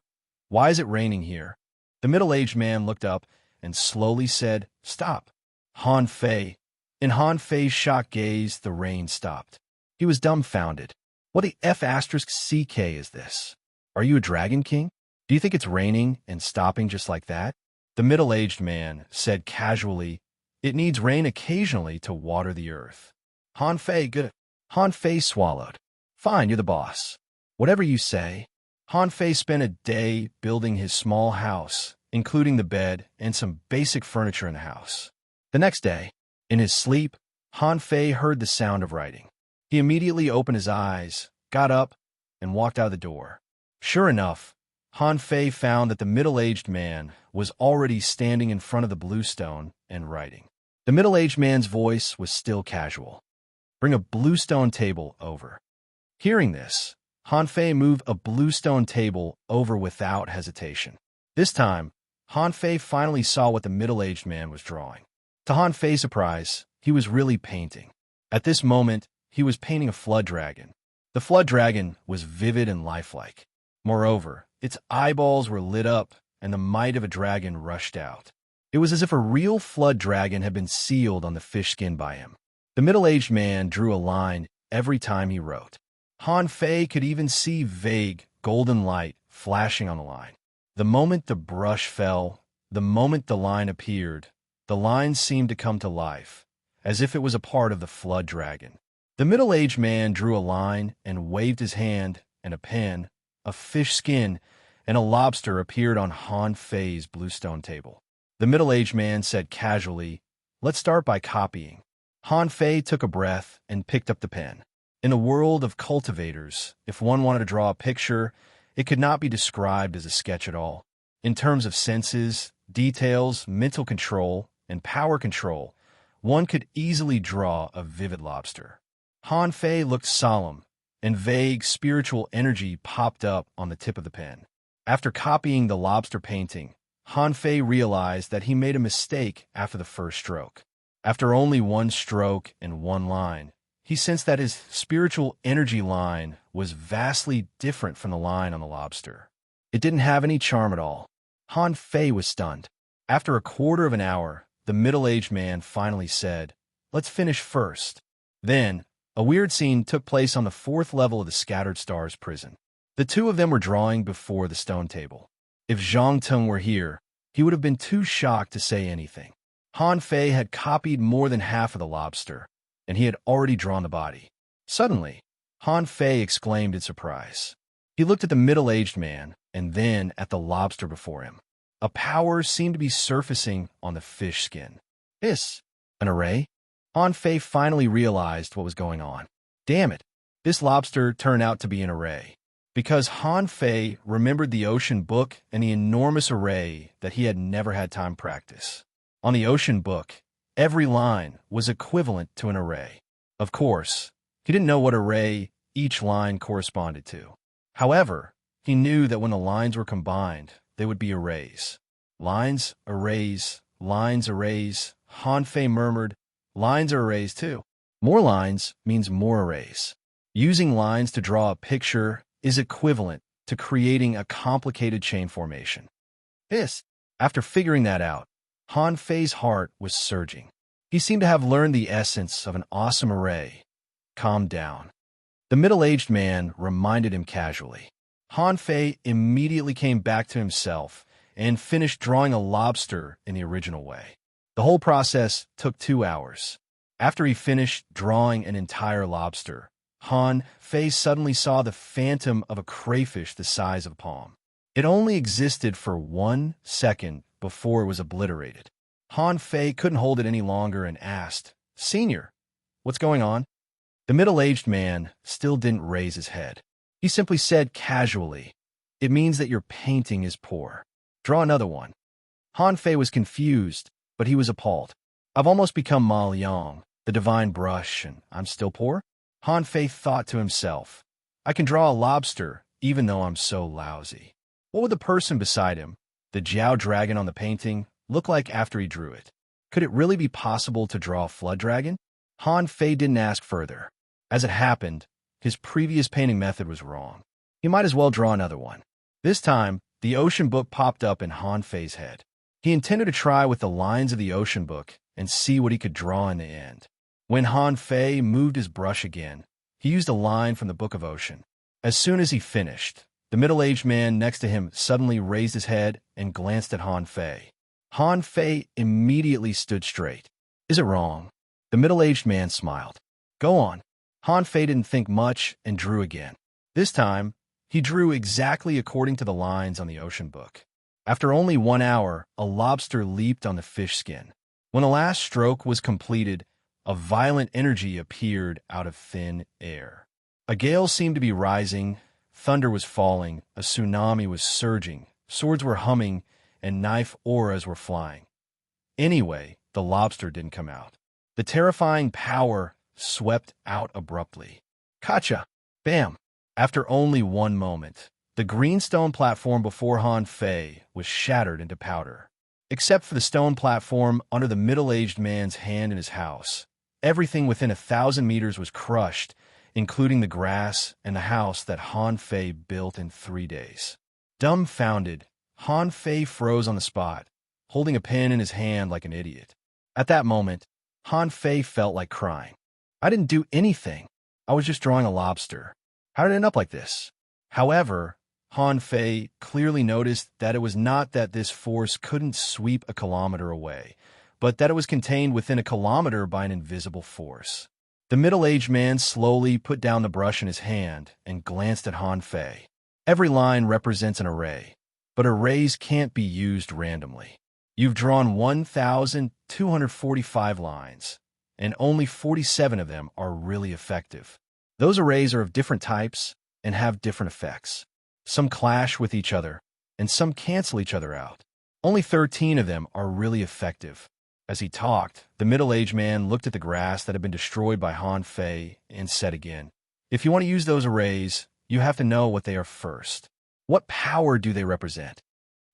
why is it raining here?" The middle-aged man looked up and slowly said, "Stop." Han Fei. In Han Fei's shocked gaze, the rain stopped. He was dumbfounded. What the F***CK is this? Are you a dragon king? Do you think it's raining and stopping just like that? The middle-aged man said casually, "It needs rain occasionally to water the earth." Han Fei, good. Han Fei swallowed. "Fine, you're the boss. Whatever you say." Han Fei spent a day building his small house, including the bed and some basic furniture in the house. The next day, in his sleep, Han Fei heard the sound of writing. He immediately opened his eyes, got up, and walked out the door. Sure enough, Han Fei found that the middle-aged man was already standing in front of the blue stone and writing. The middle-aged man's voice was still casual. "Bring a blue stone table over." Hearing this, Han Fei moved a blue stone table over without hesitation. This time, Han Fei finally saw what the middle-aged man was drawing. To Han Fei's surprise, he was really painting. At this moment, he was painting a flood dragon. The flood dragon was vivid and lifelike. Moreover, its eyeballs were lit up, and the might of a dragon rushed out. It was as if a real flood dragon had been sealed on the fish skin by him. The middle-aged man drew a line every time he wrote. Han Fei could even see vague, golden light flashing on the line. The moment the brush fell, the moment the line appeared, the line seemed to come to life, as if it was a part of the flood dragon. The middle-aged man drew a line and waved his hand, and a pen, a fish skin, and a lobster appeared on Han Fei's bluestone table. The middle-aged man said casually, "Let's start by copying." Han Fei took a breath and picked up the pen. In the world of cultivators, if one wanted to draw a picture, It could not be described as a sketch at all. In terms of senses, details, mental control, and power control, one could easily draw a vivid lobster. Han Fei looked solemn, and vague spiritual energy popped up on the tip of the pen. After copying the lobster painting, Han Fei realized that he made a mistake after the first stroke. After only one stroke and one line, he sensed that his spiritual energy line was vastly different from the line on the lobster. It didn't have any charm at all. Han Fei was stunned. After a quarter of an hour, the middle-aged man finally said, "Let's finish first." Then, a weird scene took place on the fourth level of the Scattered Stars prison. The two of them were drawing before the stone table. If Zhang Teng were here, he would have been too shocked to say anything. Han Fei had copied more than half of the lobster, and he had already drawn the body. Suddenly, Han Fei exclaimed in surprise. He looked at the middle-aged man, and then at the lobster before him. A power seemed to be surfacing on the fish skin. This, an array? Han Fei finally realized what was going on. Damn it, this lobster turned out to be an array. Because Han Fei remembered the ocean book and the enormous array that he had never had time to practice. On the ocean book, every line was equivalent to an array. Of course, he didn't know what array each line corresponded to. However, he knew that when the lines were combined, they would be arrays. Lines, arrays, lines, arrays. Han Fei murmured, lines are arrays too. More lines means more arrays. Using lines to draw a picture is equivalent to creating a complicated chain formation. After figuring that out, Han Fei's heart was surging. He seemed to have learned the essence of an awesome array. Calm down. The middle-aged man reminded him casually. Han Fei immediately came back to himself and finished drawing a lobster in the original way. The whole process took 2 hours. After he finished drawing an entire lobster, Han Fei suddenly saw the phantom of a crayfish the size of a palm. It only existed for 1 second before it was obliterated. Han Fei couldn't hold it any longer and asked, "Senior, what's going on?" The middle-aged man still didn't raise his head. He simply said casually, "It means that your painting is poor. Draw another one." Han Fei was confused, but he was appalled. I've almost become Ma Liang, the divine brush, and I'm still poor? Han Fei thought to himself, I can draw a lobster, even though I'm so lousy. What would the person beside him, the Jiao dragon on the painting, look like after he drew it? Could it really be possible to draw a flood dragon? Han Fei didn't ask further. As it happened, his previous painting method was wrong. He might as well draw another one. This time, the ocean book popped up in Han Fei's head. He intended to try with the lines of the ocean book and see what he could draw in the end. When Han Fei moved his brush again, he used a line from the Book of Ocean. As soon as he finished, the middle-aged man next to him suddenly raised his head and glanced at Han Fei. Han Fei immediately stood straight. Is it wrong? The middle-aged man smiled. Go on. Han Fei didn't think much and drew again. This time, he drew exactly according to the lines on the ocean book. After only 1 hour, a lobster leaped on the fish skin. When the last stroke was completed, a violent energy appeared out of thin air. A gale seemed to be rising, thunder was falling, a tsunami was surging, swords were humming, and knife auras were flying. Anyway, the lobster didn't come out. The terrifying power swept out abruptly. Gotcha! Bam! After only 1 moment, the green stone platform before Han Fei was shattered into powder. Except for the stone platform under the middle-aged man's hand in his house, everything within 1,000 meters was crushed, including the grass and the house that Han Fei built in 3 days. Dumbfounded, Han Fei froze on the spot, holding a pen in his hand like an idiot. At that moment, Han Fei felt like crying. I didn't do anything. I was just drawing a lobster. How did it end up like this? However, Han Fei clearly noticed that it was not that this force couldn't sweep a kilometer away, but that it was contained within a kilometer by an invisible force. The middle-aged man slowly put down the brush in his hand and glanced at Han Fei. Every line represents an array, but arrays can't be used randomly. You've drawn 1,245 lines, and only 47 of them are really effective. Those arrays are of different types and have different effects. Some clash with each other, and some cancel each other out. Only 13 of them are really effective. As he talked, the middle-aged man looked at the grass that had been destroyed by Han Fei and said again, "If you want to use those arrays, you have to know what they are first. What power do they represent?"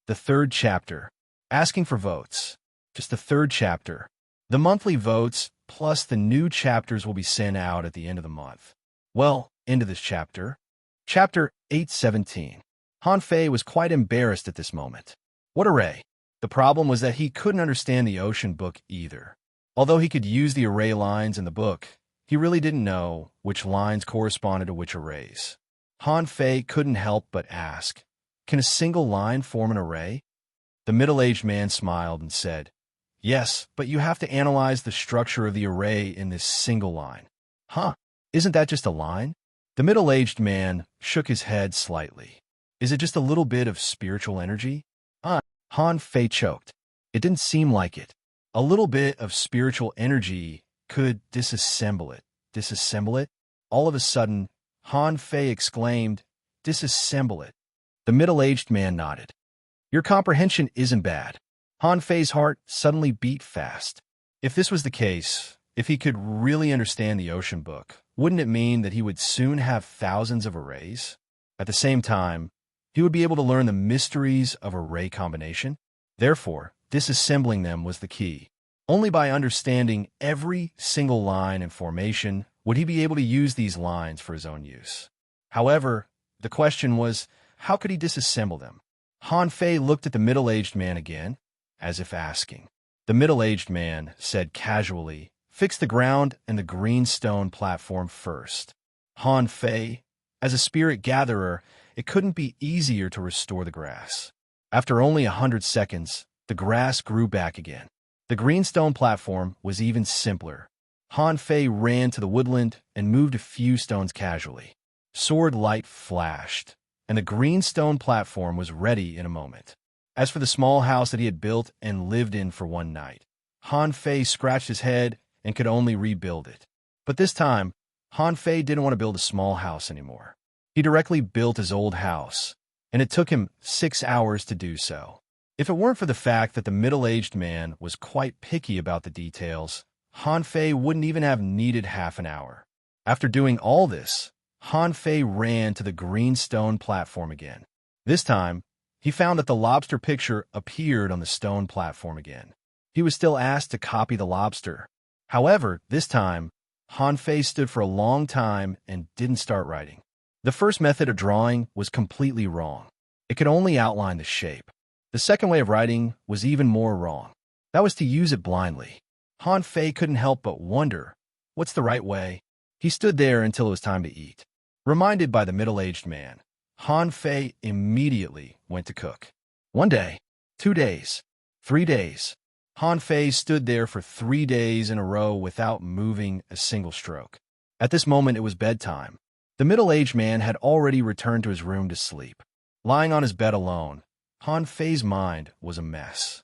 The third chapter. Asking for votes. Just the third chapter. The monthly votes plus the new chapters will be sent out at the end of the month. Well, into this chapter. Chapter 817. Han Fei was quite embarrassed at this moment. What array? The problem was that he couldn't understand the ocean book either. Although he could use the array lines in the book, he really didn't know which lines corresponded to which arrays. Han Fei couldn't help but ask, "Can a single line form an array?" The middle-aged man smiled and said, "Yes, but you have to analyze the structure of the array in this single line." "Huh? Isn't that just a line?" The middle-aged man shook his head slightly. "Is it just a little bit of spiritual energy?" Han Fei choked. It didn't seem like it. A little bit of spiritual energy could disassemble it. Disassemble it? All of a sudden, Han Fei exclaimed, "Disassemble it." The middle-aged man nodded. "Your comprehension isn't bad." Han Fei's heart suddenly beat fast. If this was the case, if he could really understand the ocean book, wouldn't it mean that he would soon have thousands of arrays? At the same time, he would be able to learn the mysteries of array combination. Therefore, disassembling them was the key. Only by understanding every single line and formation would he be able to use these lines for his own use. However, the question was, how could he disassemble them? Han Fei looked at the middle-aged man again, as if asking. The middle-aged man said casually, "Fix the ground and the green stone platform first." Han Fei, as a spirit gatherer, it couldn't be easier to restore the grass. After only 100 seconds, the grass grew back again. The green stone platform was even simpler. Han Fei ran to the woodland and moved a few stones casually. Sword light flashed, and the green stone platform was ready in a moment. As for the small house that he had built and lived in for one night, Han Fei scratched his head and could only rebuild it. But this time, Han Fei didn't want to build a small house anymore. He directly built his old house, and it took him 6 hours to do so. If it weren't for the fact that the middle-aged man was quite picky about the details, Han Fei wouldn't even have needed half an hour. After doing all this, Han Fei ran to the green stone platform again. This time, he found that the lobster picture appeared on the stone platform again. He was still asked to copy the lobster. However, this time, Han Fei stood for a long time and didn't start writing. The first method of drawing was completely wrong. It could only outline the shape. The second way of writing was even more wrong. That was to use it blindly. Han Fei couldn't help but wonder, what's the right way? He stood there until it was time to eat. Reminded by the middle-aged man, Han Fei immediately went to cook. 1 day, 2 days, 3 days. Han Fei stood there for 3 days in a row without moving a single stroke. At this moment, it was bedtime. The middle-aged man had already returned to his room to sleep. Lying on his bed alone, Han Fei's mind was a mess.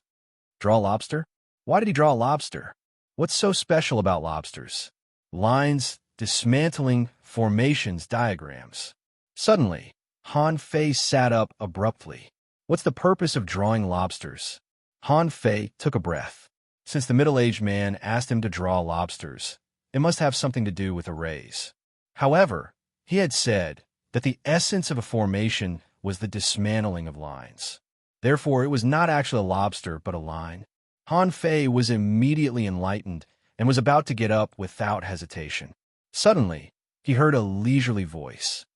Draw a lobster? Why did he draw a lobster? What's so special about lobsters? Lines, dismantling, formations, diagrams. Suddenly, Han Fei sat up abruptly. What's the purpose of drawing lobsters? Han Fei took a breath. Since the middle-aged man asked him to draw lobsters, it must have something to do with arrays. However, he had said that the essence of a formation was the dismantling of lines. Therefore, it was not actually a lobster, but a line. Han Fei was immediately enlightened and was about to get up without hesitation. Suddenly, he heard a leisurely voice.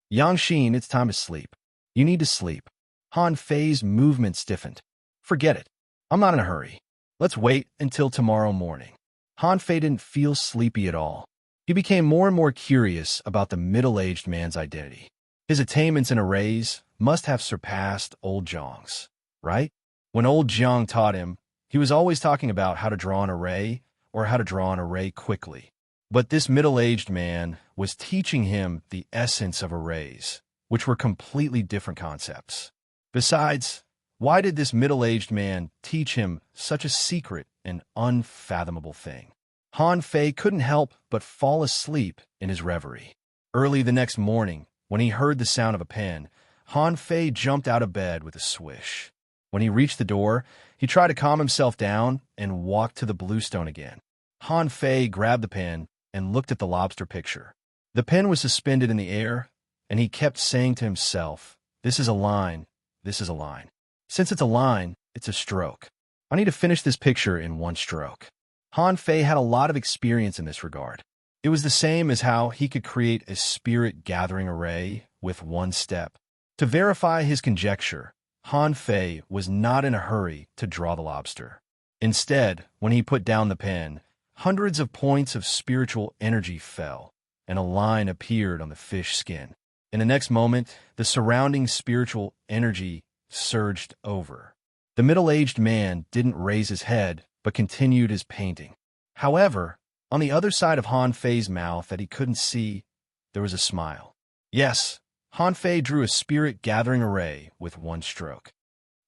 "Yang Xin, it's time to sleep. You need to sleep." Han Fei's movement stiffened. "Forget it. I'm not in a hurry. Let's wait until tomorrow morning." Han Fei didn't feel sleepy at all. He became more and more curious about the middle-aged man's identity. His attainments in arrays must have surpassed old Zhang's, right? When old Zhang taught him, he was always talking about how to draw an array or how to draw an array quickly. But this middle-aged man was teaching him the essence of arrays, which were completely different concepts. Besides, why did this middle-aged man teach him such a secret and unfathomable thing? Han Fei couldn't help but fall asleep in his reverie. Early the next morning, when he heard the sound of a pen, Han Fei jumped out of bed with a swish. When he reached the door, he tried to calm himself down and walked to the bluestone again. Han Fei grabbed the pen and looked at the lobster picture. The pen was suspended in the air, and he kept saying to himself, "This is a line, this is a line. Since it's a line, it's a stroke. I need to finish this picture in one stroke." Han Fei had a lot of experience in this regard. It was the same as how he could create a spirit-gathering array with one step. To verify his conjecture, Han Fei was not in a hurry to draw the lobster. Instead, when he put down the pen, hundreds of points of spiritual energy fell, and a line appeared on the fish skin. In the next moment, the surrounding spiritual energy surged over. The middle-aged man didn't raise his head, but continued his painting. However, on the other side of Han Fei's mouth that he couldn't see, there was a smile. Yes, Han Fei drew a spirit-gathering array with one stroke.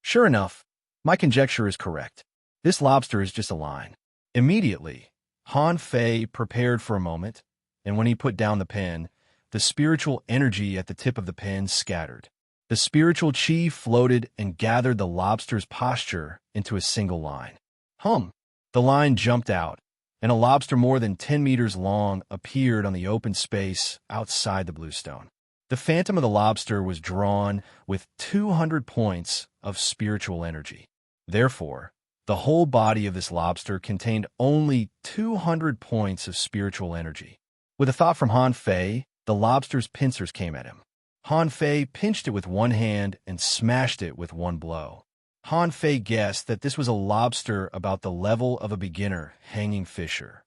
Sure enough, my conjecture is correct. This lobster is just a line. Immediately, Han Fei prepared for a moment, and when he put down the pen, the spiritual energy at the tip of the pen scattered. The spiritual chi floated and gathered the lobster's posture into a single line. The line jumped out, and a lobster more than 10 meters long appeared on the open space outside the bluestone. The phantom of the lobster was drawn with 200 points of spiritual energy. Therefore, the whole body of this lobster contained only 200 points of spiritual energy. With a thought from Han Fei, the lobster's pincers came at him. Han Fei pinched it with one hand and smashed it with one blow. Han Fei guessed that this was a lobster about the level of a beginner hanging fisher.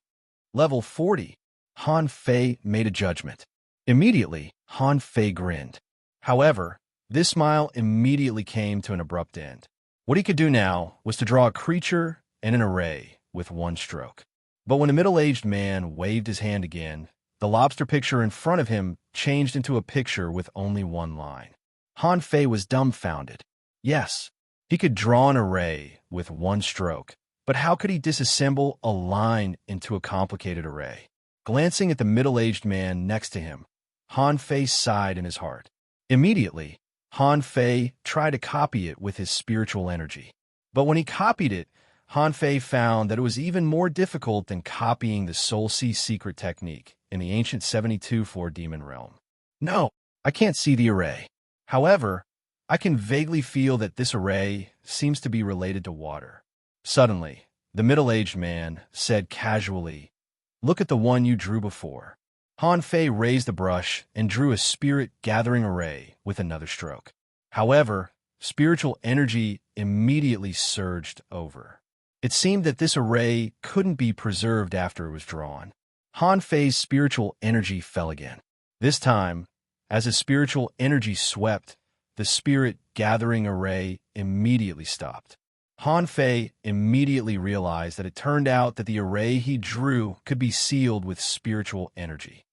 Level 40. Han Fei made a judgment. Immediately, Han Fei grinned. However, this smile immediately came to an abrupt end. What he could do now was to draw a creature and an array with one stroke. But when the middle-aged man waved his hand again, the lobster picture in front of him changed into a picture with only one line. Han Fei was dumbfounded. Yes, he could draw an array with one stroke, but how could he disassemble a line into a complicated array? Glancing at the middle-aged man next to him, Han Fei sighed in his heart. Immediately, Han Fei tried to copy it with his spiritual energy. But when he copied it, Han Fei found that it was even more difficult than copying the Soul Sea secret technique in the ancient 72-4 demon realm. No, I can't see the array. However, I can vaguely feel that this array seems to be related to water. Suddenly, the middle-aged man said casually, "Look at the one you drew before." Han Fei raised the brush and drew a spirit-gathering array with another stroke. However, spiritual energy immediately surged over. It seemed that this array couldn't be preserved after it was drawn. Han Fei's spiritual energy fell again. This time, as his spiritual energy swept, the spirit-gathering array immediately stopped. Han Fei immediately realized that it turned out that the array he drew could be sealed with spiritual energy.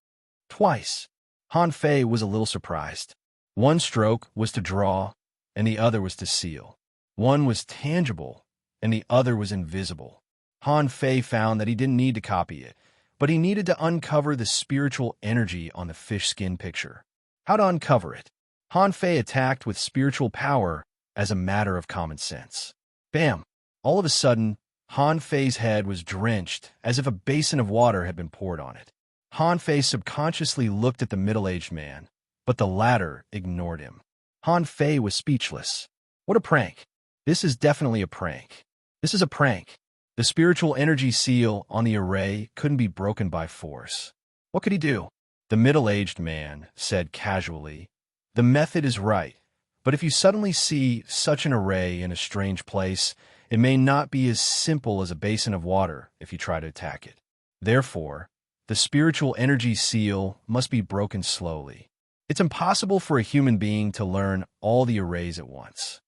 Twice. Han Fei was a little surprised. One stroke was to draw, and the other was to seal. One was tangible, and the other was invisible. Han Fei found that he didn't need to copy it, but he needed to uncover the spiritual energy on the fish skin picture. How to uncover it? Han Fei attacked with spiritual power as a matter of common sense. Bam! All of a sudden, Han Fei's head was drenched as if a basin of water had been poured on it. Han Fei subconsciously looked at the middle-aged man, but the latter ignored him. Han Fei was speechless. What a prank! This is definitely a prank. This is a prank. The spiritual energy seal on the array couldn't be broken by force. What could he do? The middle-aged man said casually, "The method is right, but if you suddenly see such an array in a strange place, it may not be as simple as a basin of water if you try to attack it. Therefore, the spiritual energy seal must be broken slowly. It's impossible for a human being to learn all the arrays at once."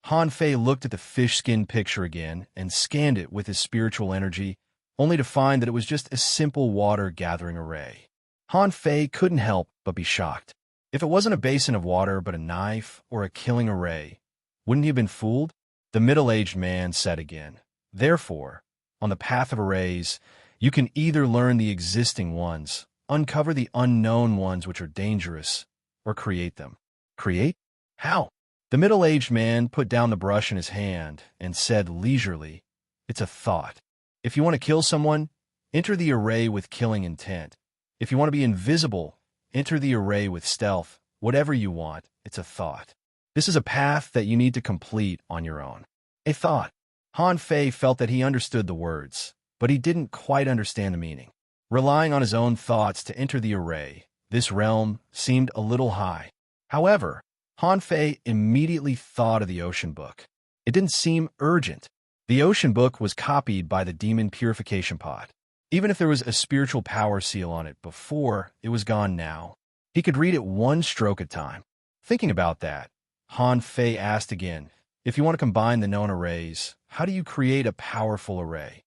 Han Fei looked at the fish skin picture again and scanned it with his spiritual energy, only to find that it was just a simple water-gathering array. Han Fei couldn't help but be shocked. If it wasn't a basin of water but a knife or a killing array, wouldn't he have been fooled? The middle-aged man said again, "Therefore, on the path of arrays, you can either learn the existing ones, uncover the unknown ones which are dangerous, or create them." Create? How? The middle-aged man put down the brush in his hand and said leisurely, "It's a thought. If you want to kill someone, enter the array with killing intent. If you want to be invisible, enter the array with stealth. Whatever you want, it's a thought. This is a path that you need to complete on your own." A thought. Han Fei felt that he understood the words, but he didn't quite understand the meaning. Relying on his own thoughts to enter the array, this realm seemed a little high. However, Han Fei immediately thought of the Ocean Book. It didn't seem urgent. The Ocean Book was copied by the Demon Purification Pot. Even if there was a spiritual power seal on it before, it was gone now. He could read it one stroke at a time. Thinking about that, Han Fei asked again, "If you want to combine the known arrays, how do you create a powerful array?"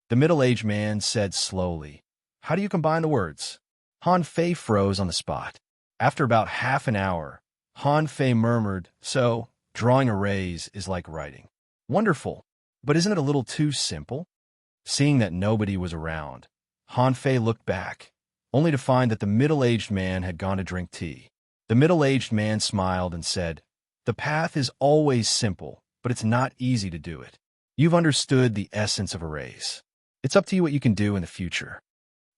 The middle-aged man said slowly, "How do you combine the words?" Han Fei froze on the spot. After about half an hour, Han Fei murmured, "So, drawing arrays is like writing." "Wonderful, but isn't it a little too simple?" Seeing that nobody was around, Han Fei looked back, only to find that the middle-aged man had gone to drink tea. The middle-aged man smiled and said, "The path is always simple, but it's not easy to do it. You've understood the essence of arrays. It's up to you what you can do in the future."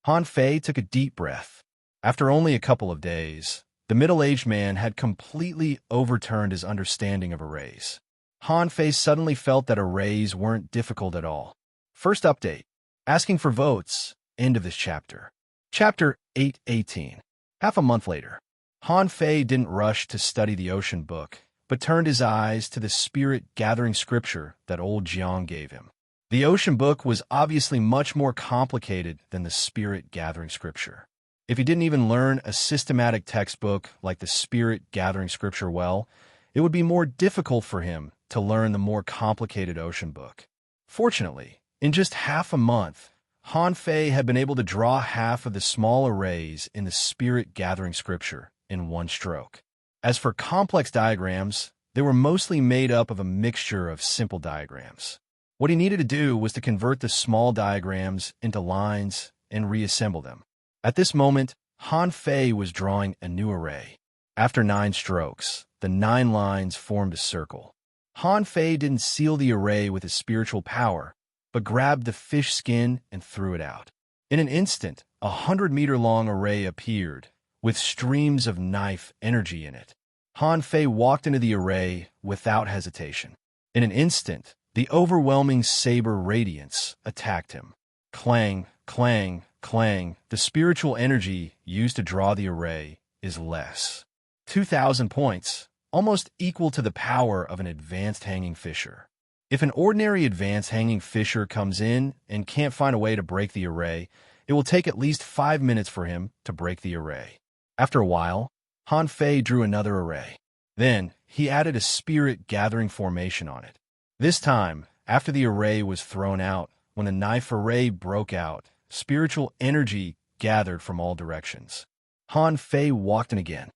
Han Fei took a deep breath. After only a couple of days, the middle-aged man had completely overturned his understanding of arrays. Han Fei suddenly felt that arrays weren't difficult at all. First update. Asking for votes. End of this chapter. Chapter 8:18. Half a month later. Han Fei didn't rush to study the Ocean Book, but turned his eyes to the spirit-gathering scripture that old Jiang gave him. The Ocean Book was obviously much more complicated than the spirit-gathering scripture. If he didn't even learn a systematic textbook like the spirit-gathering scripture well, it would be more difficult for him to learn the more complicated Ocean Book. Fortunately, in just half a month, Han Fei had been able to draw half of the small arrays in the spirit-gathering scripture in one stroke. As for complex diagrams, they were mostly made up of a mixture of simple diagrams. What he needed to do was to convert the small diagrams into lines and reassemble them. At this moment, Han Fei was drawing a new array. After 9 strokes, the 9 lines formed a circle. Han Fei didn't seal the array with his spiritual power, but grabbed the fish skin and threw it out. In an instant, a 100-meter-long array appeared, with streams of knife energy in it. Han Fei walked into the array without hesitation. In an instant, the overwhelming saber radiance attacked him. Clang, clang, clang. The spiritual energy used to draw the array is less. 2,000 points, almost equal to the power of an advanced hanging fisher. If an ordinary advanced hanging fisher comes in and can't find a way to break the array, it will take at least 5 minutes for him to break the array. After a while, Han Fei drew another array. Then, he added a spirit-gathering formation on it. This time, after the array was thrown out, when the knife array broke out, spiritual energy gathered from all directions. Han Fei walked in again.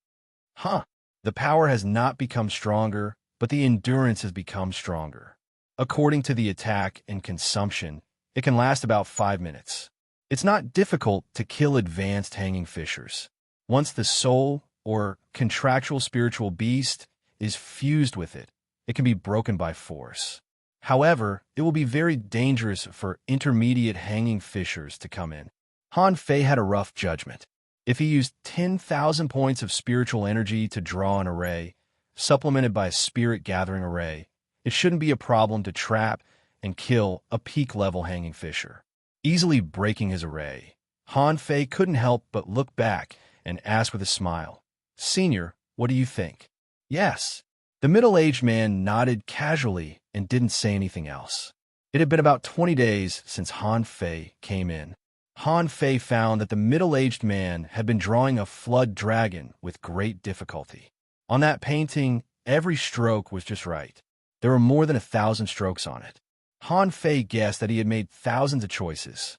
The power has not become stronger, but the endurance has become stronger. According to the attack and consumption, it can last about 5 minutes. It's not difficult to kill advanced hanging fishers. Once the soul, or contractual spiritual beast, is fused with it, it can be broken by force. However, it will be very dangerous for intermediate hanging fishers to come in. Han Fei had a rough judgment. If he used 10,000 points of spiritual energy to draw an array, supplemented by a spirit-gathering array, it shouldn't be a problem to trap and kill a peak-level hanging fisher. Easily breaking his array, Han Fei couldn't help but look back and ask with a smile, "Senior, what do you think?" "Yes." The middle-aged man nodded casually and didn't say anything else. It had been about 20 days since Han Fei came in. Han Fei found that the middle-aged man had been drawing a flood dragon with great difficulty. On that painting, every stroke was just right. There were more than 1,000 strokes on it. Han Fei guessed that he had made thousands of choices.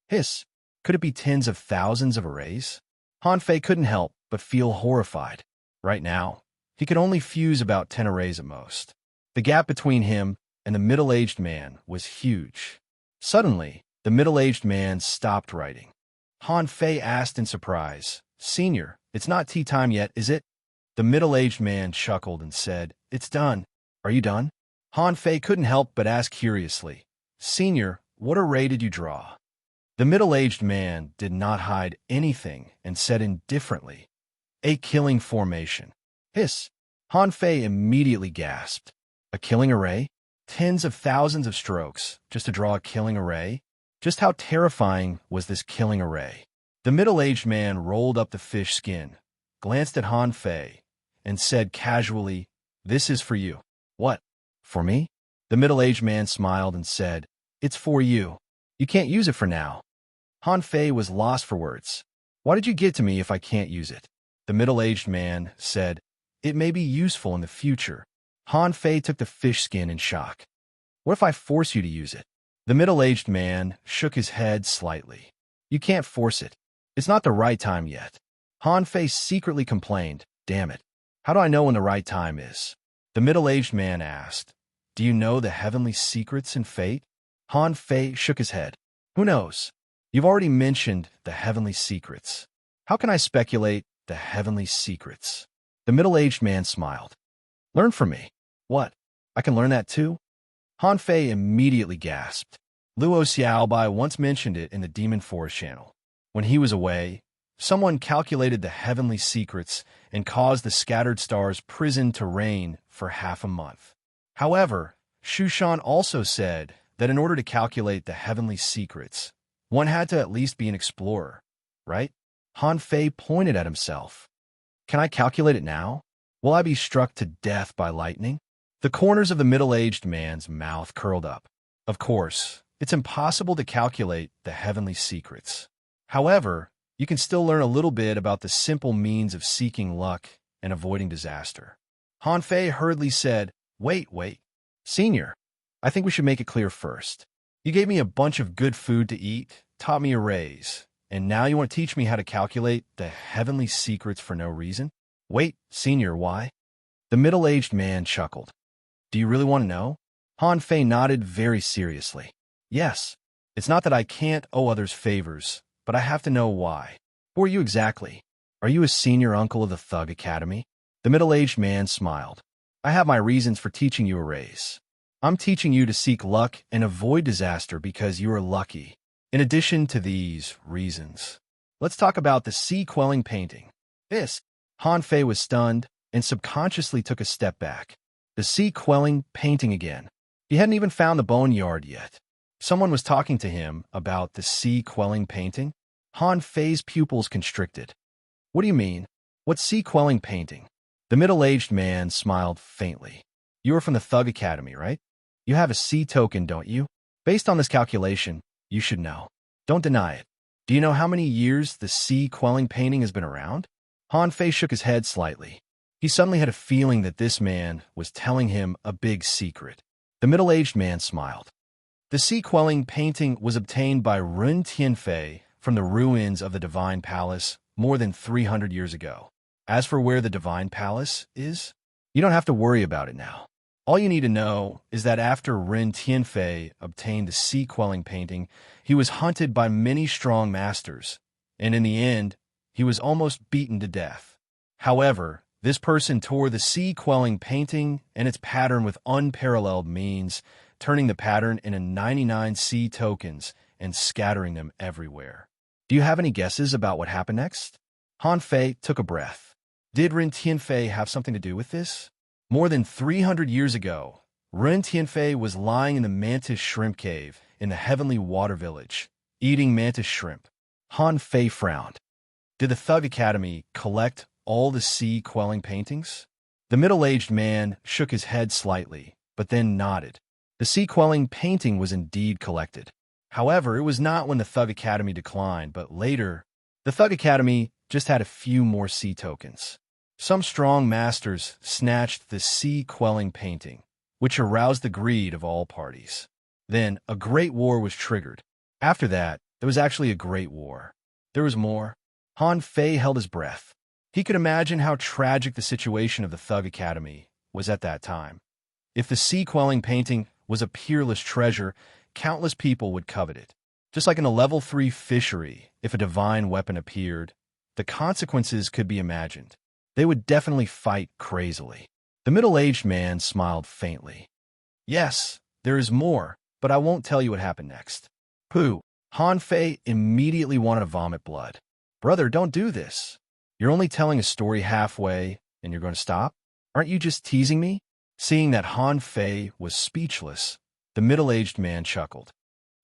Could it be tens of thousands of arrays? Han Fei couldn't help but feel horrified. Right now, he could only fuse about 10 arrays at most. The gap between him and the middle-aged man was huge. Suddenly, the middle-aged man stopped writing. Han Fei asked in surprise, "Senior, it's not tea time yet, is it?" The middle-aged man chuckled and said, "It's done. Are you done?" Han Fei couldn't help but ask curiously, "Senior, what array did you draw?" The middle-aged man did not hide anything and said indifferently, "A killing formation." Hiss! Han Fei immediately gasped. A killing array? Tens of thousands of strokes just to draw a killing array? Just how terrifying was this killing array? The middle-aged man rolled up the fish skin, glanced at Han Fei, and said casually, "This is for you." "What? For me?" The middle-aged man smiled and said, "It's for you. You can't use it for now." Han Fei was lost for words. "Why did you give it to me if I can't use it?" The middle-aged man said, "It may be useful in the future." Han Fei took the fish skin in shock. "What if I force you to use it?" The middle-aged man shook his head slightly. "You can't force it. It's not the right time yet." Han Fei secretly complained, "Damn it. How do I know when the right time is?" The middle-aged man asked, "Do you know the heavenly secrets and fate?" Han Fei shook his head. "Who knows? You've already mentioned the heavenly secrets. How can I speculate the heavenly secrets?" The middle-aged man smiled. "Learn from me." "What? I can learn that too?" Han Fei immediately gasped. Luo Xiaobai once mentioned it in the Demon Forest channel. When he was away, someone calculated the heavenly secrets and caused the scattered stars' prison to reign for half a month. However, Shushan also said that in order to calculate the heavenly secrets, one had to at least be an explorer, right? Han Fei pointed at himself. "Can I calculate it now? Will I be struck to death by lightning?" The corners of the middle-aged man's mouth curled up. Of course, it's impossible to calculate the heavenly secrets. However, you can still learn a little bit about the simple means of seeking luck and avoiding disaster. Han Fei hurriedly said, Wait. Senior, I think we should make it clear first. You gave me a bunch of good food to eat, taught me arrays, and now you want to teach me how to calculate the heavenly secrets for no reason? Wait, Senior, why?" The middle-aged man chuckled. "Do you really want to know?" Han Fei nodded very seriously. "Yes. It's not that I can't owe others favors, but I have to know why. Who are you exactly? Are you a senior uncle of the Thug Academy?" The middle-aged man smiled. "I have my reasons for teaching you arrays. I'm teaching you to seek luck and avoid disaster because you are lucky. In addition to these reasons, let's talk about the sea-quelling painting." This, Han Fei was stunned and subconsciously took a step back. The sea-quelling painting again. He hadn't even found the boneyard yet. Someone was talking to him about the sea-quelling painting? Han Fei's pupils constricted. "What do you mean? What sea-quelling painting?" The middle-aged man smiled faintly. "You are from the Thug Academy, right? You have a sea token, don't you? Based on this calculation, you should know. Don't deny it. Do you know how many years the sea-quelling painting has been around?" Han Fei shook his head slightly. He suddenly had a feeling that this man was telling him a big secret. The middle-aged man smiled. The sea-quelling painting was obtained by Ren Tianfei from the ruins of the Divine Palace more than 300 years ago. As for where the Divine Palace is, you don't have to worry about it now. All you need to know is that after Ren Tianfei obtained the sea-quelling painting, he was hunted by many strong masters, and in the end, he was almost beaten to death. However, this person tore the sea-quelling painting and its pattern with unparalleled means, turning the pattern into 99 sea tokens and scattering them everywhere. Do you have any guesses about what happened next? Han Fei took a breath. Did Ren Tianfei have something to do with this? More than 300 years ago, Ren Tianfei was lying in the Mantis Shrimp Cave in the Heavenly Water Village, eating mantis shrimp. Han Fei frowned. Did the Thug Academy collect all the sea-quelling paintings? The middle-aged man shook his head slightly, but then nodded. The sea-quelling painting was indeed collected. However, it was not when the Thug Academy declined, but later. The Thug Academy just had a few more sea tokens. Some strong masters snatched the sea-quelling painting, which aroused the greed of all parties. Then a great war was triggered. After that, there was actually a great war. There was more. Han Fei held his breath. He could imagine how tragic the situation of the Thug Academy was at that time. If the sea-quelling painting was a peerless treasure, countless people would covet it. Just like in a level 3 fishery, if a divine weapon appeared, the consequences could be imagined. they would definitely fight crazily. The middle-aged man smiled faintly. Yes, there is more, but I won't tell you what happened next. Pooh. Han Fei immediately wanted to vomit blood. Brother, don't do this. You're only telling a story halfway, and you're going to stop? Aren't you just teasing me? Seeing that Han Fei was speechless, the middle-aged man chuckled.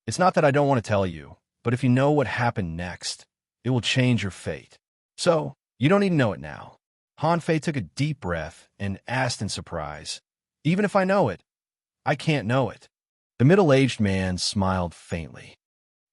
It's not that I don't want to tell you, but if you know what happened next, it will change your fate. So, you don't need to know it now. Han Fei took a deep breath and asked in surprise, Even if I know it, I can't know it. The middle-aged man smiled faintly.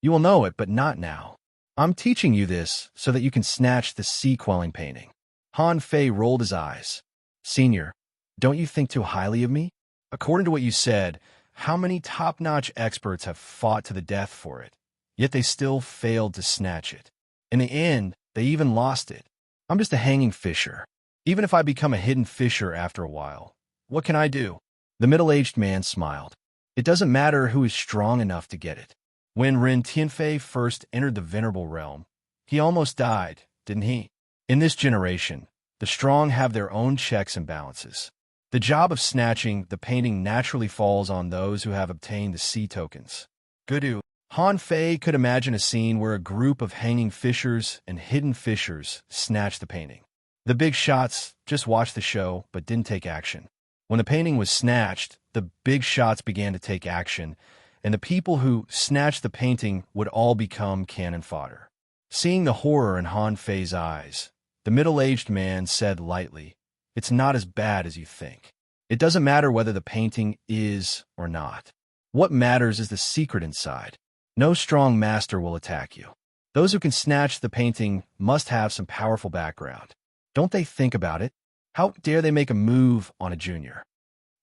You will know it, but not now. I'm teaching you this so that you can snatch the sea-quelling painting. Han Fei rolled his eyes. Senior, don't you think too highly of me? According to what you said, how many top-notch experts have fought to the death for it, yet they still failed to snatch it. In the end, they even lost it. I'm just a hanging fisher. Even if I become a hidden fisher after a while, what can I do? The middle-aged man smiled. It doesn't matter who is strong enough to get it. When Ren Tianfei first entered the venerable realm, he almost died, didn't he? In this generation, the strong have their own checks and balances. The job of snatching the painting naturally falls on those who have obtained the sea tokens. Gudu. Han Fei could imagine a scene where a group of hanging fishers and hidden fishers snatched the painting. The big shots just watched the show but didn't take action. When the painting was snatched, the big shots began to take action, and the people who snatched the painting would all become cannon fodder. Seeing the horror in Han Fei's eyes, the middle-aged man said lightly, It's not as bad as you think. It doesn't matter whether the painting is or not. What matters is the secret inside. No strong master will attack you. Those who can snatch the painting must have some powerful background. Don't they think about it? How dare they make a move on a junior?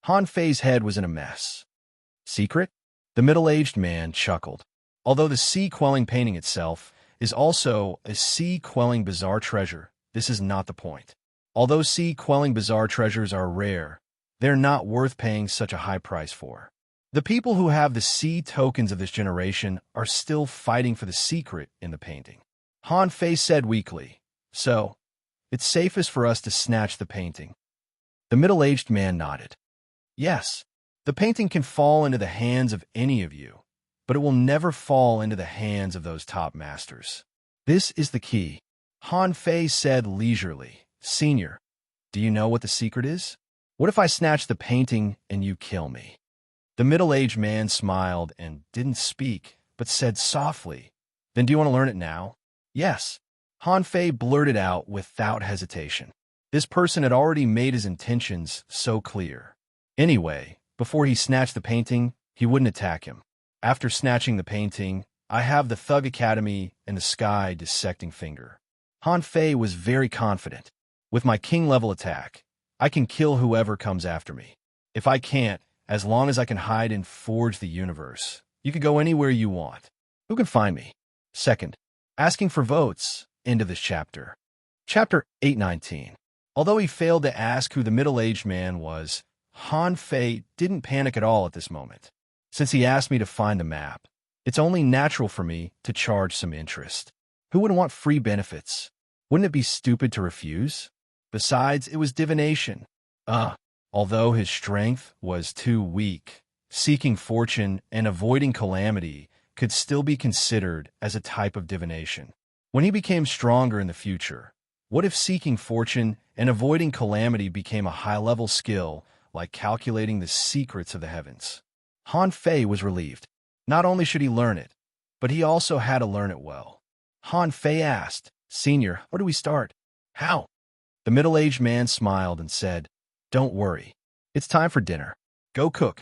Han Fei's head was in a mess. Secret? The middle-aged man chuckled. Although the sea-quelling painting itself is also a sea-quelling bizarre treasure, this is not the point. Although sea-quelling bizarre treasures are rare, they're not worth paying such a high price for. The people who have the sea tokens of this generation are still fighting for the secret in the painting. Han Fei said weakly, So, it's safest for us to snatch the painting. The middle-aged man nodded. Yes, the painting can fall into the hands of any of you, but it will never fall into the hands of those top masters. This is the key. Han Fei said leisurely, Senior, do you know what the secret is? What if I snatch the painting and you kill me? The middle-aged man smiled and didn't speak, but said softly, Then do you want to learn it now? Yes. Han Fei blurted out without hesitation. This person had already made his intentions so clear. Anyway, before he snatched the painting, he wouldn't attack him. After snatching the painting, I have the Thug Academy and the Sky Dissecting Finger. Han Fei was very confident. With my king-level attack, I can kill whoever comes after me. If I can't, as long as I can hide and forge the universe, you can go anywhere you want. Who can find me? Second, asking for votes. End of this chapter. Chapter 819. Although he failed to ask who the middle-aged man was, Han Fei didn't panic at all at this moment. Since he asked me to find the map, it's only natural for me to charge some interest. Who would want free benefits? Wouldn't it be stupid to refuse? Besides, it was divination. Although his strength was too weak, seeking fortune and avoiding calamity could still be considered as a type of divination. When he became stronger in the future, what if seeking fortune and avoiding calamity became a high-level skill like calculating the secrets of the heavens? Han Fei was relieved. Not only should he learn it, but he also had to learn it well. Han Fei asked, Senior, where do we start? How? The middle-aged man smiled and said, Don't worry. It's time for dinner. Go cook.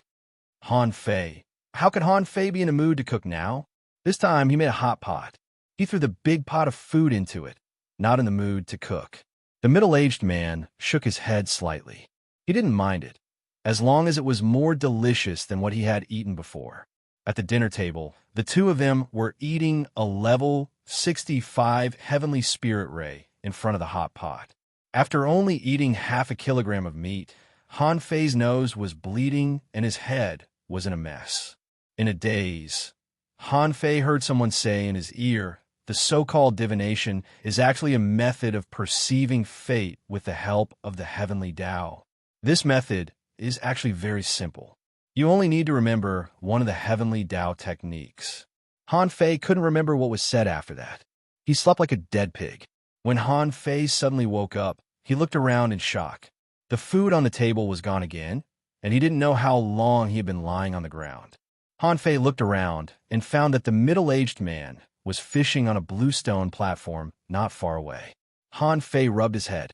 Han Fei. How could Han Fei be in a mood to cook now? This time he made a hot pot. He threw the big pot of food into it, not in the mood to cook. The middle-aged man shook his head slightly. He didn't mind it, as long as it was more delicious than what he had eaten before. At the dinner table, the two of them were eating a level 65 heavenly spirit ray in front of the hot pot. After only eating half a kilogram of meat, Han Fei's nose was bleeding and his head was in a mess. In a daze, Han Fei heard someone say in his ear, The The so-called divination is actually a method of perceiving fate with the help of the heavenly Tao. This method is actually very simple. You only need to remember one of the heavenly Tao techniques. Han Fei couldn't remember what was said after that. He slept like a dead pig. When Han Fei suddenly woke up, he looked around in shock. The food on the table was gone again, and he didn't know how long he had been lying on the ground. Han Fei looked around and found that the middle-aged man was fishing on a bluestone platform not far away. Han Fei rubbed his head.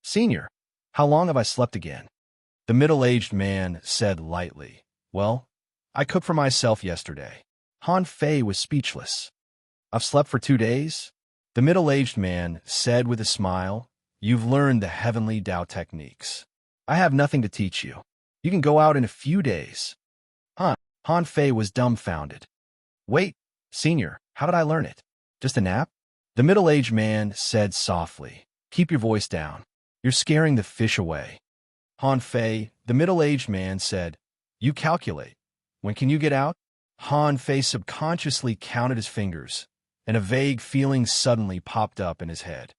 "Senior, how long have I slept again?" The middle-aged man said lightly, "Well, I cooked for myself yesterday." Han Fei was speechless. "I've slept for 2 days?" The middle-aged man said with a smile, "You've learned the heavenly Tao techniques. I have nothing to teach you. You can go out in a few days." Han Fei was dumbfounded. "Wait, senior, how did I learn it? Just a nap?" The middle-aged man said softly, "Keep your voice down. You're scaring the fish away." Han Fei, the middle-aged man, said, "You calculate. When can you get out?" Han Fei subconsciously counted his fingers, and a vague feeling suddenly popped up in his head.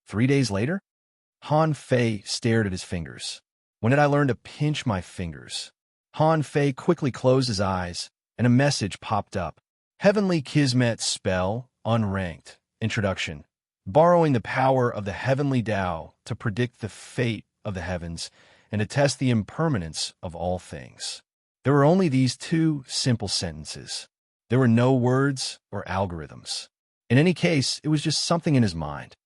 3 days later? Han Fei stared at his fingers. "When did I learn to pinch my fingers?" Han Fei quickly closed his eyes, and a message popped up. Heavenly Kismet Spell, Unranked. Introduction. Borrowing the power of the heavenly Tao to predict the fate of the heavens and to test the impermanence of all things. There were only these 2 simple sentences. There were no words or algorithms. In any case, it was just something in his mind.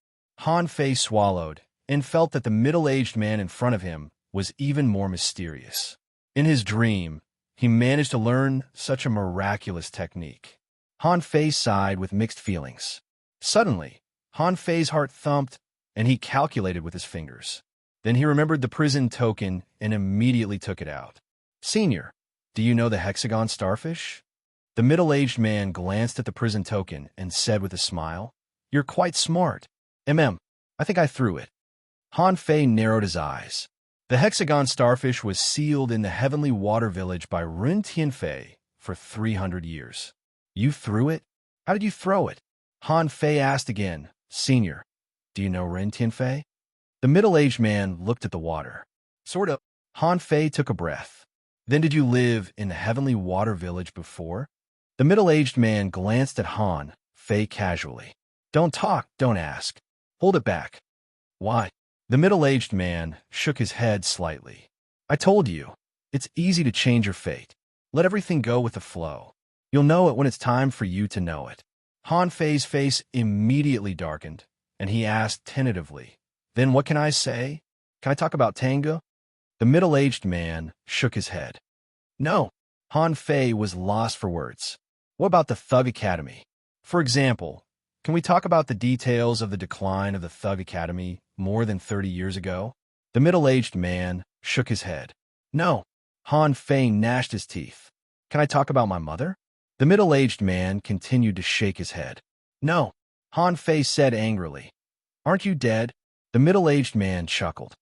Han Fei swallowed and felt that the middle-aged man in front of him was even more mysterious. In his dream, he managed to learn such a miraculous technique. Han Fei sighed with mixed feelings. Suddenly, Han Fei's heart thumped, and he calculated with his fingers. Then he remembered the prison token and immediately took it out. "Senior, do you know the hexagon starfish?" The middle-aged man glanced at the prison token and said with a smile, "You're quite smart. I think I threw it." Han Fei narrowed his eyes. The hexagon starfish was sealed in the heavenly water village by Ren Tianfei for 300 years. "You threw it? How did you throw it?" Han Fei asked again. "Senior, do you know Ren Tianfei?" The middle-aged man looked at the water. "Sort of." Han Fei took a breath. "Then did you live in the heavenly water village before?" The middle-aged man glanced at Han Fei casually. "Don't talk, don't ask. Hold it back." "Why?" The middle-aged man shook his head slightly. "I told you, it's easy to change your fate. Let everything go with the flow. You'll know it when it's time for you to know it." Han Fei's face immediately darkened, and he asked tentatively, "Then what can I say? Can I talk about tango?" The middle-aged man shook his head. "No." Han Fei was lost for words. "What about the Thug Academy? For example, can we talk about the details of the decline of the Thug Academy more than 30 years ago?" The middle-aged man shook his head. "No." Han Fei gnashed his teeth. "Can I talk about my mother?" The middle-aged man continued to shake his head. "No." Han Fei said angrily. "Aren't you dead?" The middle-aged man chuckled.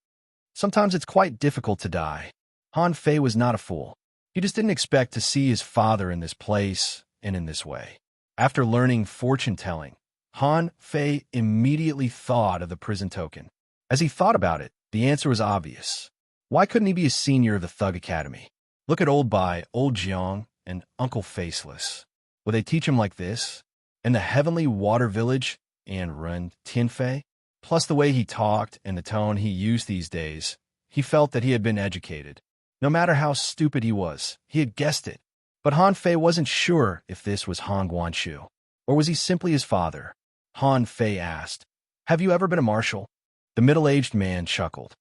"Sometimes it's quite difficult to die." Han Fei was not a fool. He just didn't expect to see his father in this place and in this way. After learning fortune-telling, Han Fei immediately thought of the prison token. As he thought about it, the answer was obvious. Why couldn't he be a senior of the Thug Academy? Look at Old Bai, Old Jiang, and Uncle Faceless. Will they teach him like this? And the Heavenly Water Village and Ren Tianfei? Plus the way he talked and the tone he used these days, he felt that he had been educated. No matter how stupid he was, he had guessed it. But Han Fei wasn't sure if this was Han Guanshu, or was he simply his father? Han Fei asked, "Have you ever been a marshal?" The middle-aged man chuckled.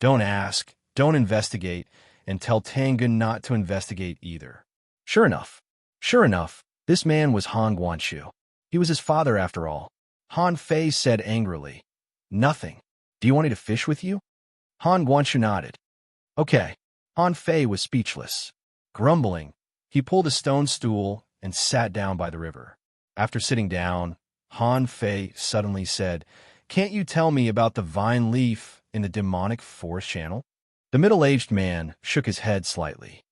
"Don't ask, don't investigate, and tell Tangun not to investigate either." Sure enough, this man was Han Guanshu. He was his father after all. Han Fei said angrily, "Nothing. Do you want me to fish with you?" Han Guanshu nodded. "Okay." Han Fei was speechless. Grumbling, he pulled a stone stool and sat down by the river. After sitting down, Han Fei suddenly said, "Can't you tell me about the vine leaf in the demonic forest channel?" The middle-aged man shook his head slightly.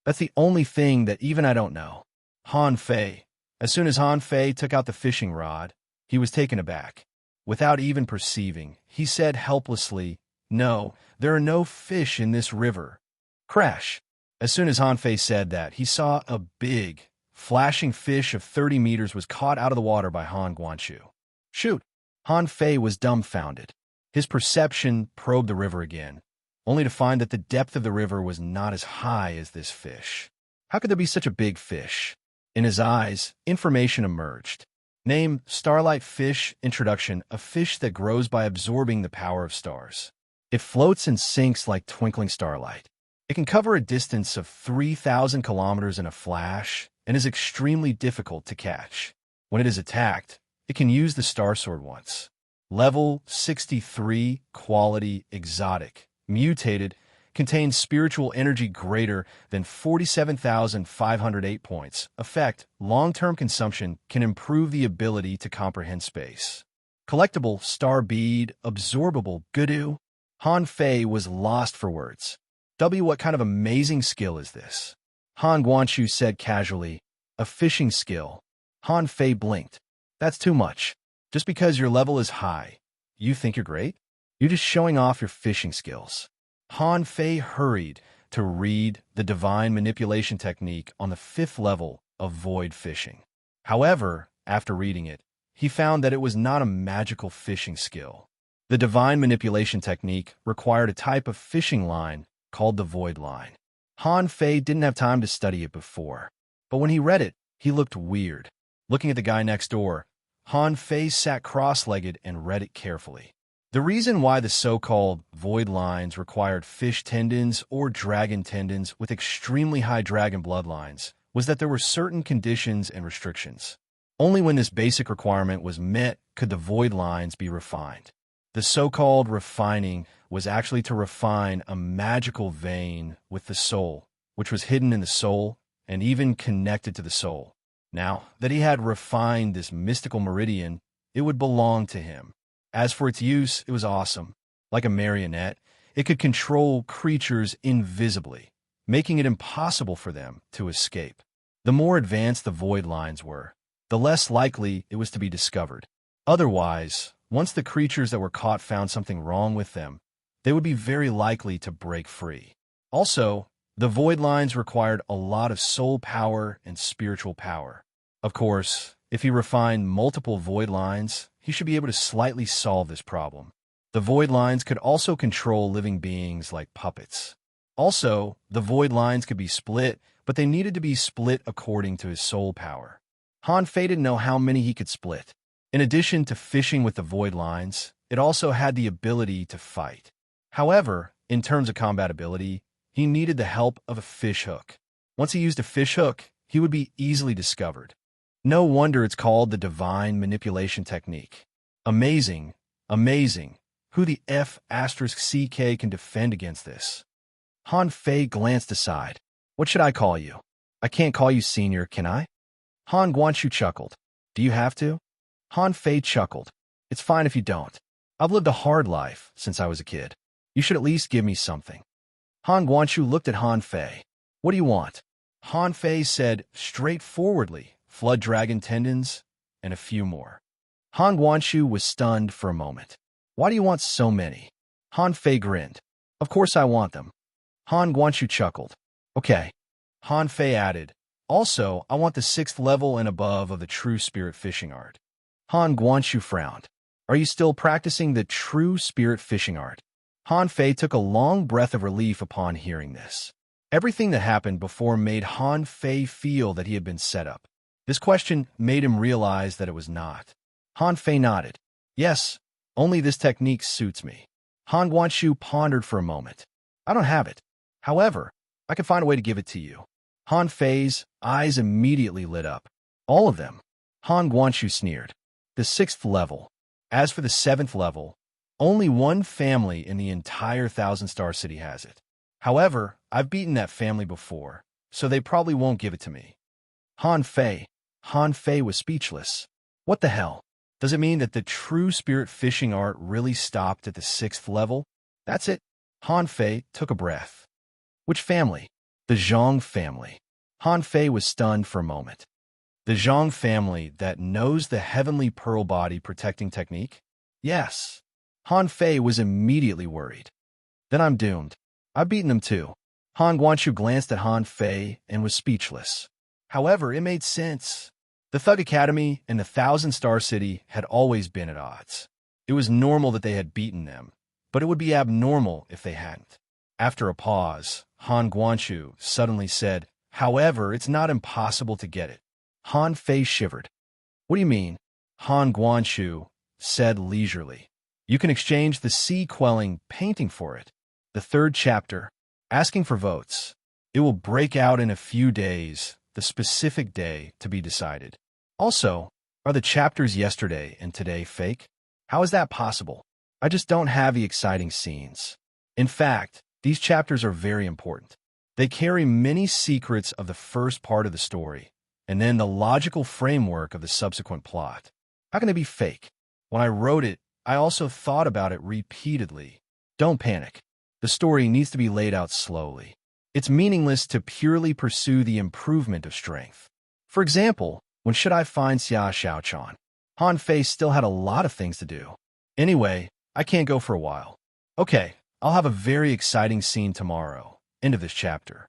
"That's the only thing that even I don't know." Han Fei. As soon as Han Fei took out the fishing rod, He was taken aback. Without even perceiving, he said helplessly, "No, there are no fish in this river." Crash! As soon as Han Fei said that, he saw a big, flashing fish of 30 meters was caught out of the water by Han Guangqiu. Shoot! Han Fei was dumbfounded. His perception probed the river again, only to find that the depth of the river was not as high as this fish. How could there be such a big fish? In his eyes, information emerged. Name, starlight fish. Introduction, a fish that grows by absorbing the power of stars. It floats and sinks like twinkling starlight. It can cover a distance of 3,000 kilometers in a flash and is extremely difficult to catch. When it is attacked, it can use the star sword once. Level 63, quality exotic, mutated, contains spiritual energy greater than 47,508 points. Effect, long-term consumption can improve the ability to comprehend space. Collectible, star bead, absorbable, Gudu. Han Fei was lost for words. What kind of amazing skill is this? Han Guangqiu said casually, "A fishing skill." Han Fei blinked. "That's too much. Just because your level is high, you think you're great? You're just showing off your fishing skills." Han Fei hurried to read the divine manipulation technique on the 5th level of void fishing. However, after reading it, he found that it was not a magical fishing skill. The divine manipulation technique required a type of fishing line called the void line. Han Fei didn't have time to study it before, but when he read it, he looked weird. Looking at the guy next door, Han Fei sat cross-legged and read it carefully. The reason why the so-called void lines required fish tendons or dragon tendons with extremely high dragon bloodlines was that there were certain conditions and restrictions. Only when this basic requirement was met could the void lines be refined. The so-called refining was actually to refine a magical vein with the soul, which was hidden in the soul and even connected to the soul. Now that he had refined this mystical meridian, it would belong to him. As for its use, it was awesome. Like a marionette, it could control creatures invisibly, making it impossible for them to escape. The more advanced the void lines were, the less likely it was to be discovered. Otherwise, once the creatures that were caught found something wrong with them, they would be very likely to break free. Also, the void lines required a lot of soul power and spiritual power. Of course, if he refined multiple void lines, he should be able to slightly solve this problem. The void lines could also control living beings like puppets. Also, the void lines could be split, but they needed to be split according to his soul power. Han Fei didn't know how many he could split. In addition to fishing with the void lines, it also had the ability to fight. However, in terms of combat ability, he needed the help of a fish hook. Once he used a fish hook, he would be easily discovered. No wonder it's called the divine manipulation technique. Amazing, amazing. Who the F***CK can defend against this? Han Fei glanced aside. What should I call you? I can't call you senior, can I? Han Guangqiu chuckled. Do you have to? Han Fei chuckled. It's fine if you don't. I've lived a hard life since I was a kid. You should at least give me something. Han Guangqiu looked at Han Fei. What do you want? Han Fei said straightforwardly, flood dragon tendons, and a few more. Han Guangqiu was stunned for a moment. Why do you want so many? Han Fei grinned. Of course I want them. Han Guangqiu chuckled. Okay. Han Fei added, also, I want the 6th level and above of the true spirit fishing art. Han Guangqiu frowned. Are you still practicing the true spirit fishing art? Han Fei took a long breath of relief upon hearing this. Everything that happened before made Han Fei feel that he had been set up. This question made him realize that it was not. Han Fei nodded. Yes, only this technique suits me. Han Guangqiu pondered for a moment. I don't have it. However, I can find a way to give it to you. Han Fei's eyes immediately lit up. All of them. Han Guangqiu sneered. The 6th level. As for the 7th level, only one family in the entire Thousand Star City has it. However, I've beaten that family before, so they probably won't give it to me. Han Fei was speechless. What the hell? Does it mean that the true spirit fishing art really stopped at the 6th level? That's it? Han Fei took a breath. Which family? The Zhang family. Han Fei was stunned for a moment. The Zhang family that knows the heavenly pearl body protecting technique? Yes. Han Fei was immediately worried. Then I'm doomed. I've beaten him too. Han Guangqiu glanced at Han Fei and was speechless. However, it made sense. The Thug Academy and the Thousand Star City had always been at odds. It was normal that they had beaten them, but it would be abnormal if they hadn't. After a pause, Han Guangqiu suddenly said, "However, it's not impossible to get it." Han Fei shivered. "What do you mean?" Han Guangqiu said leisurely. "You can exchange the sea-quelling painting for it. The third chapter, asking for votes. It will break out in a few days, the specific day to be decided. Also, are the chapters yesterday and today fake? How is that possible? I just don't have the exciting scenes. In fact, these chapters are very important. They carry many secrets of the first part of the story, and then the logical framework of the subsequent plot. How can they be fake? When I wrote it, I also thought about it repeatedly. Don't panic. The story needs to be laid out slowly. It's meaningless to purely pursue the improvement of strength. For example, when should I find Xia Xiaochan? Han Fei still had a lot of things to do. Anyway, I can't go for a while. Okay, I'll have a very exciting scene tomorrow. End of this chapter.